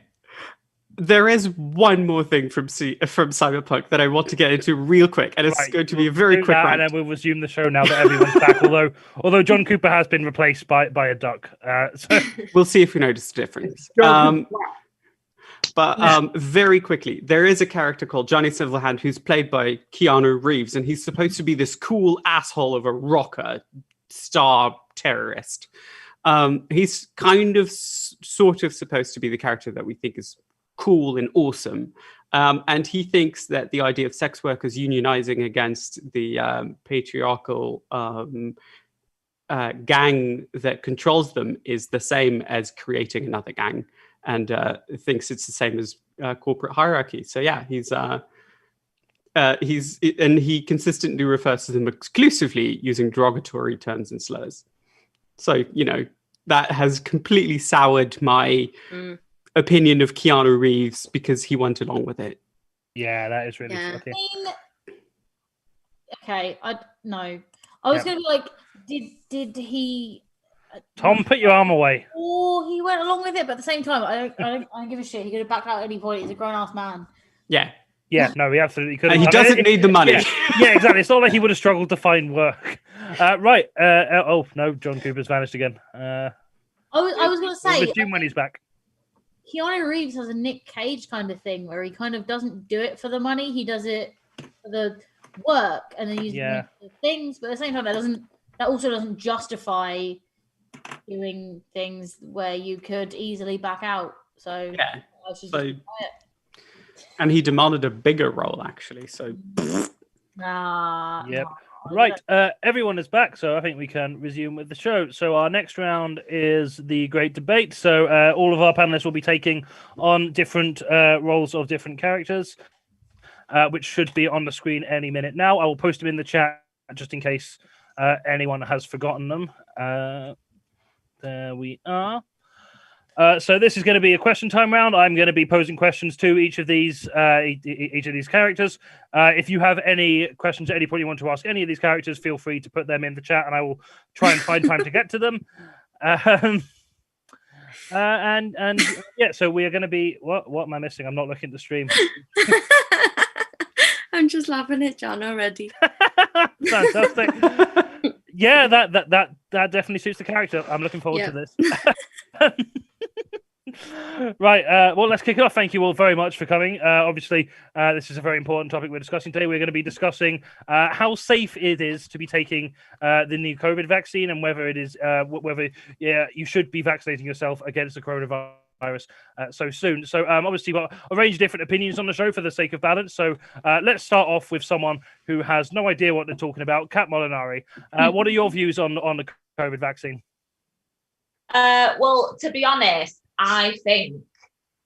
There is one more thing from Cyberpunk that I want to get into real quick, and it's going to be a very quick rant. rant. And then we'll resume the show now that everyone's back. Although John Cooper has been replaced by a duck. So We'll see if we notice the difference. But very quickly, there is a character called Johnny Silverhand who's played by Keanu Reeves, and he's supposed to be this cool asshole of a rocker, star terrorist. He's kind of sort of supposed to be the character that we think is cool and awesome. And he thinks that the idea of sex workers unionizing against the patriarchal gang that controls them is the same as creating another gang, and thinks it's the same as corporate hierarchy. So yeah, he consistently refers to them exclusively using derogatory terms and slurs. So, you know, that has completely soured my opinion of Keanu Reeves because he went along with it. yeah, that is really funny. Okay, I was going to be like, did he? Thom, put your arm away. Oh, he went along with it, but at the same time, I don't give a shit. He could have backed out at any point. He's a grown ass man. Yeah. Yeah, no, he absolutely could. And he doesn't need the money. Yeah, exactly. It's not like he would have struggled to find work. Right. Oh no, John Cooper's vanished again. I was going to say, we'll resume when he's back. Keanu Reeves has a Nick Cage kind of thing where he kind of doesn't do it for the money. He does it for the work, and then uses the things. But at the same time, that also doesn't justify doing things where you could easily back out. So yeah. I should just try it. And he demanded a bigger role, actually. So, Yep. No, Right. Everyone is back, so I think we can resume with the show. So our next round is the great debate. So all of our panelists will be taking on different roles of different characters, which should be on the screen any minute now. I will post them in the chat just in case anyone has forgotten them. There we are. So this is going to be a question time round. I'm going to be posing questions to each of these characters. If you have any questions at any point you want to ask any of these characters, feel free to put them in the chat, and I will try and find time to get to them. And yeah, so we are going to be what am I missing? I'm not looking at the stream. I'm just laughing at John already. Fantastic. Yeah, that definitely suits the character. I'm looking forward to this. Right. Well, let's kick it off. Thank you all very much for coming. Obviously, this is a very important topic we're discussing today. We're going to be discussing how safe it is to be taking the new COVID vaccine and whether it is whether you should be vaccinating yourself against the coronavirus so soon. So obviously, we've got a range of different opinions on the show for the sake of balance. So let's start off with someone who has no idea what they're talking about. Kat Molinari, what are your views on the COVID vaccine? Well, to be honest, I think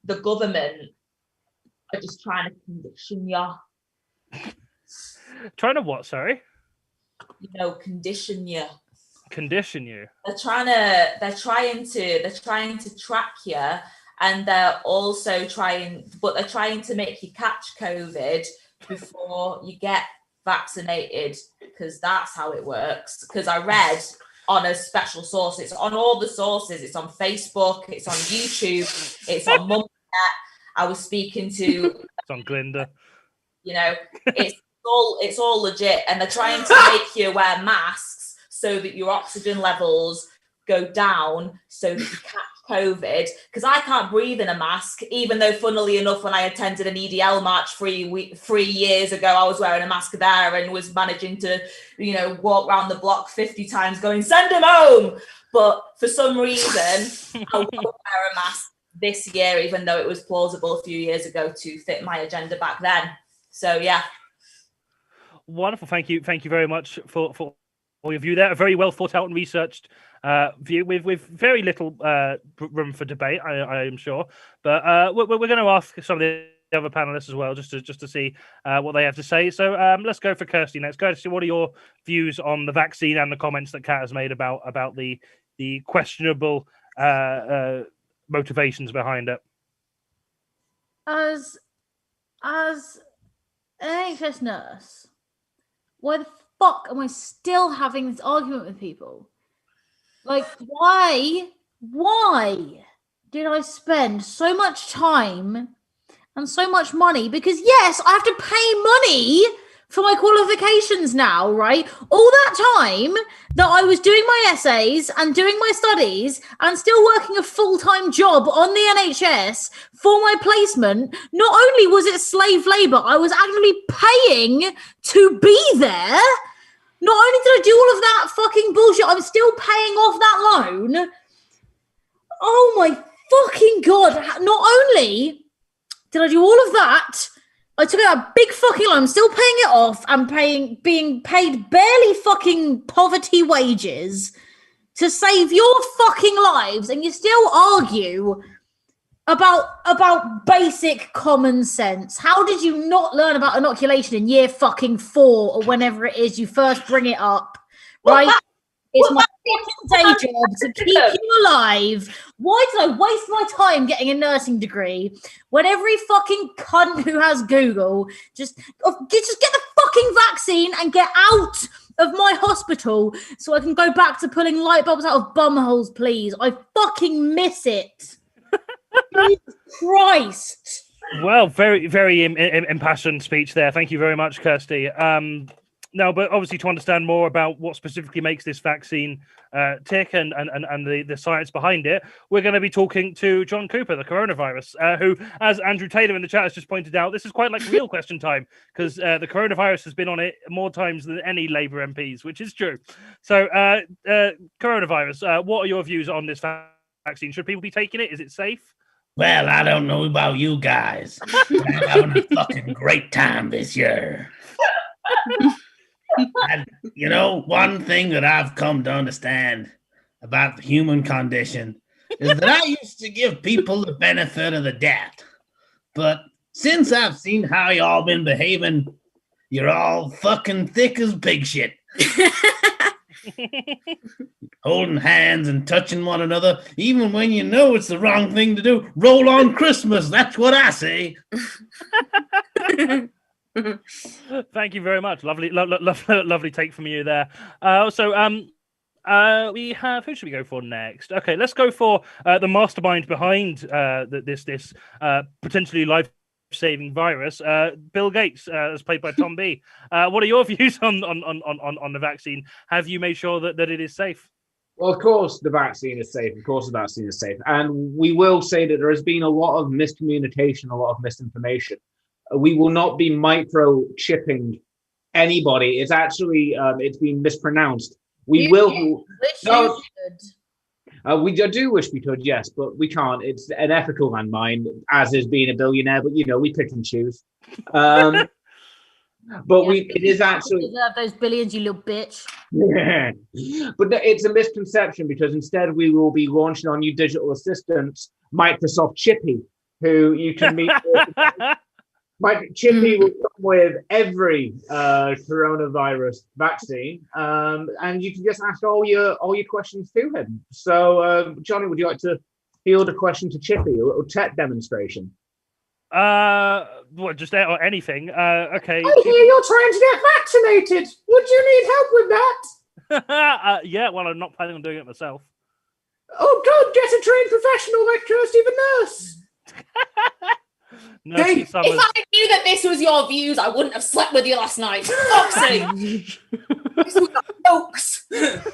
the government are just trying to condition you. Trying to what? Sorry. Condition you. Condition you. They're trying to track you, and they're trying to make you catch COVID before you get vaccinated, because that's how it works. Because I read on a special source, it's on all the sources, it's on Facebook, it's on YouTube, it's on Mumnet. I was speaking to it's on Glinda. It's all legit, and they're trying to make you wear masks so that your oxygen levels go down so that you catch COVID, because I can't breathe in a mask, even though, funnily enough, when I attended an EDL march 3 years ago, I was wearing a mask there and was managing to, walk around the block 50 times going, send him home. But for some reason, I won't wear a mask this year, even though it was plausible a few years ago to fit my agenda back then. So, yeah. Wonderful. Thank you very much for all your view there. A very well thought out and researched view with very little room for debate, I am sure. But we're going to ask some of the other panelists as well, just to see what they have to say. So let's go for Kirstie next. Kirstie, what are your views on the vaccine and the comments that Kat has made about the questionable motivations behind it? As an NHS nurse, why the fuck am I still having this argument with people? Like, why did I spend so much time and so much money? Because yes, I have to pay money for my qualifications now, right? All that time that I was doing my essays and doing my studies and still working a full-time job on the NHS for my placement, not only was it slave labour, I was actually paying to be there. Not only did I do all of that fucking bullshit, I'm still paying off that loan. Oh my fucking God. Not only did I do all of that, I took out a big fucking loan, I'm still paying it off and being paid barely fucking poverty wages to save your fucking lives, and you still argue about basic common sense. How did you not learn about inoculation in year fucking 4 or whenever it is you first bring it up, right? It's my fucking day job to keep you alive. Why did I waste my time getting a nursing degree when every fucking cunt who has Google just get the fucking vaccine and get out of my hospital so I can go back to pulling light bulbs out of bum holes, please? I fucking miss it. Jesus Christ. Well, very, very impassioned speech there. Thank you very much, Kirstie. No, but obviously to understand more about what specifically makes this vaccine tick and the science behind it, we're going to be talking to John Cooper, the coronavirus, who, as Andrew Taylor in the chat has just pointed out, this is quite like real question time, because the coronavirus has been on it more times than any Labour MPs, which is true. So, coronavirus, what are your views on this vaccine? Should people be taking it? Is it safe? Well, I don't know about you guys, but I'm having a fucking great time this year. And, one thing that I've come to understand about the human condition is that I used to give people the benefit of the doubt. But since I've seen how y'all been behaving, you're all fucking thick as pig shit. Holding hands and touching one another, even when you know it's the wrong thing to do. Roll on Christmas, that's what I say. Thank you very much. Lovely take from you there. We have, who should we go for next? Okay, let's go for the mastermind behind this potentially life-saving virus, Bill Gates, as played by Thom B. What are your views on the vaccine? Have you made sure that it is safe? Well, of course, the vaccine is safe. Of course, the vaccine is safe. And we will say that there has been a lot of miscommunication, a lot of misinformation. We will not be microchipping anybody. It's actually, it's been mispronounced. We will. No, I do wish we could, yes, but we can't. It's an ethical landmine, as is being a billionaire, but, we pick and choose. But it is actually deserve those billions, you little bitch. Yeah. But it's a misconception because instead we will be launching our new digital assistant, Microsoft Chippy, who you can meet. Chippy will come with every coronavirus vaccine, and you can just ask all your questions to him. So, Jonny, would you like to field a question to Chippy, a little tech demonstration? What, just or anything? Okay. I hear you're trying to get vaccinated. Would you need help with that? Yeah, well, I'm not planning on doing it myself. Oh, God, get a trained professional like Kirstie the nurse. Hey, if I knew that this was your views, I wouldn't have slept with you last night. Foxy! This was jokes. Get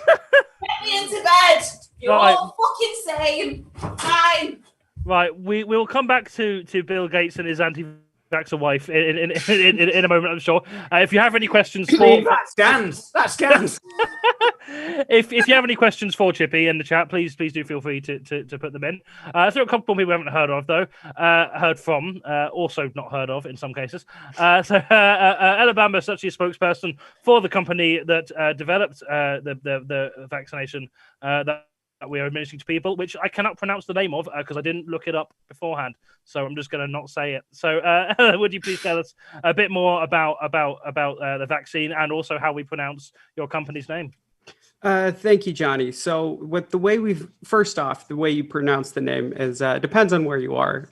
me into bed. You're all fucking sane. Fine. Right, we'll come back to Bill Gates and his anti-vaxxer wife in a moment, I'm sure. If you have any questions for that stands. if you have any questions for Chippy in the chat, please do feel free to put them in. There are a couple of people we haven't heard of though, heard from, also not heard of in some cases. So Ela Bambust is actually a spokesperson for the company that developed the vaccination that we are administering to people, which I cannot pronounce the name of because I didn't look it up beforehand. So I'm just going to not say it. So would you please tell us a bit more about the vaccine and also how we pronounce your company's name? Thank you, Jonny. So the way you pronounce the name is depends on where you are.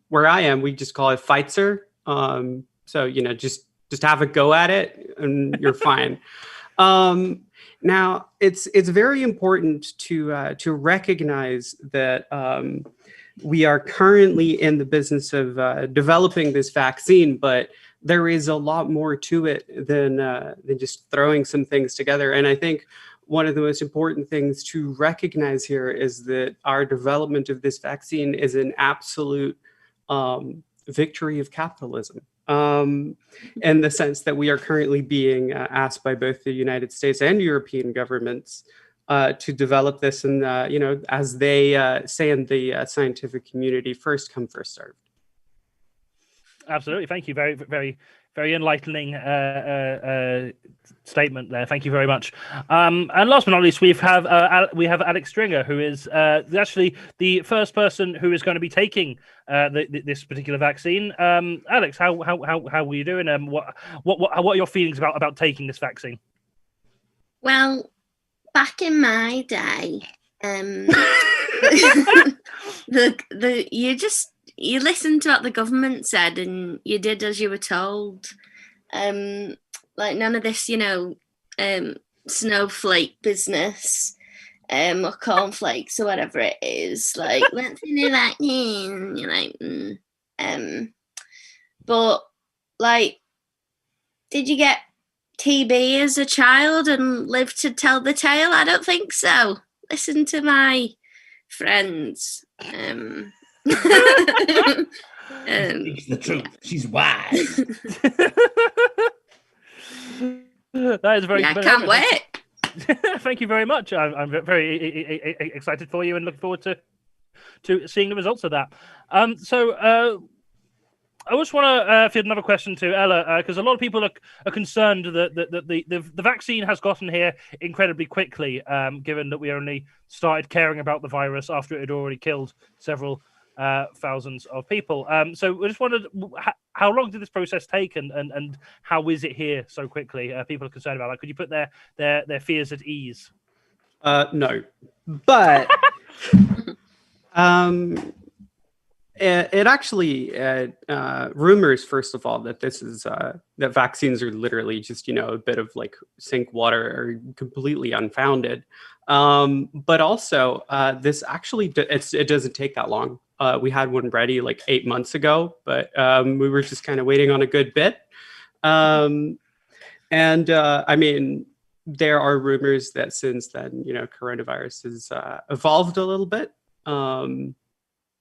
Where I am, we just call it Pfizer. So just have a go at it and you're fine. Now, it's very important to recognize that we are currently in the business of developing this vaccine, but there is a lot more to it than just throwing some things together. And I think one of the most important things to recognize here is that our development of this vaccine is an absolute victory of capitalism. In the sense that we are currently being asked by both the United States and European governments to develop this, and as they say in the scientific community, first come, first served. Absolutely, thank you. Very, very, very enlightening statement there. Thank you very much. And last but not least, we have Alex Stringer, who is actually the first person who is going to be taking this particular vaccine. Alex, how are you doing? What are your feelings about taking this vaccine? Well, back in my day, you listened to what the government said and you did as you were told. Like none of this, snowflake business or cornflakes or whatever it is. Like, let's do that. You're like, but like, did you get TB as a child and live to tell the tale? I don't think so. Listen to my friends. Speaks the truth. She's wise. That is very. I can't wait. Thank you very much. I'm very excited for you and looking forward to seeing the results of that. I just want to field another question to Ela, because a lot of people are concerned that the vaccine has gotten here incredibly quickly, given that we only started caring about the virus after it had already killed several thousands of people. So I just wondered, how long did this process take, and how is it here so quickly? People are concerned about that. Could you put their fears at ease? No, but it actually rumors, first of all, that this is that vaccines are literally just a bit of like sink water, or completely unfounded. But also this actually it doesn't take that long. We had one ready like 8 months ago, but we were just kind of waiting on a good bit. I mean, there are rumors that since then, coronavirus has evolved a little bit.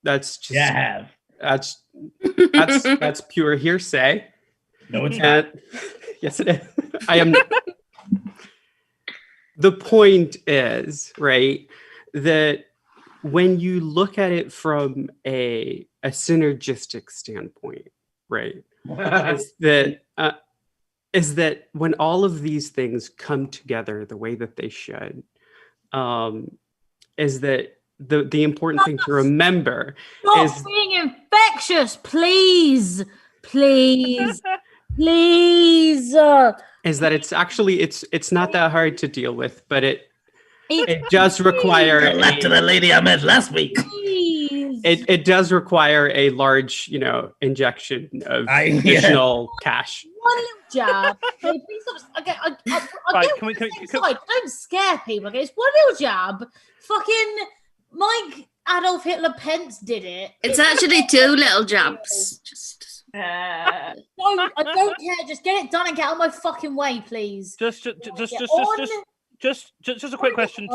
That's just that's pure hearsay. No, it's not. Yes, it is. I am. The point is, right, that when you look at it from a synergistic standpoint, right, is that when all of these things come together the way that they should, is that the important thing to remember Stop being infectious, please. Please. Please. Is that it's actually it's not that hard to deal with, but it does require To the lady I met last week. It does require a large, injection of additional cash. One little jab. Don't scare people. Okay, it's one little jab. Fucking Mike Adolf Hitler Pence did it. It's actually 2 little jabs. No, I don't care. Just get it done and get out of my fucking way, please. Just a quick question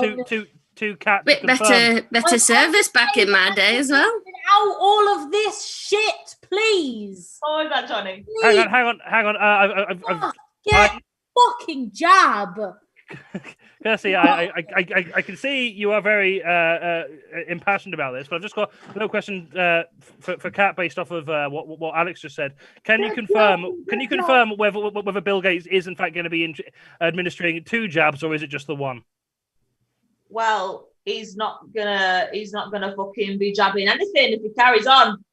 to Kat. Bit better service back in my day as well. Out all of this shit, please. Oh, is that Jonny? Hang on. Get fucking jab. Kirstie, I can see you are very impassioned about this, but I've just got a little question for Kat based off of what Alex just said. Can you confirm whether Bill Gates is in fact going to be administering 2 jabs, or is it just the one? Well, he's not gonna fucking be jabbing anything if he carries on.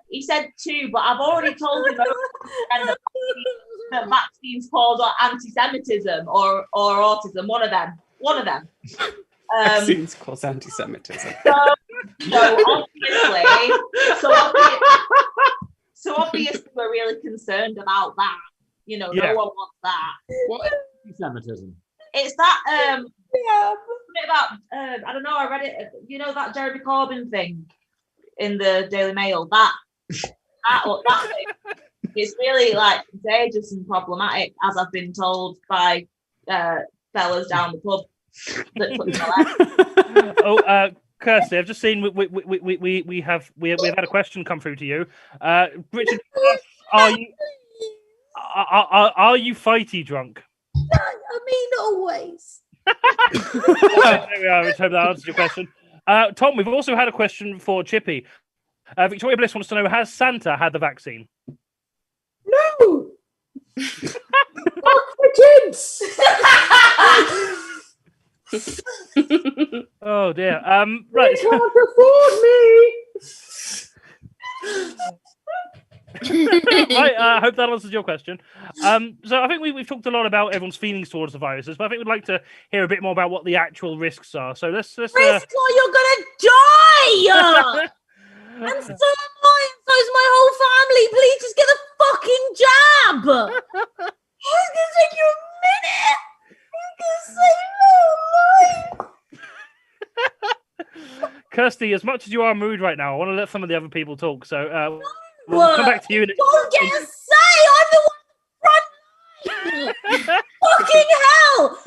He said 2, but I've already told him that vaccines cause anti-Semitism or autism. One of them. Vaccines cause anti-Semitism. So obviously we're really concerned about that. No one wants that. What is anti-Semitism? It's that about I don't know. I read it. That Jeremy Corbyn thing in the Daily Mail. That thing. It's really contagious and problematic, as I've been told by fellas down the pub. Kirstie, I've just seen we have had a question come through to you. Richard, are you fighty drunk? I mean, always. There we are. Let's hope that answers your question. Thom, we've also had a question for Chippy. Victoria Bliss wants to know: has Santa had the vaccine? No. Fuck the kids. Oh dear. Right. They can't afford me. Right, I hope that answers your question. So I think we've talked a lot about everyone's feelings towards the viruses, but I think we'd like to hear a bit more about what the actual risks are. So let's Risk or you're gonna die! And so am I, and so's my whole family. Please just get the fucking jab! It's gonna take you a minute! It's gonna save your life! Kirstie, as much as you are mood right now, I want to let some of the other people talk. So we'll come back to you. Don't get a say! I'm the one front. Fucking hell!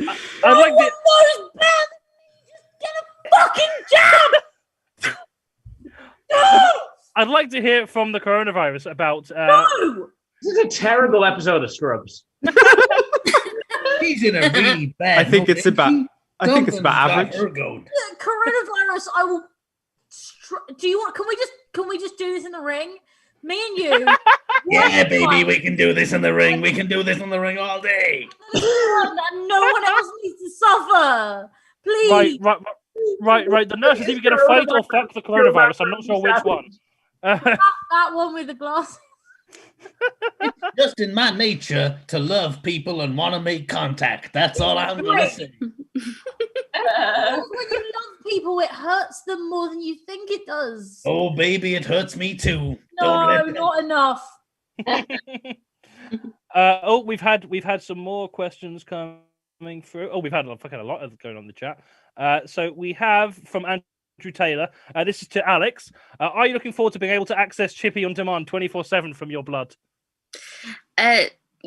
I'd like to. Knows better. Just get a fucking jab! I'd like to hear from the coronavirus about. No! This is a terrible episode of Scrubs. He's in a really bad. I think it's about average. Coronavirus. I will. Do you want? Can we just do this in the ring? Me and you. Yeah, baby, we can do this in the ring. We can do this in the ring all day. No one else needs to suffer. Please. Right. The nurse is either going to fight or fuck the coronavirus. I'm not sure which one. That one with the glass. It's just in my nature to love people and want to make contact. That's all I'm going to say. When you love people, it hurts them more than you think it does. Oh, baby, it hurts me too. No, not enough. We've had some more questions coming through. Oh, we've had a lot of going on in the chat. So we have from Andrew Taylor. This is to Alex. Are you looking forward to being able to access Chippy on demand 24/7 from your blood?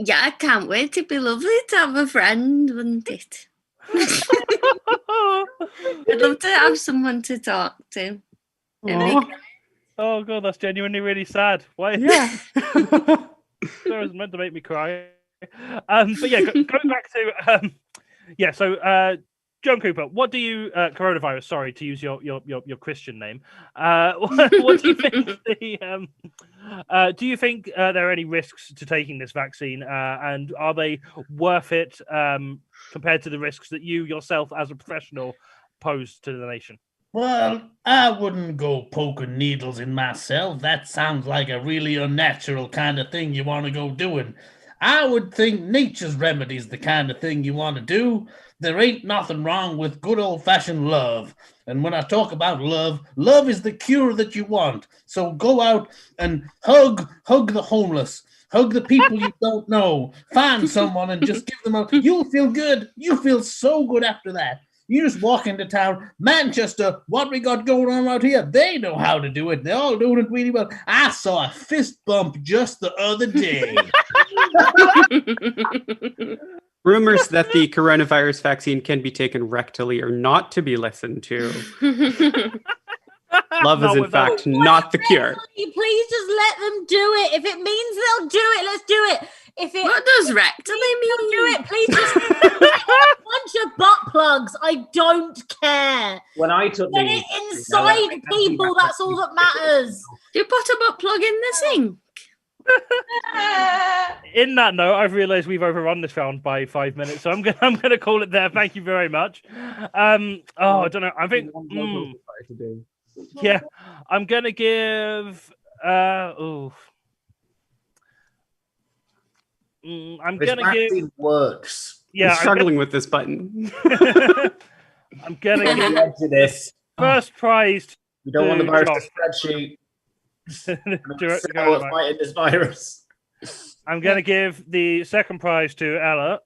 Yeah, I can't wait. It'd be lovely to have a friend, wouldn't it? I'd love to have someone to talk to. It'd be Aw. great. Oh god, that's genuinely really sad. Why? Yeah. That was meant to make me cry. But yeah, going back to yeah. So, John Cooper, what do you coronavirus? Sorry to use your Christian name. What do you think? Do you think there are any risks to taking this vaccine, and are they worth it compared to the risks that you yourself, as a professional, pose to the nation? Well, I wouldn't go poking needles in myself. That sounds like a really unnatural kind of thing you want to go doing. I would think nature's remedy's the kind of thing you want to do. There ain't nothing wrong with good old-fashioned love. And when I talk about love, love is the cure that you want. So go out and hug the homeless. Hug the people you don't know. Find someone and just give them a... You'll feel good. You'll feel so good after that. You just walk into town, Manchester, what we got going on out here? They know how to do it. They're all doing it really well. I saw a fist bump just the other day. Rumors that the coronavirus vaccine can be taken rectally are not to be listened to. Love is, in fact, not the cure. Please just let them do it. If it means they'll do it, let's do it. If it What does rectally mean? do it, please just a bunch of butt plugs. I don't care. When I took Get the it inside people. That's all that matters. Do you put a butt plug in the sink? In that note, I've realised we've overrun this round by 5 minutes, so I'm gonna call it there. Thank you very much. I don't know. I think yeah, I'm gonna give I'm This gonna give vaccine works. yeah. I'm struggling with this button. I'm gonna Get give the edge of this. first prize. You don't want the virus Josh. spreadsheet. to Fighting this virus. I'm gonna give the second prize to Ella,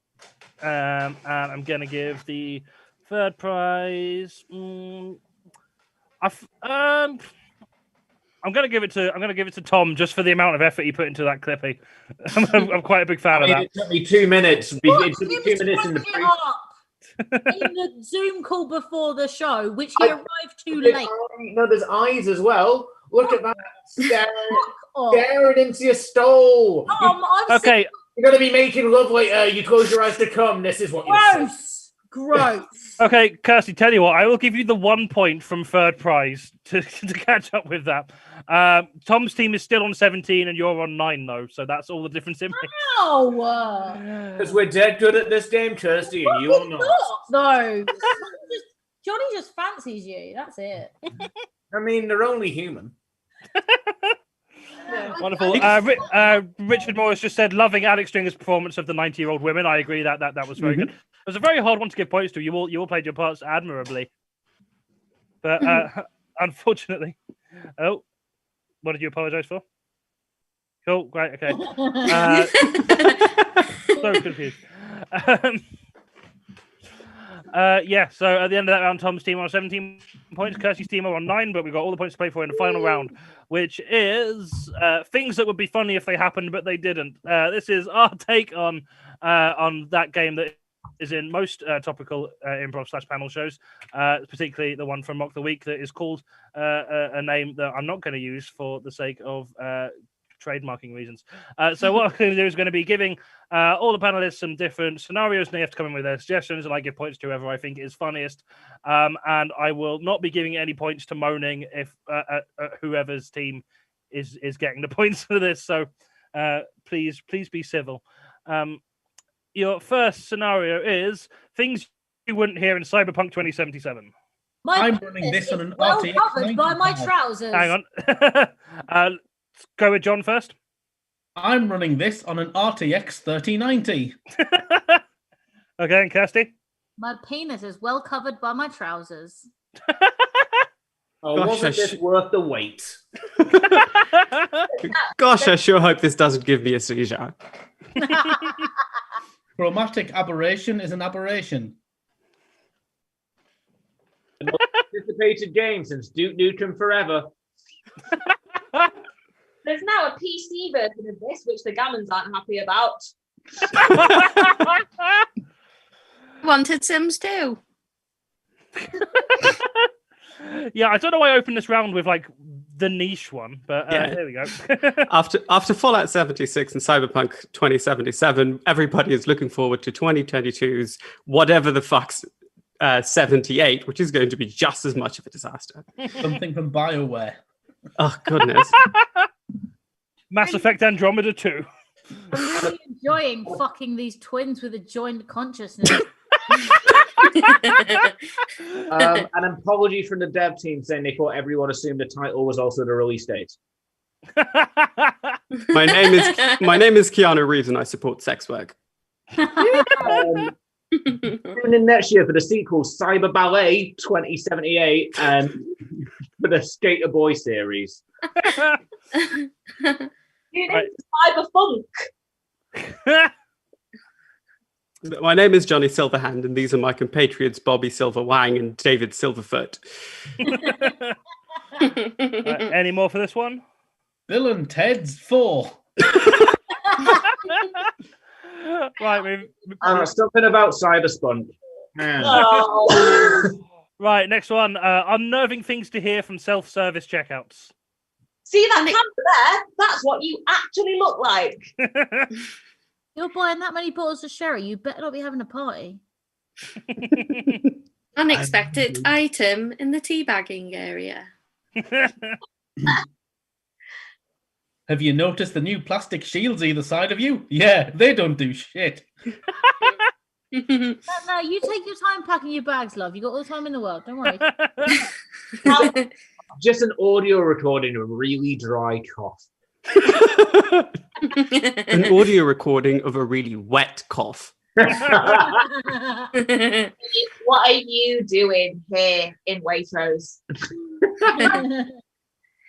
and I'm gonna give the third prize. I'm gonna give it to Thom just for the amount of effort he put into that clippy. I'm quite a big fan of that. It took me 2 minutes. It took me 2 minutes in the It up in the Zoom call before the show, which he arrived too late. No, there's eyes as well. Look at that. Staring into your stole. Okay. You're gonna be making love like you close your eyes to come. This is what you're Gross. Okay, Kirstie, tell you what, I will give you the 1 point from third prize to catch up with that. Tom's team is still on 17 and you're on 9, though, so that's all the difference in me. No. Because we're dead good at this game, Kirstie, and you are not. No. Johnny just fancies you. That's it. I mean, they're only human. Wonderful. Richard Morris just said, loving Alex Stringer's performance of the 90-year-old women. I agree that was very good. It was a very hard one to give points to. You all played your parts admirably. But unfortunately... Oh, what did you apologise for? Cool, great, okay. So confused. Yeah, so at the end of that round, Tom's team on 17 points, Kirstie's team are on 9, but we've got all the points to play for in the final round, which is things that would be funny if they happened, but they didn't. This is our take on that game that is in most topical improv/panel shows, particularly the one from Mock the Week that is called a name that I'm not going to use for the sake of trademarking reasons. So what I'm going to do is going to be giving all the panelists some different scenarios, and they have to come in with their suggestions, and I give points to whoever I think is funniest. And I will not be giving any points to moaning if whoever's team is getting the points for this. So please be civil. Your first scenario is things you wouldn't hear in Cyberpunk 2077. I'm running this on an well RTX covered by my trousers. Hang on. Let's go with John first. I'm running this on an RTX 3090. Okay, and Kirstie? My penis is well covered by my trousers. Wasn't this worth the wait? Gosh, I sure hope this doesn't give me a seizure. Chromatic aberration is an aberration. The most anticipated game since Duke Nukem Forever. There's now a PC version of this, which the Gammons aren't happy about. Wanted Sims too. Yeah, I don't know why I opened this round with like the niche one, but Yeah. there we go. After Fallout 76 and Cyberpunk 2077, everybody is looking forward to 2022's whatever the fuck's 78, which is going to be just as much of a disaster. Something from BioWare. Oh, goodness. Mass Effect Andromeda 2. I'm really enjoying fucking these twins with a joint consciousness. An apology from the dev team saying they thought everyone assumed the title was also the release date. My name is Keanu Reeves and I support sex work. Tune in next year for the sequel, Cyber Ballet 2078, and for the Skater Boy series. Tune in to Cyberpunk. My name is Jonny Silverhand, and these are my compatriots Bobby Silverwang and David Silverfoot. Any more for this one? Bill and Ted's 4. Right, something about Cyberspunk. Right, next one. Unnerving things to hear from self-service checkouts. See that camera there? That's what you actually look like. You're buying that many bottles of sherry, you better not be having a party. Unexpected item in the teabagging area. Have you noticed the new plastic shields either side of you? Yeah, they don't do shit. No, you take your time packing your bags, love. You got all the time in the world. Don't worry. Just an audio recording of a really dry cough. An audio recording of a really wet cough. What are you doing here in Waitrose?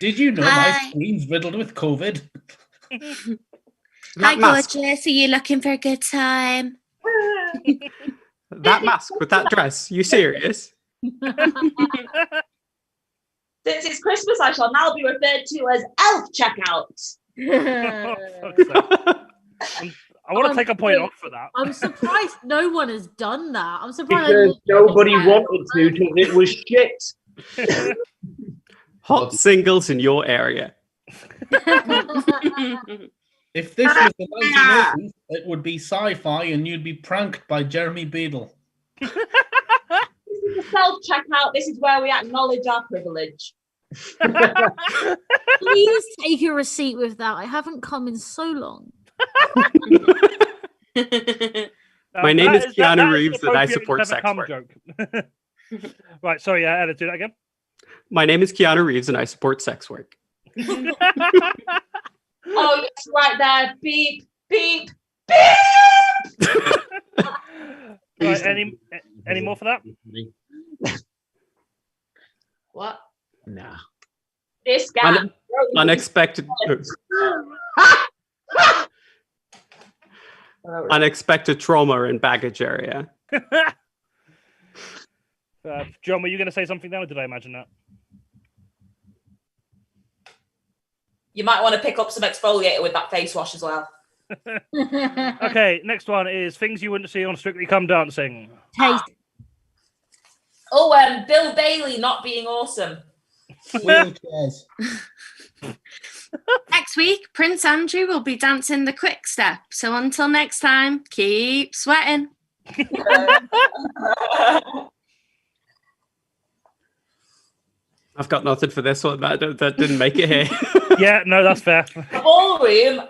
Did you know my screen's riddled with COVID? Hi, gorgeous. Are you looking for a good time? That mask with that dress. You serious? Since it's Christmas, I shall now be referred to as Elf Checkout. I want to take a point off for that. I'm surprised no one has done that. I'm surprised Because nobody wanted to because it was shit. Hot singles in your area. If this was the 1980s, it would be sci-fi and you'd be pranked by Jeremy Beadle. This is the self-checkout. This is where we acknowledge our privilege. Please take your receipt with that. I haven't come in so long. My name is Keanu Reeves and I support sex work. Right, sorry, Ella, do that again. My name is Keanu Reeves and I support sex work. Oh, yes, right there. Beep, beep, beep. Right, any more for that? What? Nah. This guy. Unexpected. Unexpected trauma in baggage area. John, were you going to say something now, or did I imagine that? You might want to pick up some exfoliator with that face wash as well. Okay, next one is things you wouldn't see on Strictly Come Dancing. Taste. Oh, Bill Bailey not being awesome. Wheelchairs. Next week, Prince Andrew will be dancing the quick step. So until next time, keep sweating. I've got nothing for this one. That didn't make it here. Yeah, no, that's fair. A ballroom,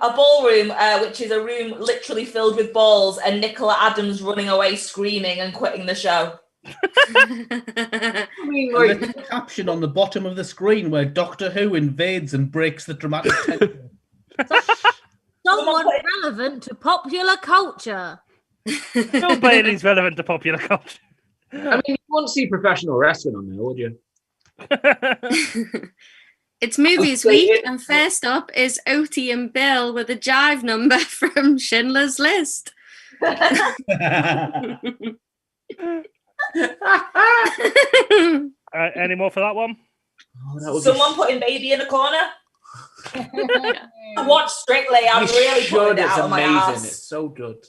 which is a room literally filled with balls, and Nicola Adams running away screaming and quitting the show. There's a caption on the bottom of the screen where Doctor Who invades and breaks the dramatic tension. Someone relevant to popular culture. Bill Bailey's relevant to popular culture. I mean, you won't see professional wrestling on there, would you? It's movies week, and first up is Otie and Bill with a jive number from Schindler's List. Any more for that one? Oh, Someone putting baby in a corner. Watch Strictly. I'm You really putting should. it It's out of my amazing. ass. It's so good.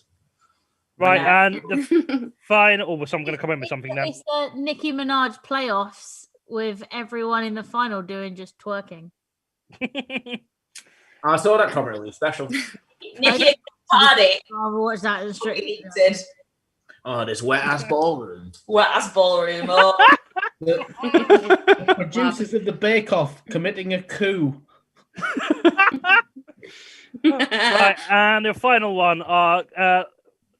Right, Yeah. and the final. Oh, so I'm going to come in with something now. It's the Nicki Minaj playoffs with everyone in the final doing just twerking. I saw that comment. It was special. Nikki party. I'll watch that in Strictly. Did. Oh, this wet ass ballroom. Wet ass ballroom. Oh. The producers of the Bake Off committing a coup. Right, and the final one are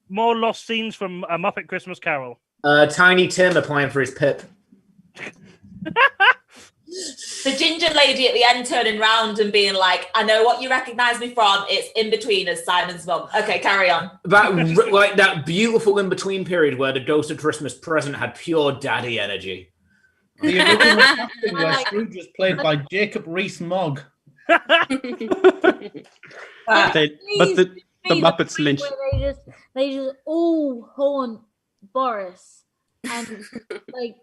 more lost scenes from A Muppet Christmas Carol. Tiny Tim applying for his pip. The ginger lady at the end turning round and being like, I know what you recognise me from. It's In Between as Simon's mum. Okay, carry on. That beautiful in between period where the Ghost of Christmas Present had pure daddy energy. The original casting where Scrooge was played by Jacob Rees-Mogg. But the Muppets lynch. They just all haunt Boris and like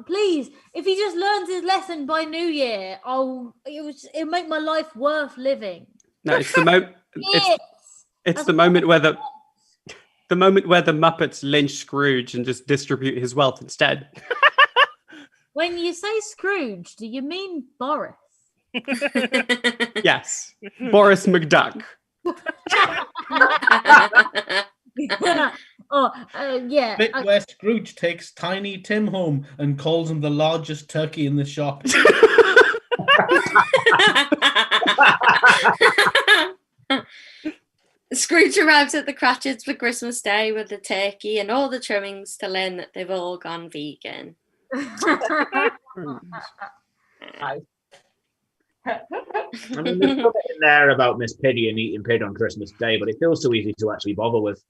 please, if he just learns his lesson by New Year, it'll make my life worth living. No, it's the moment. It's the moment where the moment where the Muppets lynch Scrooge and just distribute his wealth instead. When you say Scrooge, do you mean Boris? Yes, Boris McDuck. Yeah. Bit where Scrooge takes Tiny Tim home and calls him the largest turkey in the shop. Scrooge arrives at the Cratchits for Christmas Day with the turkey and all the trimmings to learn that they've all gone vegan. I mean, there's something in there about Miss Piggy and eating pig on Christmas Day, but it feels so easy to actually bother with.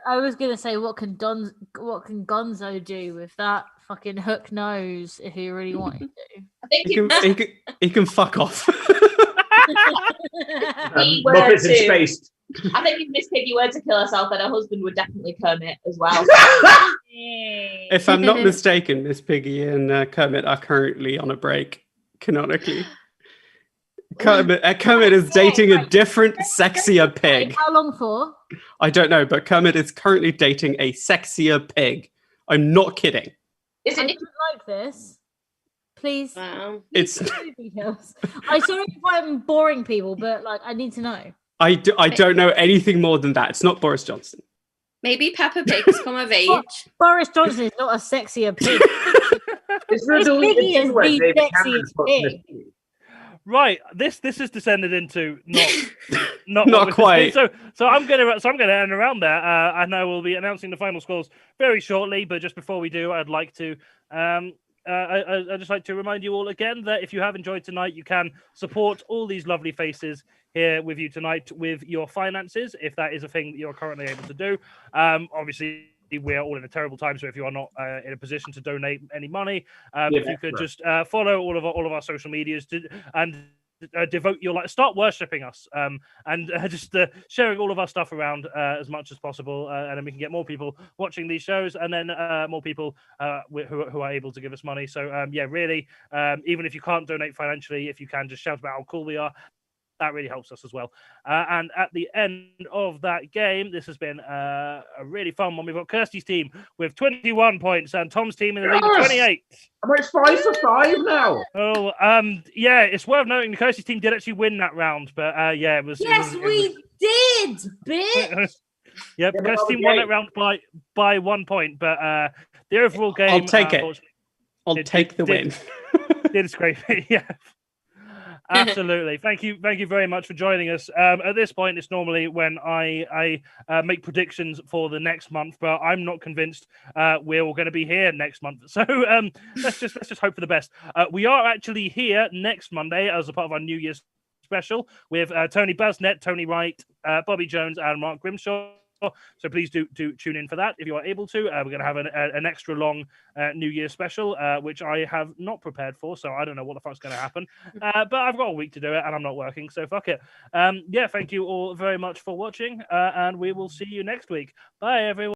I was gonna say, what can Gonzo do with that fucking hook nose if he really wanted to? I think He can fuck off. Muppets in space. I think if Miss Piggy were to kill herself, then her husband would definitely Kermit as well. If I'm not mistaken, Miss Piggy and Kermit are currently on a break, canonically. Kermit is dating a different, sexier pig. How long for? I don't know, but Kermit is currently dating a sexier pig. I'm not kidding. Is I it? don't like this. Please. Wow. It's. Details. I'm sorry if I'm boring people, but like I need to know. I don't know anything more than that. It's not Boris Johnson. Maybe Peppa Pig's come of age. Boris Johnson is not a sexier pig. It's really Piggy is the sexiest pig. Right, this has descended into not Not quite. So I'm gonna end around there, and I will be announcing the final scores very shortly. But just before we do, I'd like to I'd just like to remind you all again that if you have enjoyed tonight, you can support all these lovely faces here with you tonight with your finances, if that is a thing that you're currently able to do. Obviously, we're all in a terrible time, so if you are not in a position to donate any money, if you could just follow all of our social medias and devote your life, start worshipping us, and just sharing all of our stuff around as much as possible, and then we can get more people watching these shows, and then more people who are able to give us money. So really, even if you can't donate financially, if you can just shout about how cool we are, that really helps us as well. And at the end of that game, this has been a really fun one. We've got Kirstie's team with 21 points and Tom's team in the lead with 28. I'm like 5 for 5 now. Oh, it's worth noting the Kirstie's team did actually win that round, but it was. Yes, we did, bitch. Yeah, Kirstie's team won that round by 1 point, but the overall game. I'll take it. I'll take the win. Did scrape it, yeah. Absolutely. Thank you very much for joining us. At this point, it's normally when I make predictions for the next month, but I'm not convinced we're all going to be here next month. So let's just hope for the best. We are actually here next Monday as a part of our New Year's special with Tony Basnet, Tony Wright, Bobby Jones, and Mark Grimshaw. So please do tune in for that if you are able to. We're going to have an extra long New Year special, which I have not prepared for, so I don't know what the fuck's going to happen. But I've got a week to do it, and I'm not working, so fuck it. Thank you all very much for watching, and we will see you next week. Bye, everyone.